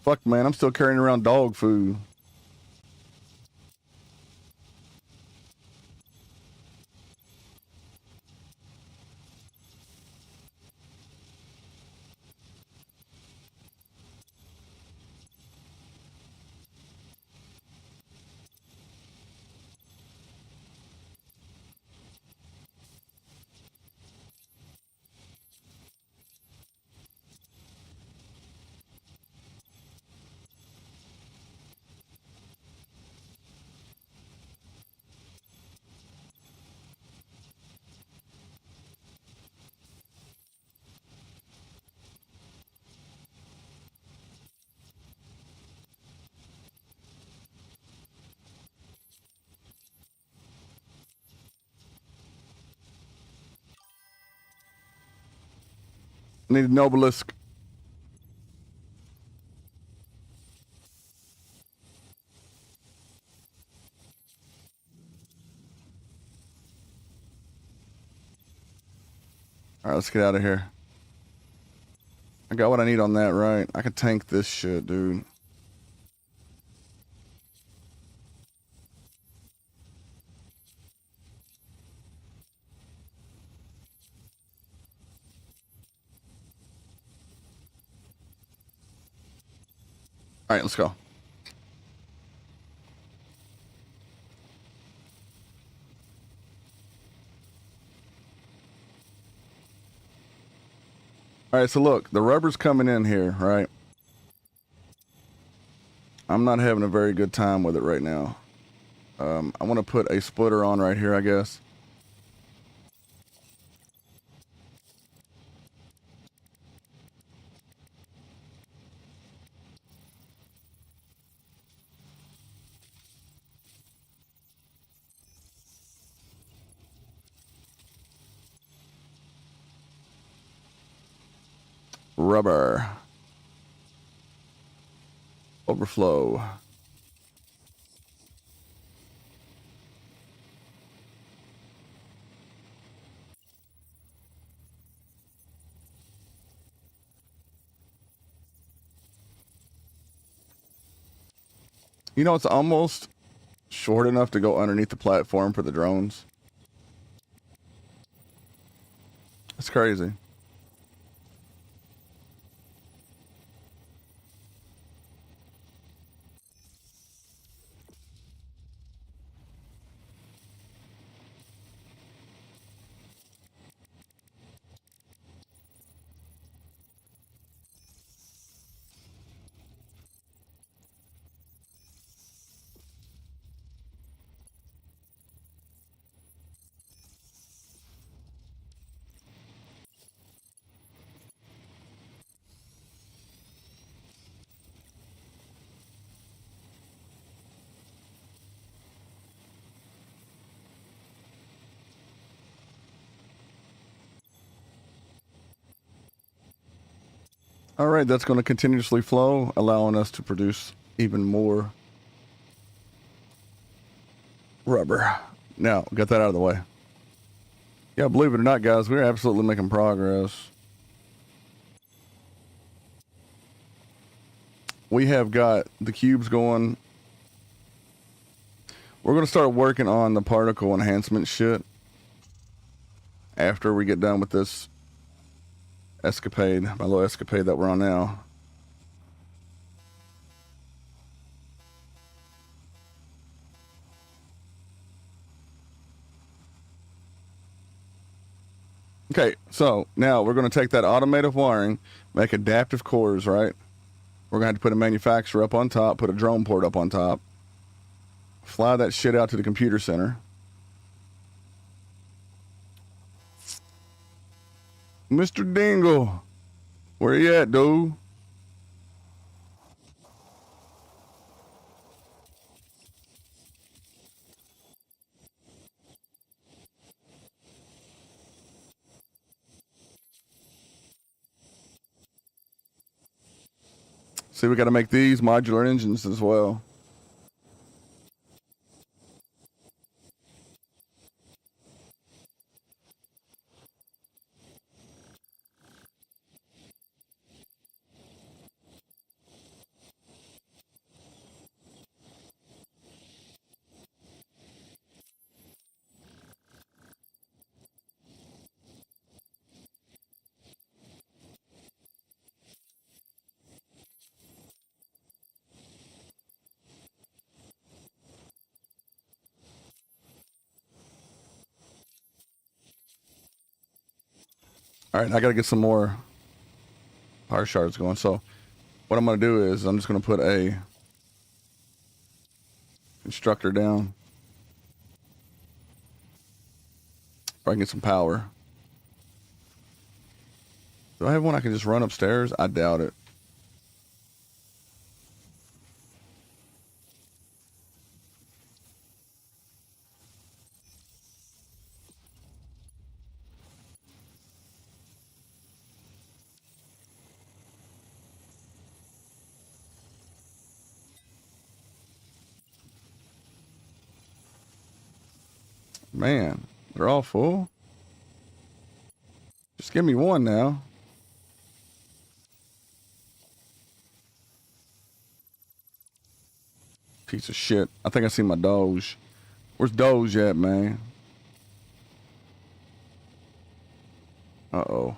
Fuck, man, I'm still carrying around dog food. I need an obelisk. All right, let's get out of here. I got what I need on that, right? I can tank this shit, dude. All right, let's go. All right, so look, the rubber's coming in here, right? I'm not having a very good time with it right now. I want to put a splitter on right here, I guess. Rubber. Overflow. You know, it's almost short enough to go underneath the platform for the drones. It's crazy. All right, that's going to continuously flow, allowing us to produce even more rubber. Now, get that out of the way. Yeah, believe it or not, guys, we're absolutely making progress. We have got the cubes going. We're going to start working on the particle enhancement shit after we get done with this escapade, my little escapade that we're on now. Okay, so now we're going to take that automated wiring, make adaptive cores, right? We're going to have to put a manufacturer up on top, put a drone port up on top, fly that shit out to the computer center. Mr. Dingle, where you at, dude? See, we got to make these modular engines as well. All right, I got to get some more power shards going. So what I'm going to do is I'm just going to put a constructor down so I can get some power. Do I have one I can just run upstairs? I doubt it. Man, they're all full. Just give me one now. Piece of shit. I think I see my Doge. Where's Doge at, man? Uh-oh.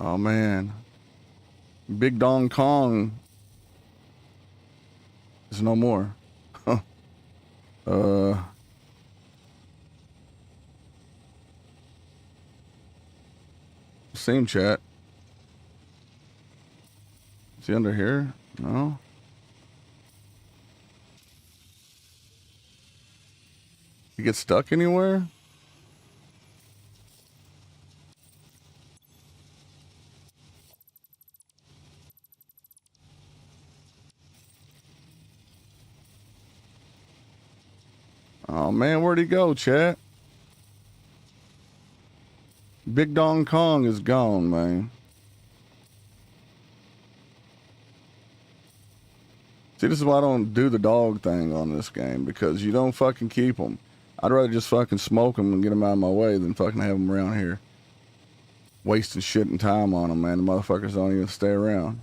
Oh, man. Big Dong Kong is no more. Same chat. Is he under here? No. He gets stuck anywhere? Oh, man, where'd he go, chat? Big Dong Kong is gone, man. See, this is why I don't do the dog thing on this game, because you don't fucking keep them. I'd rather just fucking smoke them and get them out of my way than fucking have them around here. Wasting shit and time on them, man. The motherfuckers don't even stay around.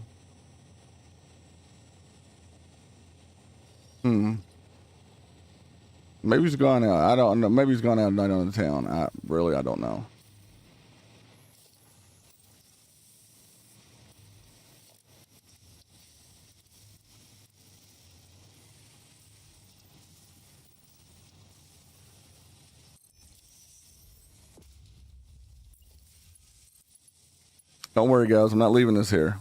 Maybe he's gone out. I don't know. Maybe he's gone out night on the town. I don't know. Don't worry, guys. I'm not leaving this here.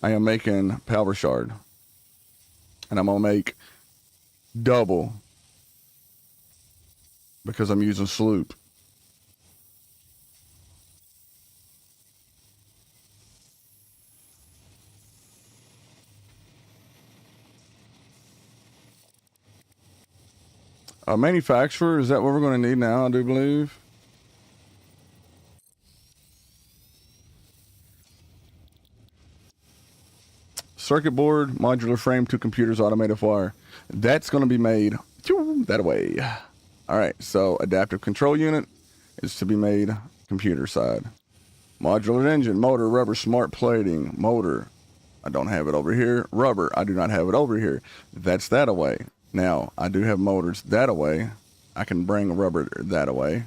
I am making power shard. And I'm going to make double because I'm using sloop. A manufacturer, is that what we're going to need now, I do believe? Circuit board, modular frame, 2 computers, automated wire. That's going to be made that way. All right, so adaptive control unit is to be made computer side. Modular engine, motor, rubber, smart plating, motor. I don't have it over here. Rubber, I do not have it over here. That's that away. Now, I do have motors that away. I can bring rubber that away.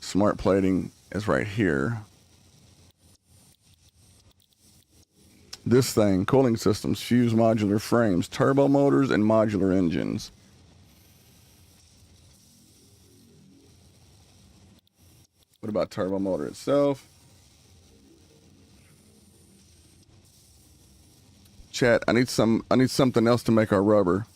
Smart plating is right here. This thing, cooling systems, fuse modular frames, turbo motors, and modular engines. What about turbo motor itself? Chat, I need something else to make our rubber.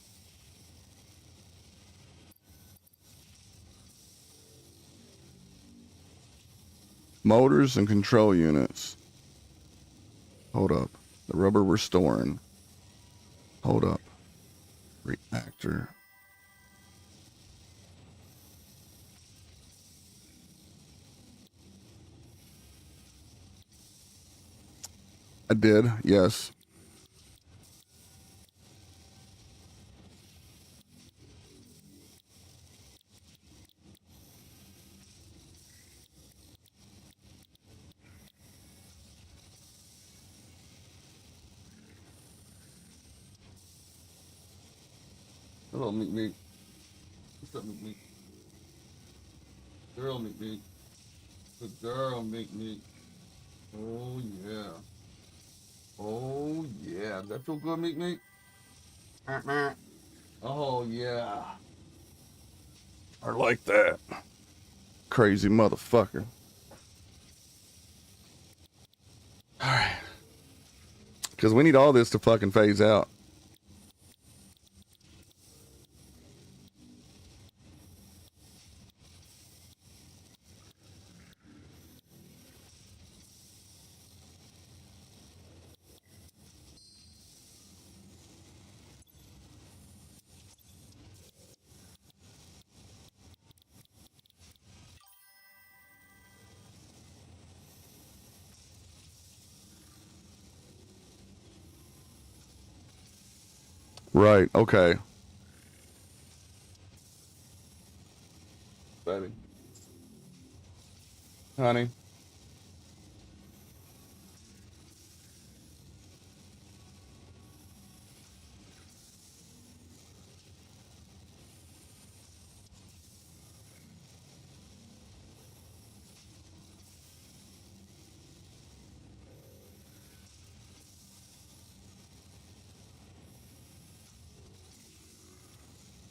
Motors and control units. Hold up. The rubber we're storing. Hold up. Reactor. I did, yes. Hello, Meek Meek. What's up, Meek Meek? Girl, Meek Meek. Good girl, Meek Meek. Oh, yeah. Oh, yeah. Does that feel good, Meek Meek? Oh, yeah. I like that. Crazy motherfucker. All right. Because we need all this to fucking phase out. Right, okay. Betty. Honey.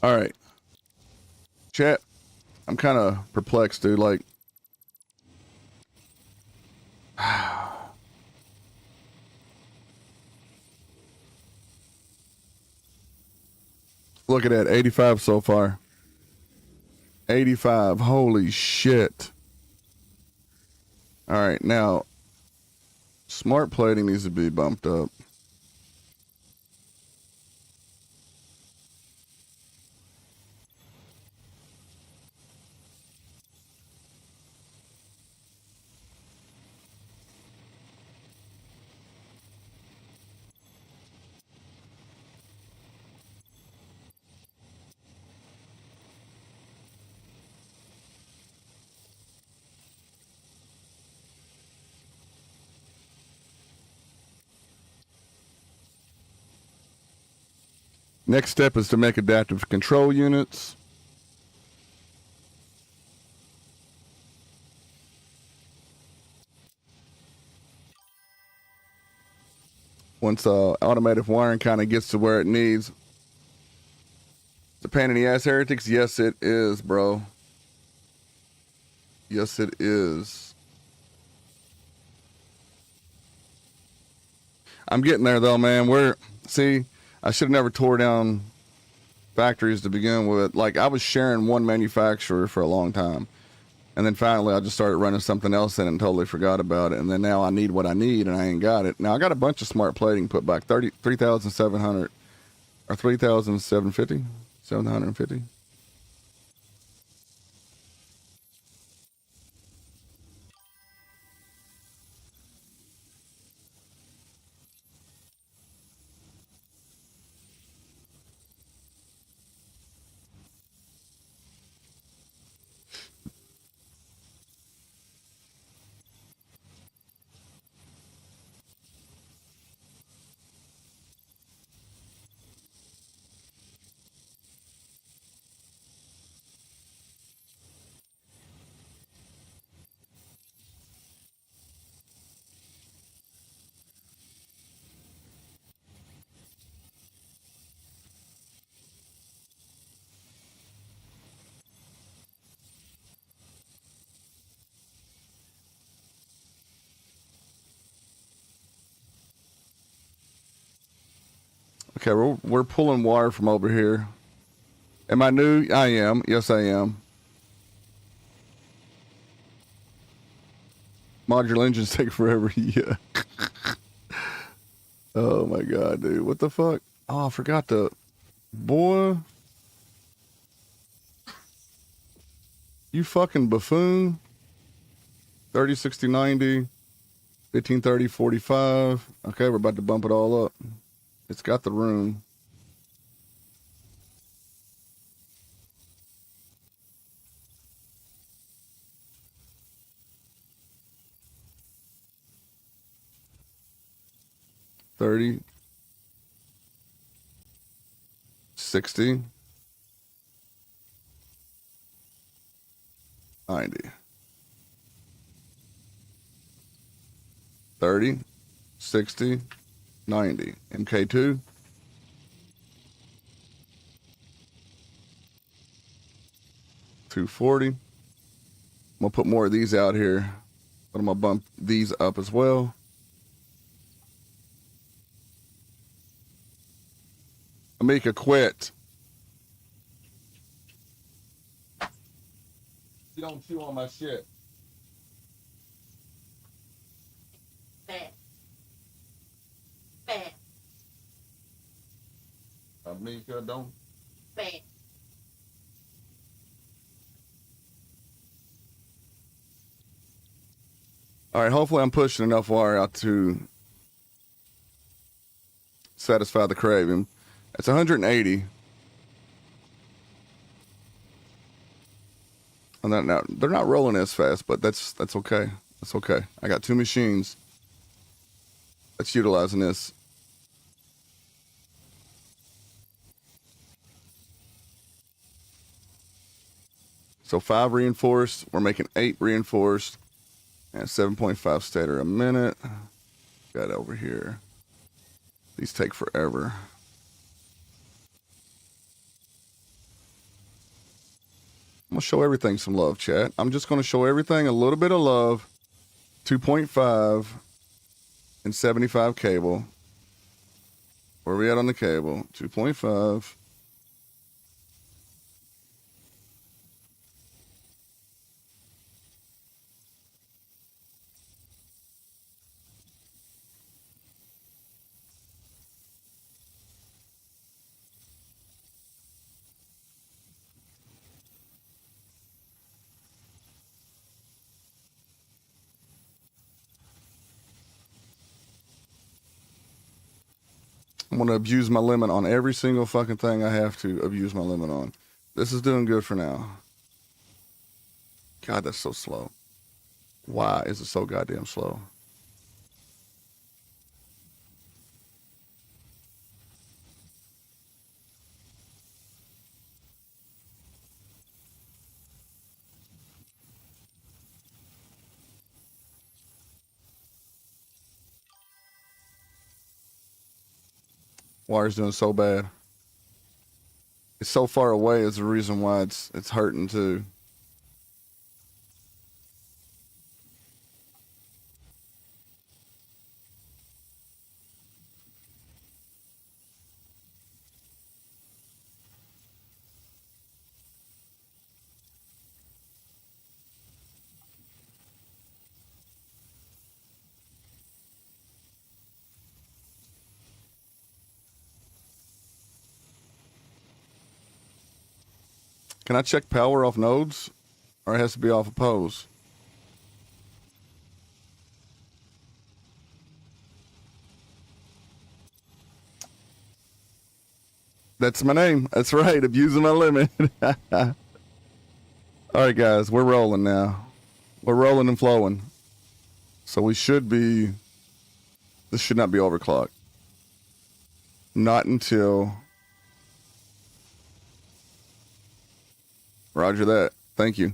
All right. Chat, I'm kind of perplexed, dude. Like, look at that, 85 so far. 85, holy shit. All right, now, smart plating needs to be bumped up. Next step is to make adaptive control units. Once automated wiring kind of gets to where it needs. The pain in the ass, heretics? Yes, it is, bro. Yes, it is. I'm getting there, though, man. See, I should have never tore down factories to begin with. Like, I was sharing one manufacturer for a long time. And then finally, I just started running something else in and totally forgot about it. And then now I need what I need, and I ain't got it. Now, I got a bunch of smart plating put back. 3,700 or 3,750? 750? Okay, we're pulling wire from over here. Am I new? I am. Yes, I am. Modular engines take forever. Yeah. Oh my god, dude. What the fuck? Oh, I forgot the boy. You fucking buffoon. 30, 60, 90, 15, 30, 45. Okay, we're about to bump it all up. It's got the room. $30, 60, 90. 30, 60, 90. MK2. 240. I'm gonna put more of these out here, but I'm gonna bump these up as well. Amika, quit. You don't chew on my shit. Bad. Bad. Amika, don't. Bad. All right, hopefully I'm pushing enough wire out to satisfy the craving. It's 180. And now they're not rolling as fast, but that's okay. That's okay. I got two machines that's utilizing this. So 5 reinforced. We're making 8 reinforced and 7.5 stator a minute. Got it over here. These take forever. I'm gonna show everything some love, chat. I'm just gonna show everything a little bit of love. 2.5 and 75 cable. Where are we at on the cable? 2.5. I'm gonna abuse my limit on every single fucking thing I have to abuse my limit on. This is doing good for now. God, that's so slow. Why is it so goddamn slow? Wire's doing so bad. It's so far away is the reason why it's hurting too. Can I check power off nodes? Or it has to be off a pose? That's my name. That's right. Abusing my limit. All right, guys. We're rolling now. We're rolling and flowing. So we should be... This should not be overclocked. Not until... Roger that. Thank you.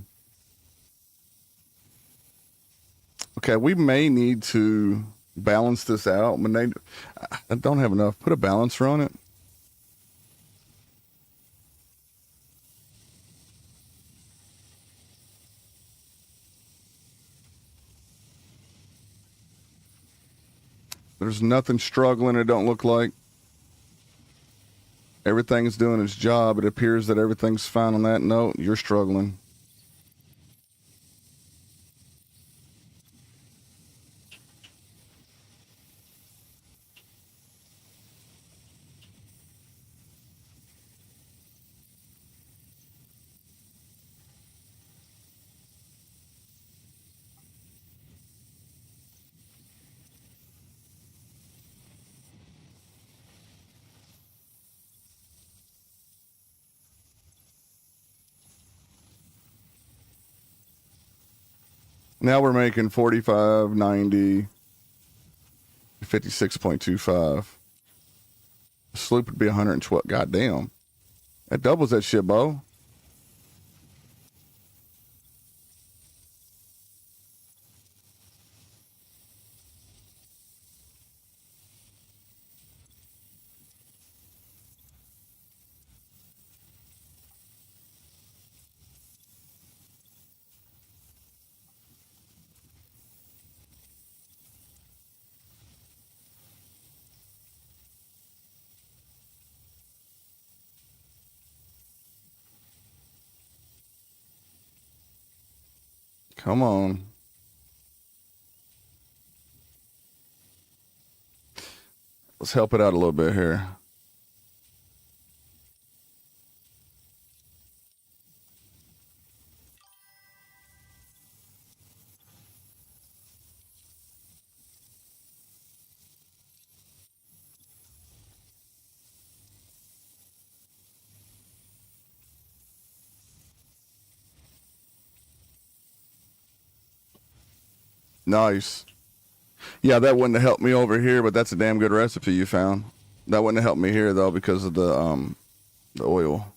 Okay, we may need to balance this out. I don't have enough. Put a balancer on it. There's nothing struggling, it don't look like. Everything's doing its job. It appears that everything's fine on that note. You're struggling. Now we're making 45, 90, 56.25. Sloop would be 112. Goddamn. That doubles that shit, Bo. Come on. Let's help it out a little bit here. Nice. Yeah, that wouldn't have helped me over here, but that's a damn good recipe you found. That wouldn't have helped me here though because of the oil.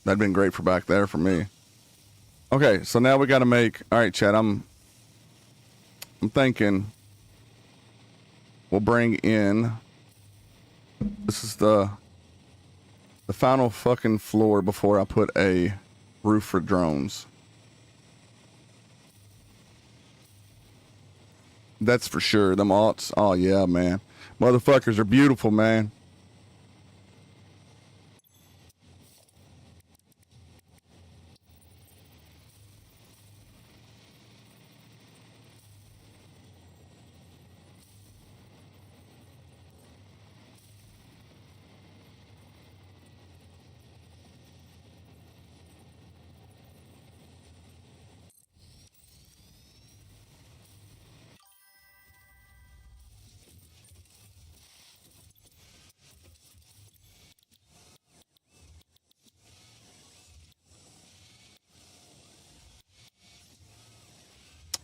That'd been great for back there for me. Okay, so now we got to make. All right, Chad. I'm thinking we'll bring in. This is the final fucking floor before I put a roof for drones. That's for sure. Them aughts. Oh yeah, man. Motherfuckers are beautiful, man.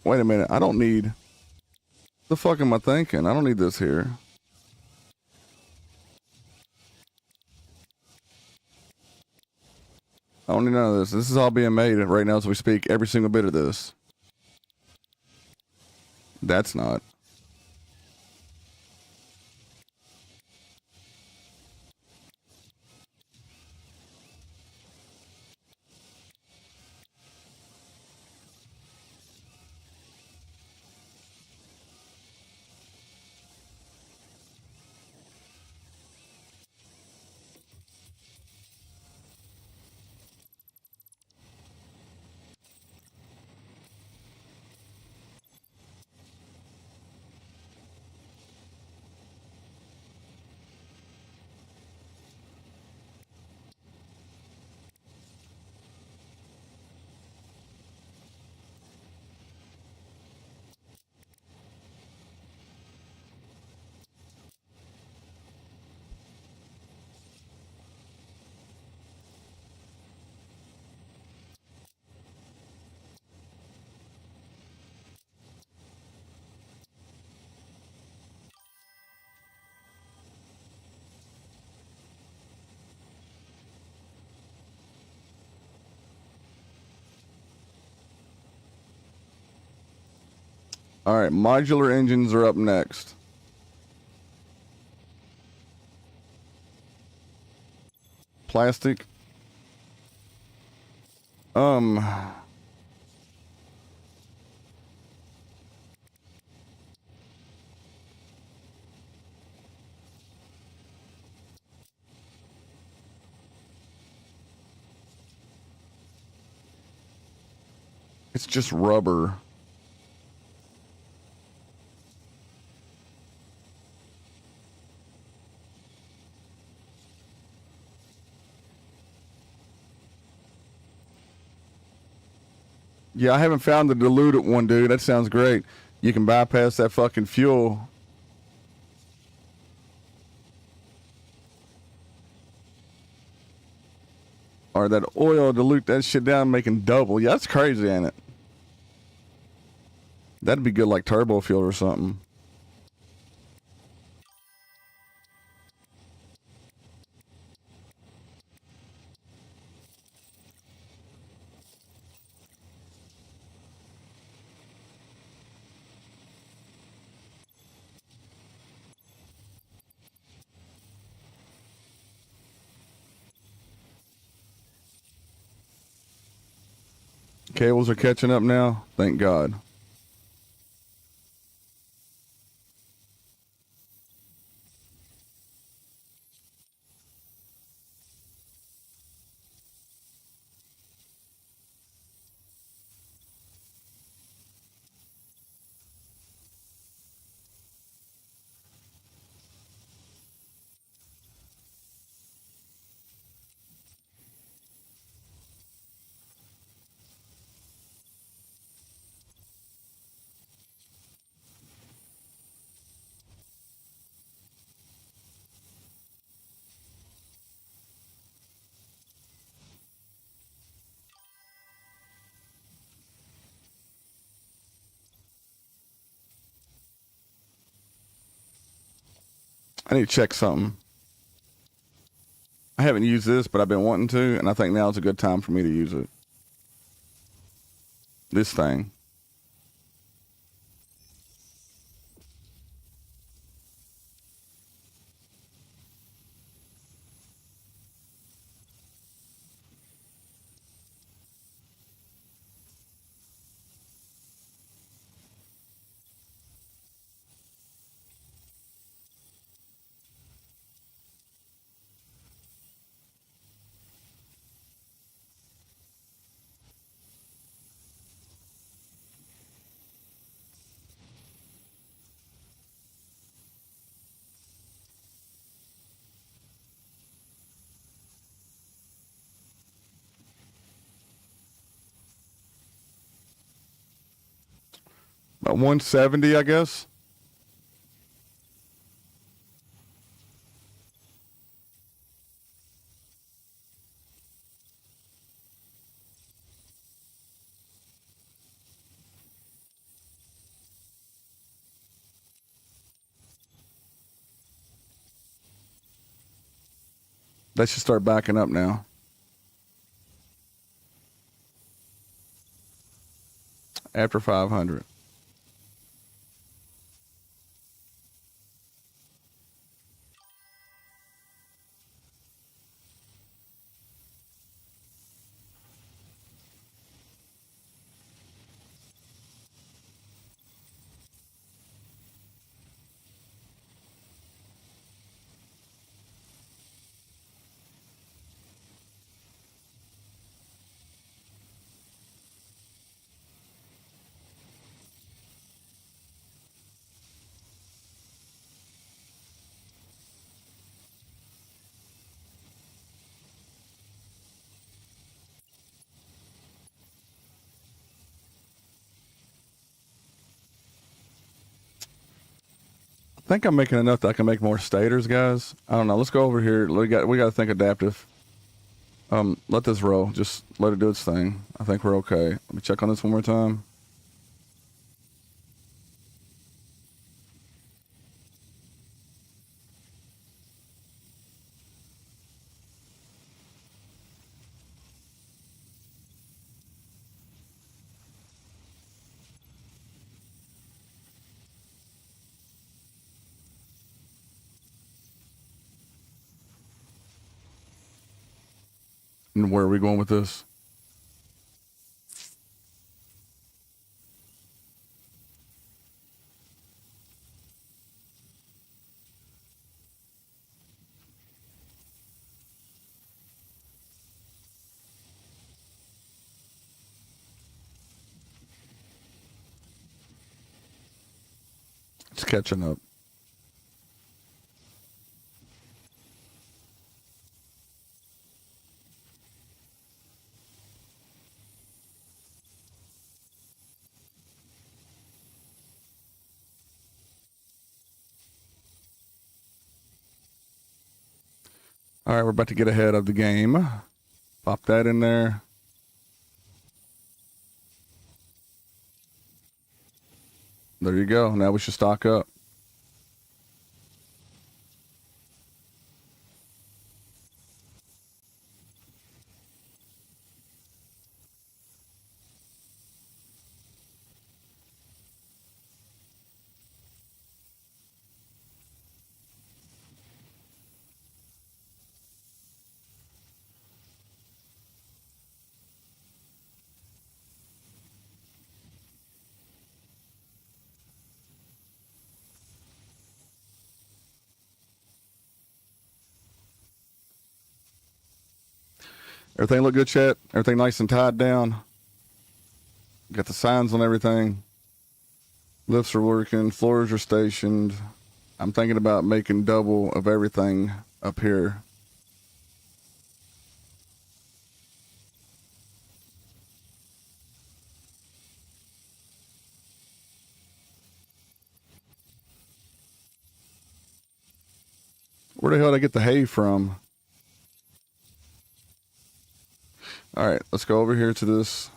Wait a minute. I don't need. The fuck am I thinking? I don't need this here. I don't need none of this. This is all being made right now as we speak. Every single bit of this. That's not. All right, modular engines are up next. Plastic. It's just rubber. Yeah, I haven't found the diluted one, dude. That sounds great. You can bypass that fucking fuel. Or that oil, dilute that shit down, making double. Yeah, that's crazy, ain't it? That'd be good like turbo fuel or something. Cables are catching up now. Thank God. I need to check something. I haven't used this, but I've been wanting to, and I think now's a good time for me to use it. This thing. About 170, I guess. That should start backing up now. After 500. I think I'm making enough that I can make more stators, guys. I don't know. Let's go over here. We got to think adaptive. Let this roll. Just let it do its thing. I think we're okay. Let me check on this one more time. And where are we going with this? It's catching up. All right, we're about to get ahead of the game. Pop that in there. There you go. Now we should stock up. Everything look good, chat? Everything nice and tied down? Got the signs on everything. Lifts are working. Floors are stationed. I'm thinking about making double of everything up here. Where the hell did I get the hay from? All right, let's go over here to this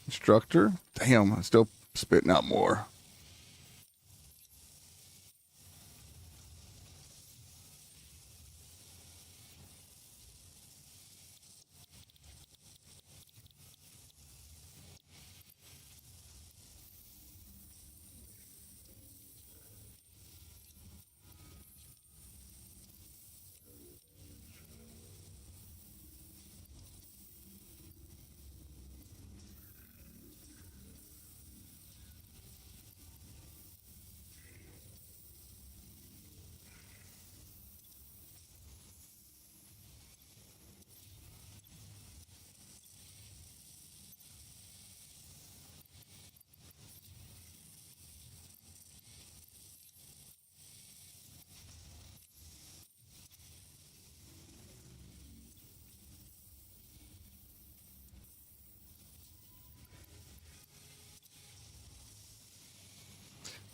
instructor. Damn, I'm still spitting out more.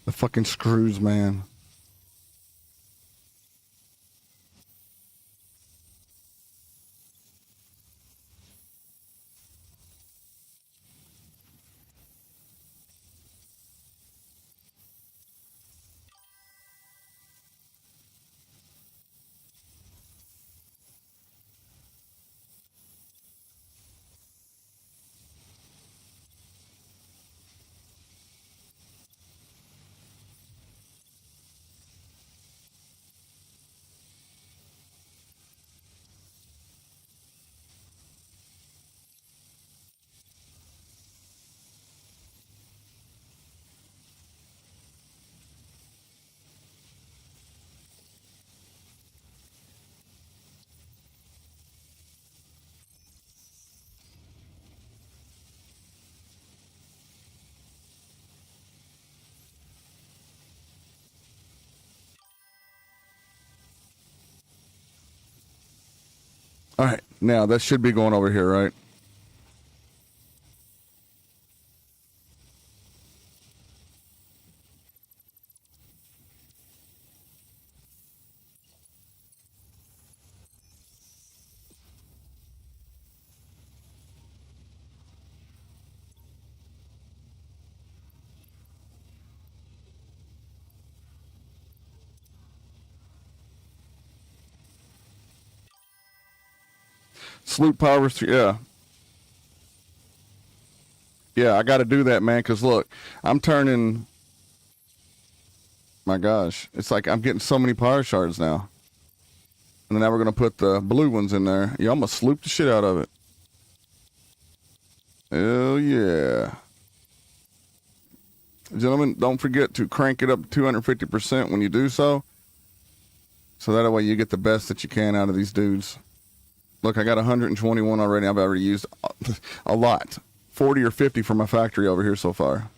The fucking screws, man. All right, now that should be going over here, right? Sloop power, yeah. Yeah, I got to do that, man, because look, I'm turning, my gosh, it's like I'm getting so many power shards now. And then now we're going to put the blue ones in there. Yeah, I'm going to sloop the shit out of it. Hell yeah. Gentlemen, don't forget to crank it up to 250% when you do so. So that way you get the best that you can out of these dudes. Look, I got 121 already. I've already used a lot. 40 or 50 for my factory over here so far.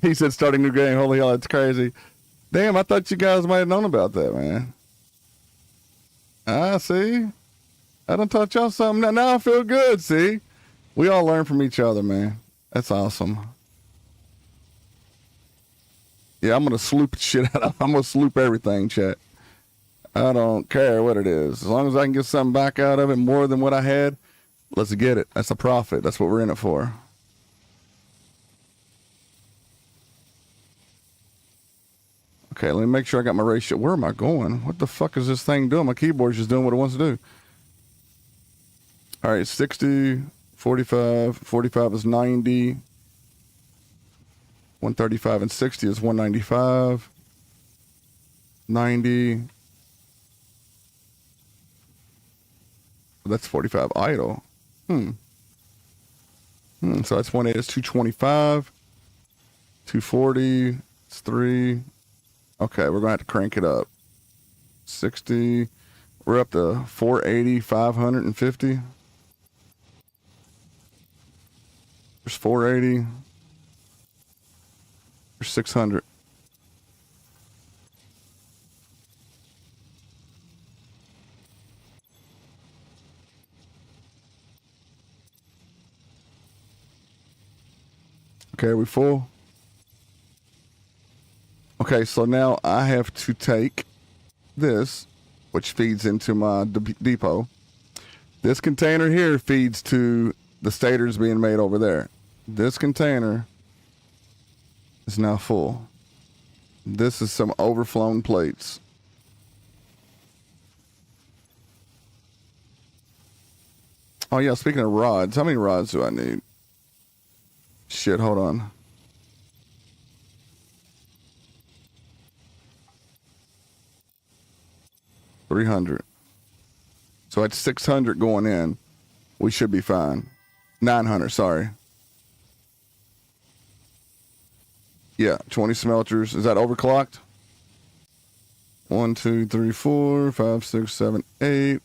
He said starting new game. Holy hell, that's crazy. Damn, I thought you guys might have known about that, man. Ah, see? I done taught y'all something. Now I feel good, see? We all learn from each other, man. That's awesome. Yeah, I'm going to sloop shit out. I'm going to sloop everything, chat. I don't care what it is. As long as I can get something back out of it more than what I had, let's get it. That's a profit. That's what we're in it for. Okay, let me make sure I got my ratio. Where am I going? What the fuck is this thing doing? My keyboard's just doing what it wants to do. All right, 60, 45. 45 is 90. 135 and 60 is 195. 90. That's 45 idle. So that's 1.8 is 225. 240. It's 3. Okay, we're going to have to crank it up. 60. We're up to 480, 550. There's 480. There's 600. Okay, are we full? Okay, so now I have to take this, which feeds into my depot. This container here feeds to the stators being made over there. This container is now full. This is some overflown plates. Oh yeah, speaking of rods, how many rods do I need? Shit, hold on. $300. So that's 600 going in. We should be fine. 900, sorry. Yeah, 20 smelters. Is that overclocked? 1, 2, 3, 4, 5, 6, 7, 8,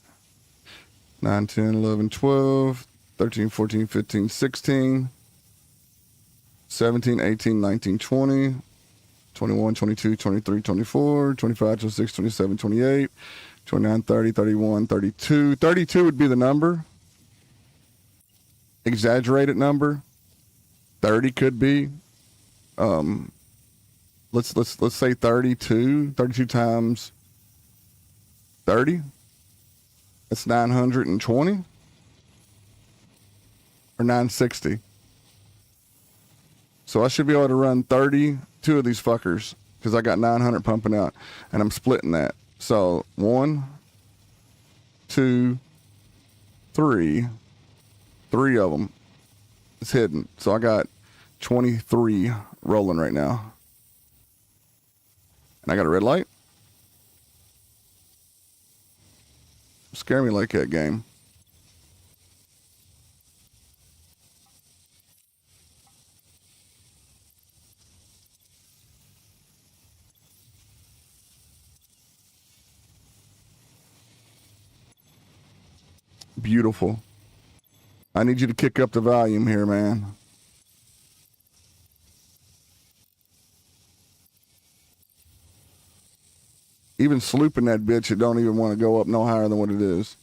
9, 10, 11, 12, 13, 14, 15, 16, 17, 18, 19, 20, 21, 22, 23, 24, 25, 26, 27, 28, 29, 30, 31, 32. 32 would be the number. Exaggerated number. 30 could be. Let's say 32. 32 times 30. That's 920 or 960. So I should be able to run 32 of these fuckers because I got 900 pumping out, and I'm splitting that. So 1, 2, 3. 3 of them is hidden. So I got 23 rolling right now. And I got a red light. Scare me like that game. Beautiful. I need you to kick up the volume here, man. Even slooping that bitch, it don't even want to go up no higher than what it is.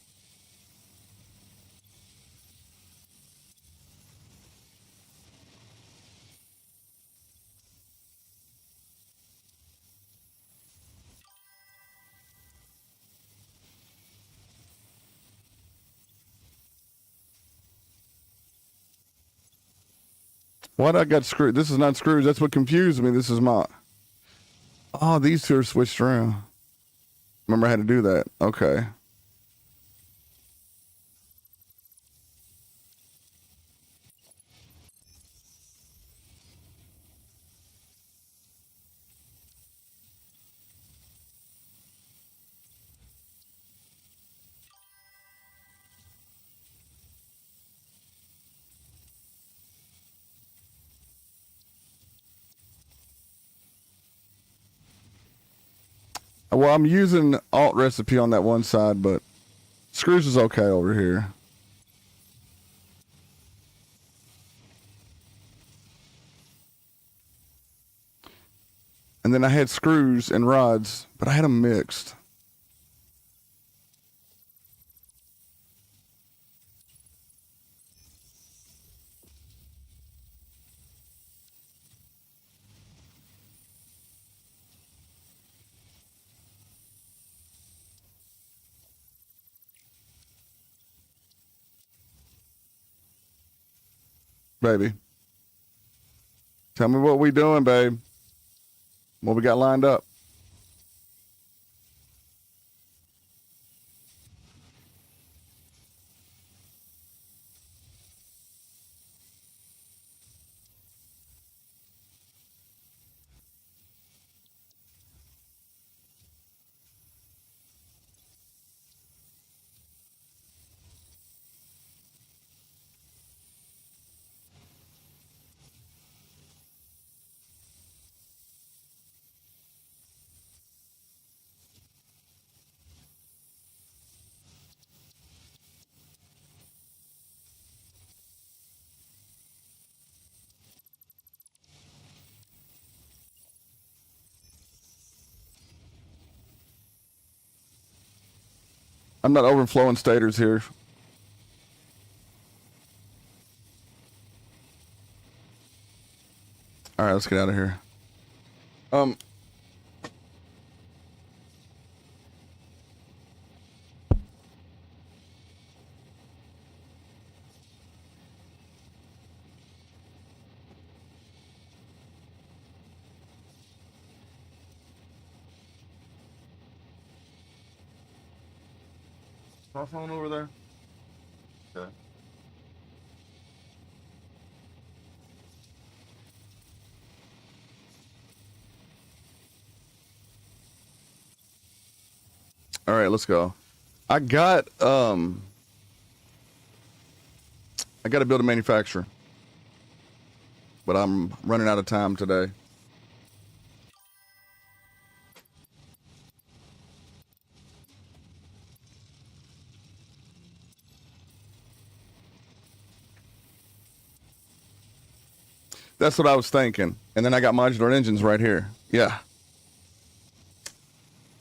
What I got screwed? This is not screws. That's what confused me. This is my. Oh, these two are switched around. Remember I had to do that. Okay. Well, I'm using alt recipe on that one side, but screws is okay over here. And then I had screws and rods, but I had them mixed. Baby. Tell me what we doing, babe. What we got lined up. I'm not overflowing stators here. All right, let's get out of here. My phone over there. Okay. All right, let's go. I got to build a manufacturer, but I'm running out of time today. That's what I was thinking. And then I got modular engines right here. Yeah.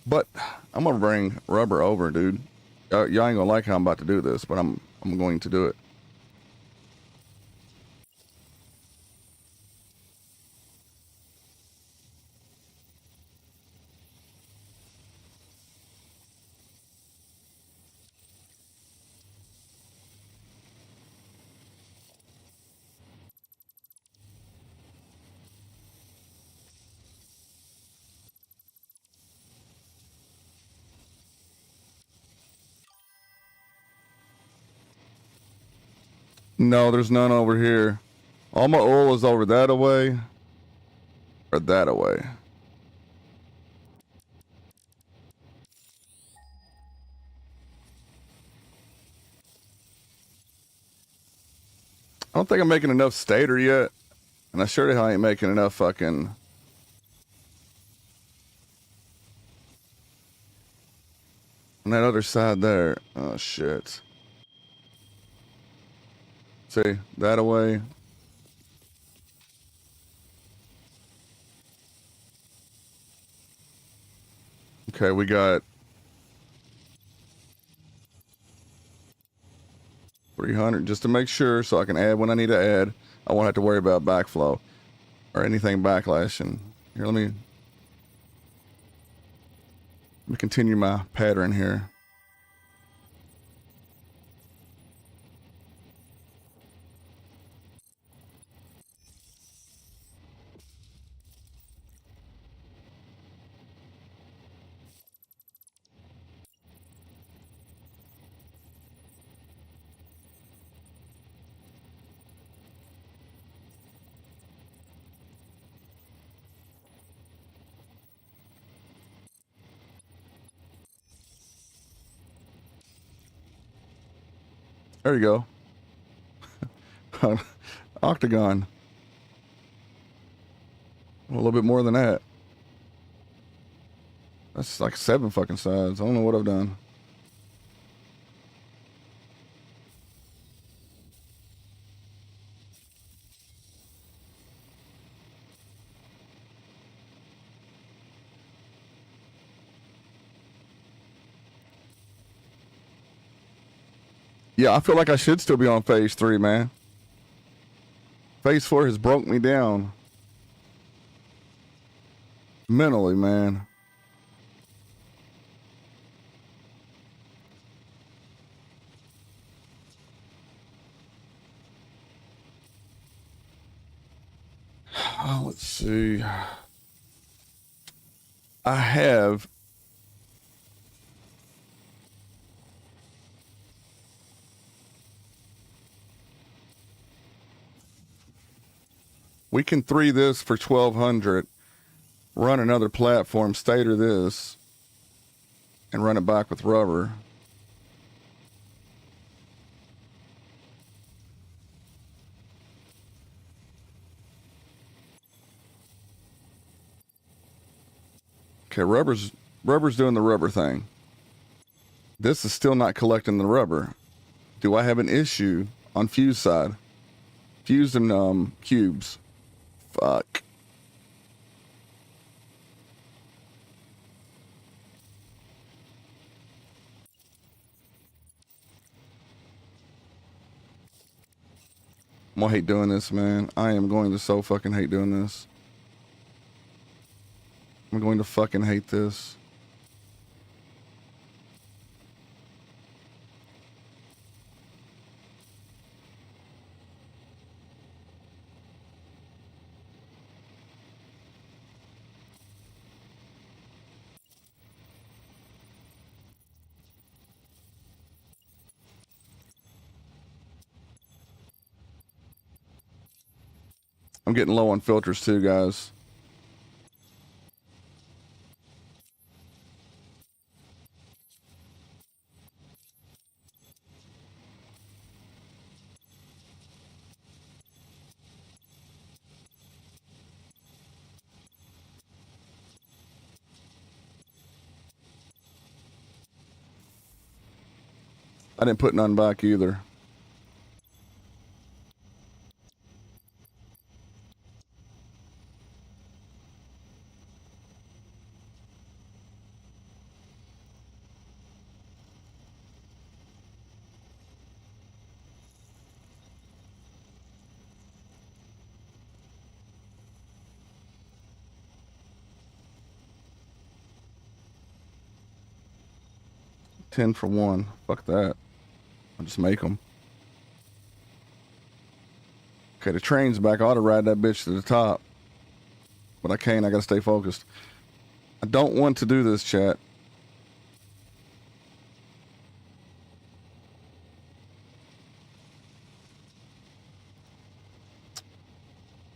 But I'm gonna bring rubber over, dude. Y'all ain't gonna like how I'm about to do this, but I'm going to do it. No, there's none over here. All my oil is over that away or that away. I don't think I'm making enough stator yet. And I sure the hell ain't making enough fucking. On that other side there. Oh, shit. See, that away. Okay, we got 300 just to make sure so I can add when I need to add. I won't have to worry about backflow or anything backlashing. Here, let me continue my pattern here. There you go. Octagon. A little bit more than that. That's like 7 fucking sides. I don't know what I've done. Yeah, I feel like I should still be on phase 3, man. Phase 4 has broke me down. Mentally, man. Oh, let's see. I have we can 3 this for 1200, run another platform, stator this, and run it back with rubber. Okay, rubber's doing the rubber thing. This is still not collecting the rubber. Do I have an issue on fuse side? Fused and cubes. Fuck. I'm gonna hate doing this, man. I am going to so fucking hate doing this. I'm going to fucking hate this. I'm getting low on filters too, guys. I didn't put none back either. $10 for 1. Fuck that. I'll just make them. Okay, the train's back. I ought to ride that bitch to the top. But I can't. I gotta stay focused. I don't want to do this, chat.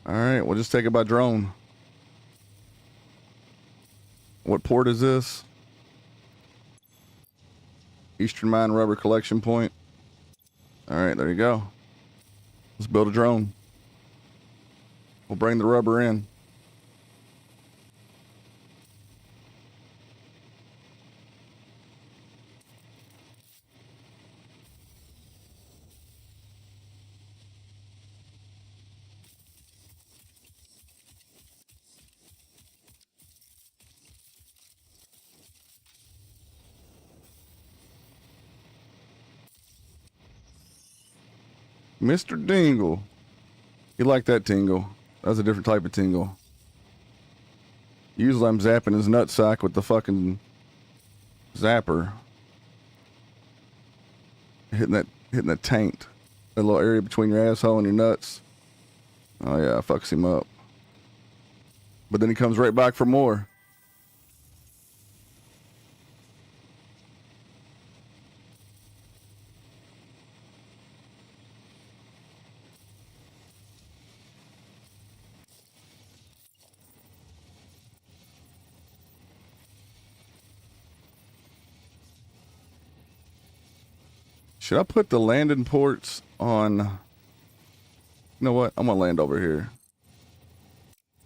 Alright, we'll just take it by drone. What port is this? Eastern Mine Rubber Collection Point. Alright, there you go. Let's build a drone. We'll bring the rubber in. Mr. Dingle. You like that tingle. That's a different type of tingle. Usually I'm zapping his nutsack with the fucking zapper. Hitting that taint. That little area between your asshole and your nuts. Oh yeah, fucks him up. But then he comes right back for more. Should I put the landing ports on? You know what? I'm gonna land over here.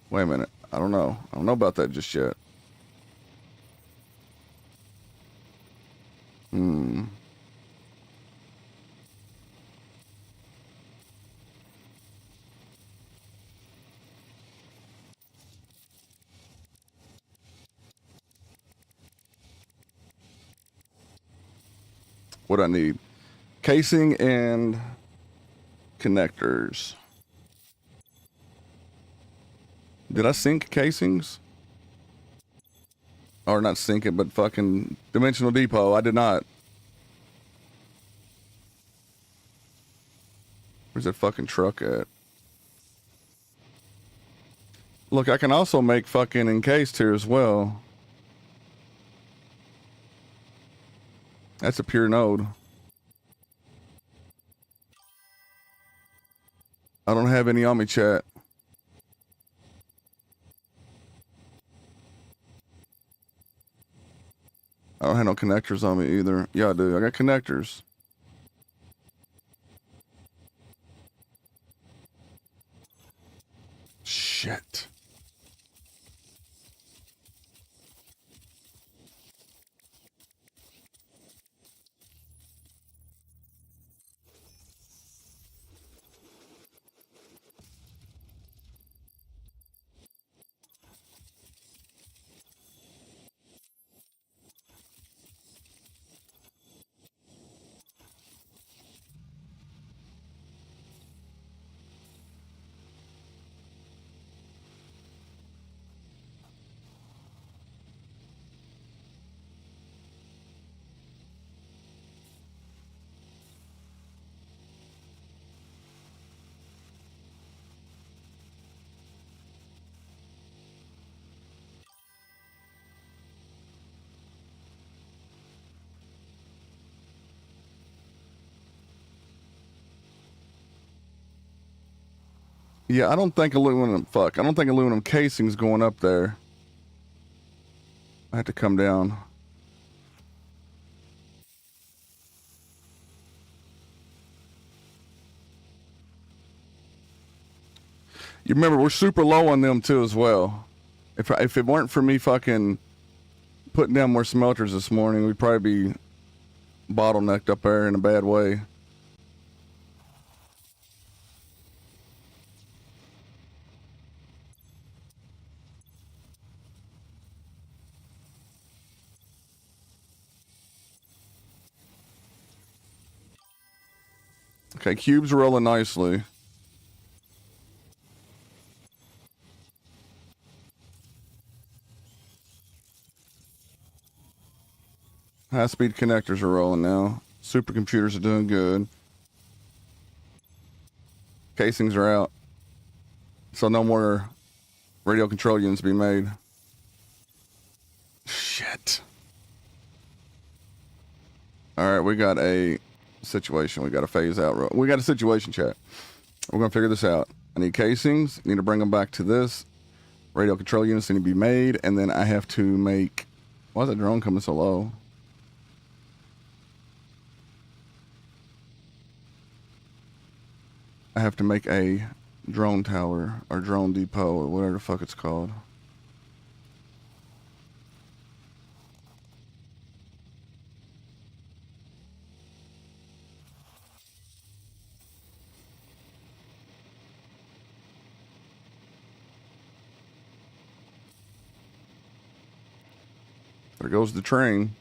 Wait a minute. I don't know. I don't know about that just yet. What I need? Casing and connectors. Did I sync casings? Or not sync it, but fucking Dimensional Depot. I did not. Where's that fucking truck at? Look, I can also make fucking encased here as well. That's a pure node. I don't have any on me, chat. I don't have no connectors on me either. Yeah, I do. I got connectors. Shit. Yeah, I don't think aluminum. Fuck. I don't think aluminum casing's going up there. I have to come down. You remember, we're super low on them too as well. If it weren't for me fucking putting down more smelters this morning, we'd probably be bottlenecked up there in a bad way. Okay, cube's rolling nicely. High-speed connectors are rolling now. Supercomputers are doing good. Casings are out. So no more radio control units to be made. Shit. All right, we got a situation. We got a phase out. We got a situation, chat. We're going to figure this out. I need casings. Need to bring them back to this. Radio control units need to be made. And then I have to make... Why is that drone coming so low? I have to make a drone tower or drone depot or whatever the fuck it's called. There goes the train.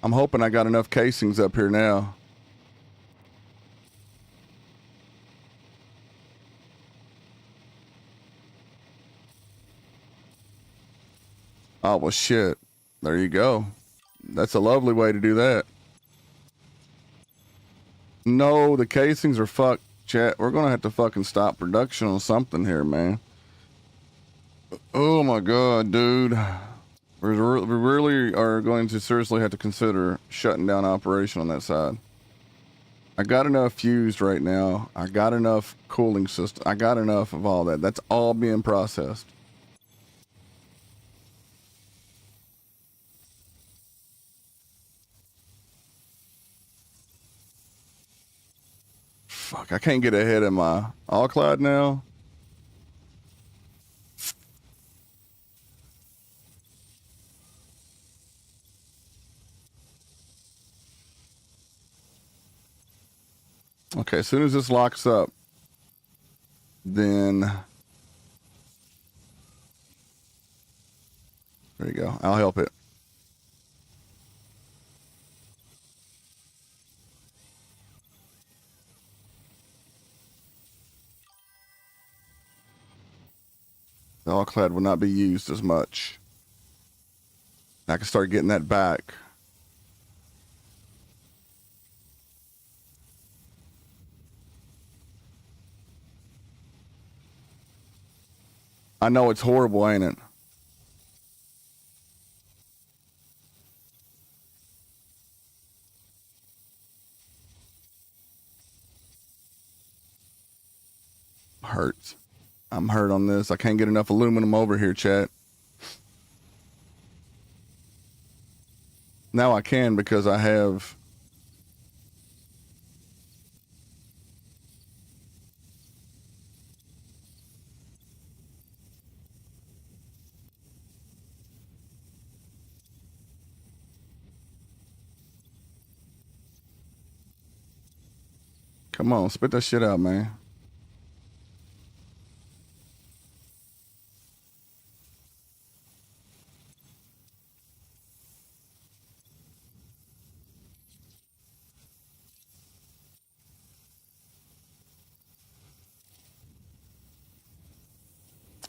I'm hoping I got enough casings up here now. Oh, well, shit. There you go. That's a lovely way to do that. No, the casings are fucked, chat. We're going to have to fucking stop production on something here, man. Oh, my God, dude. We really are going to seriously have to consider shutting down operation on that side. I got enough fused right now. I got enough cooling system. I got enough of all that. That's all being processed. Fuck, I can't get ahead of my Alclad now. Okay, as soon as this locks up, then there you go. I'll help it. The Alclad will not be used as much. I can start getting that back. I know it's horrible, ain't it? Hurts. I'm hurt on this. I can't get enough aluminum over here, chat. Now I can because I have... Come on, spit that shit out, man.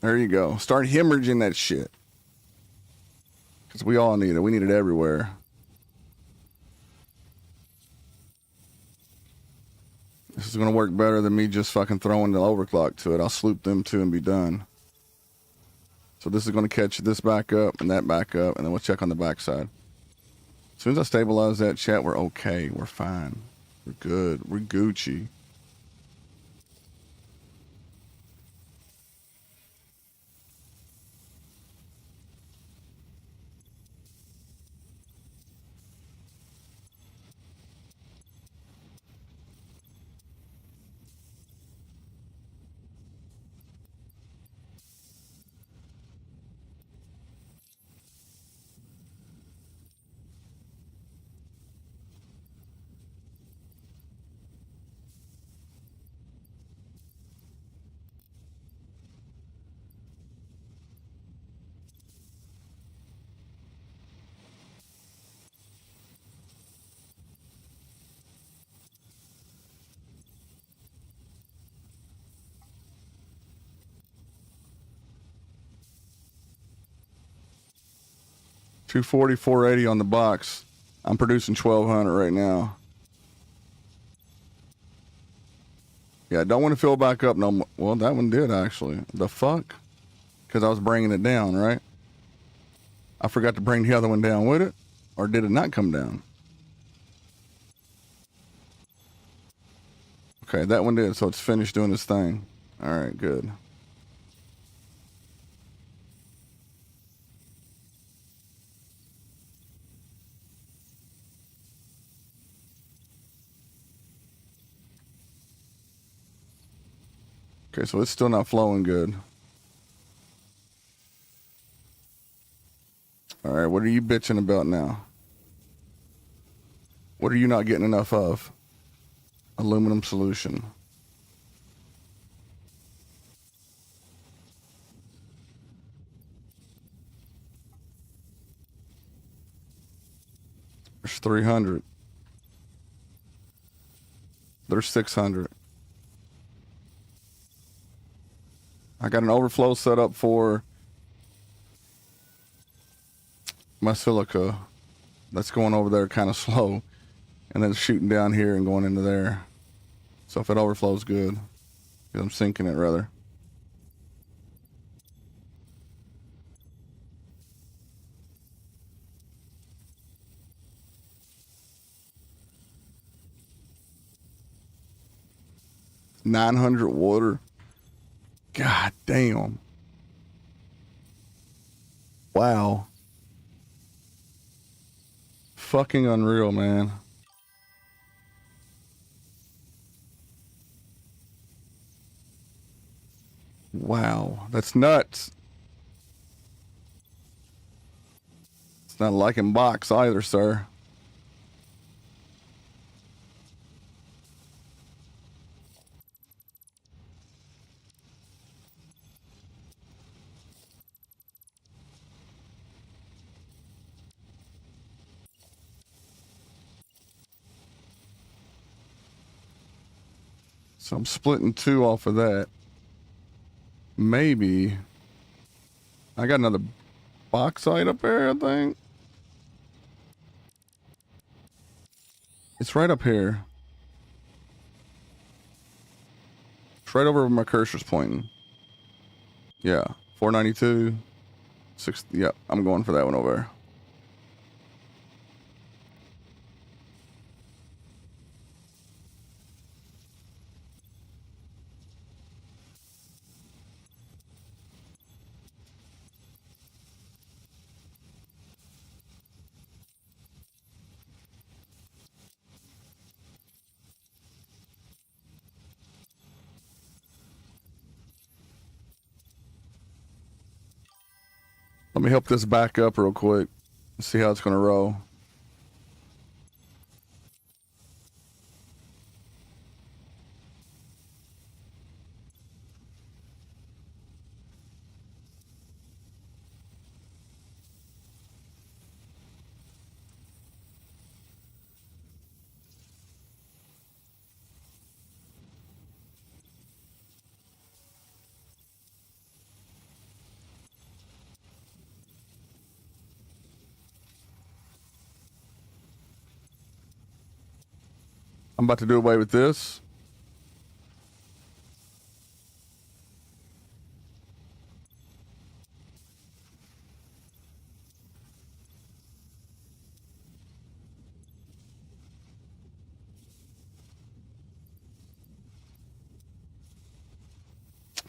There you go. Start hemorrhaging that shit. Because we all need it. We need it everywhere. This is going to work better than me just fucking throwing the overclock to it. I'll sloop them two and be done. So this is going to catch this back up and that back up, and then we'll check on the backside. As soon as I stabilize that, chat, we're okay. We're fine. We're good. We're Gucci. $240, $480 on the box. I'm producing 1,200 right now. Yeah, I don't want to fill back up no more. Well, that one did, actually. The fuck? Because I was bringing it down, right? I forgot to bring the other one down with it? Or did it not come down? Okay, that one did, so it's finished doing its thing. All right, good. Okay, so it's still not flowing good. All right, what are you bitching about now? What are you not getting enough of? Aluminum solution. There's 300. There's 600. I got an overflow set up for my silica. That's going over there kind of slow. And then shooting down here and going into there. So if it overflows, good. Because I'm sinking it, rather. $900 water. God damn. Wow. Fucking unreal, man. Wow, that's nuts. It's not like in box either, sir. So I'm splitting 2 off of that. Maybe I got another bauxite up there, I think. It's right up here. It's right over where my cursor's pointing. Yeah, 492. 6. Yep, I'm going for that one over there. Let me help this back up real quick. See how it's going to roll. I'm about to do away with this.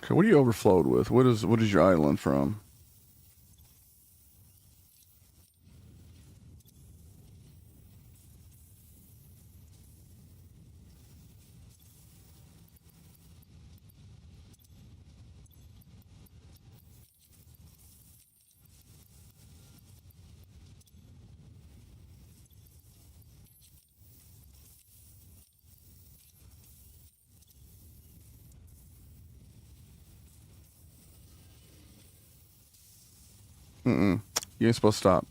Okay, what are you overflowed with? What is your island from? Mm-mm. You ain't supposed to stop.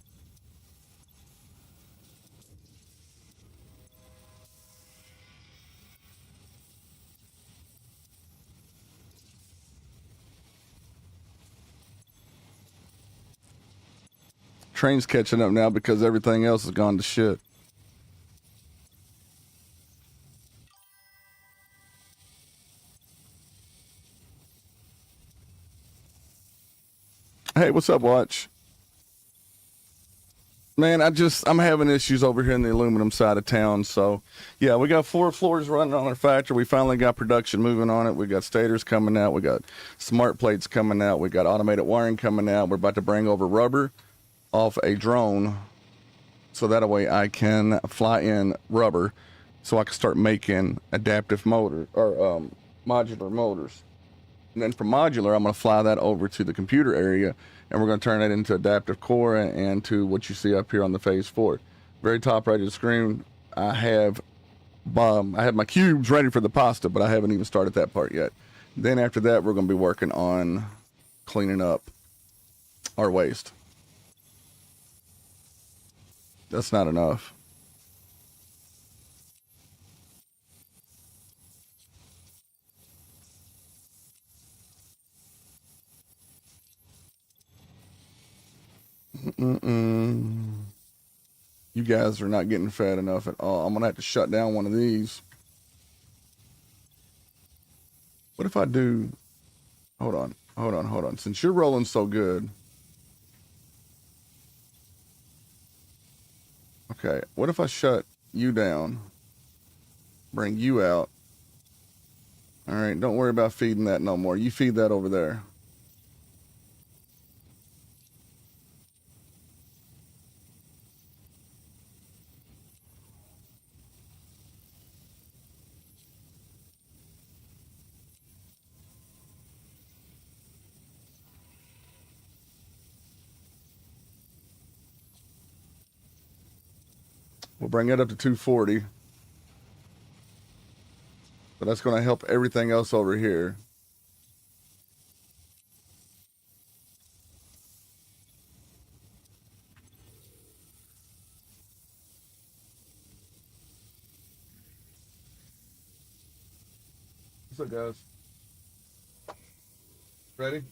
Train's catching up now because everything else has gone to shit. Hey, what's up, Watch? Man, I'm having issues over here in the aluminum side of town. So, yeah, we got 4 floors running on our factory. We finally got production moving on it. We got stators coming out. We got smart plates coming out. We got automated wiring coming out. We're about to bring over rubber off a drone, so that way I can fly in rubber, so I can start making adaptive motor or modular motors. And then from modular, I'm going to fly that over to the computer area, and we're going to turn that into adaptive core and to what you see up here on the phase 4. Very top right of the screen, I have my cubes ready for the pasta, but I haven't even started that part yet. Then after that, we're going to be working on cleaning up our waste. That's not enough. Mm-mm. You guys are not getting fed enough at all. I'm going to have to shut down one of these. What if I do... Hold on. Since you're rolling so good... Okay, what if I shut you down? Bring you out. All right, don't worry about feeding that no more. You feed that over there. We'll bring it up to 240. But that's going to help everything else over here. What's up, guys? Ready?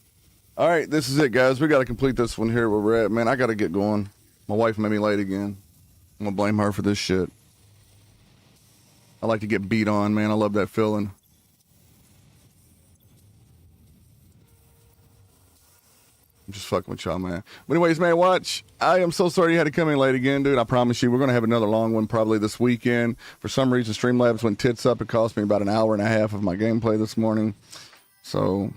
All right, this is it, guys. We got to complete this one here where we're at. Man, I got to get going. My wife made me late again. I'm going to blame her for this shit. I like to get beat on, man. I love that feeling. I'm just fucking with y'all, man. But anyways, man, watch. I am so sorry you had to come in late again, dude. I promise you, we're going to have another long one probably this weekend. For some reason, Streamlabs went tits up. It cost me about an hour and a half of my gameplay this morning. So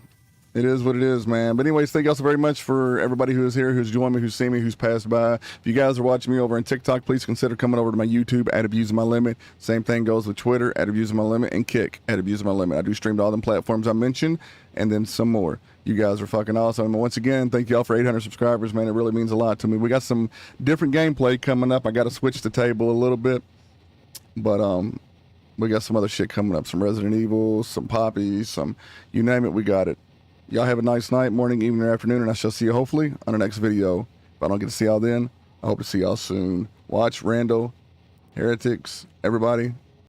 it is what it is, man. But anyways, thank y'all so very much for everybody who is here, who's joined me, who's seen me, who's passed by. If you guys are watching me over on TikTok, please consider coming over to my YouTube at abusingmylimit. Same thing goes with Twitter at abusingmylimit and Kick at abusingmylimit. I do stream to all them platforms I mentioned and then some more. You guys are fucking awesome. And once again, thank y'all for 800 subscribers, man. It really means a lot to me. We got some different gameplay coming up. I got to switch the table a little bit, but we got some other shit coming up. Some Resident Evil, some Poppies, some you name it, we got it. Y'all have a nice night, morning, evening, or afternoon, and I shall see you hopefully on the next video. If I don't get to see y'all then, I hope to see y'all soon. Watch Randall, Heretics, everybody.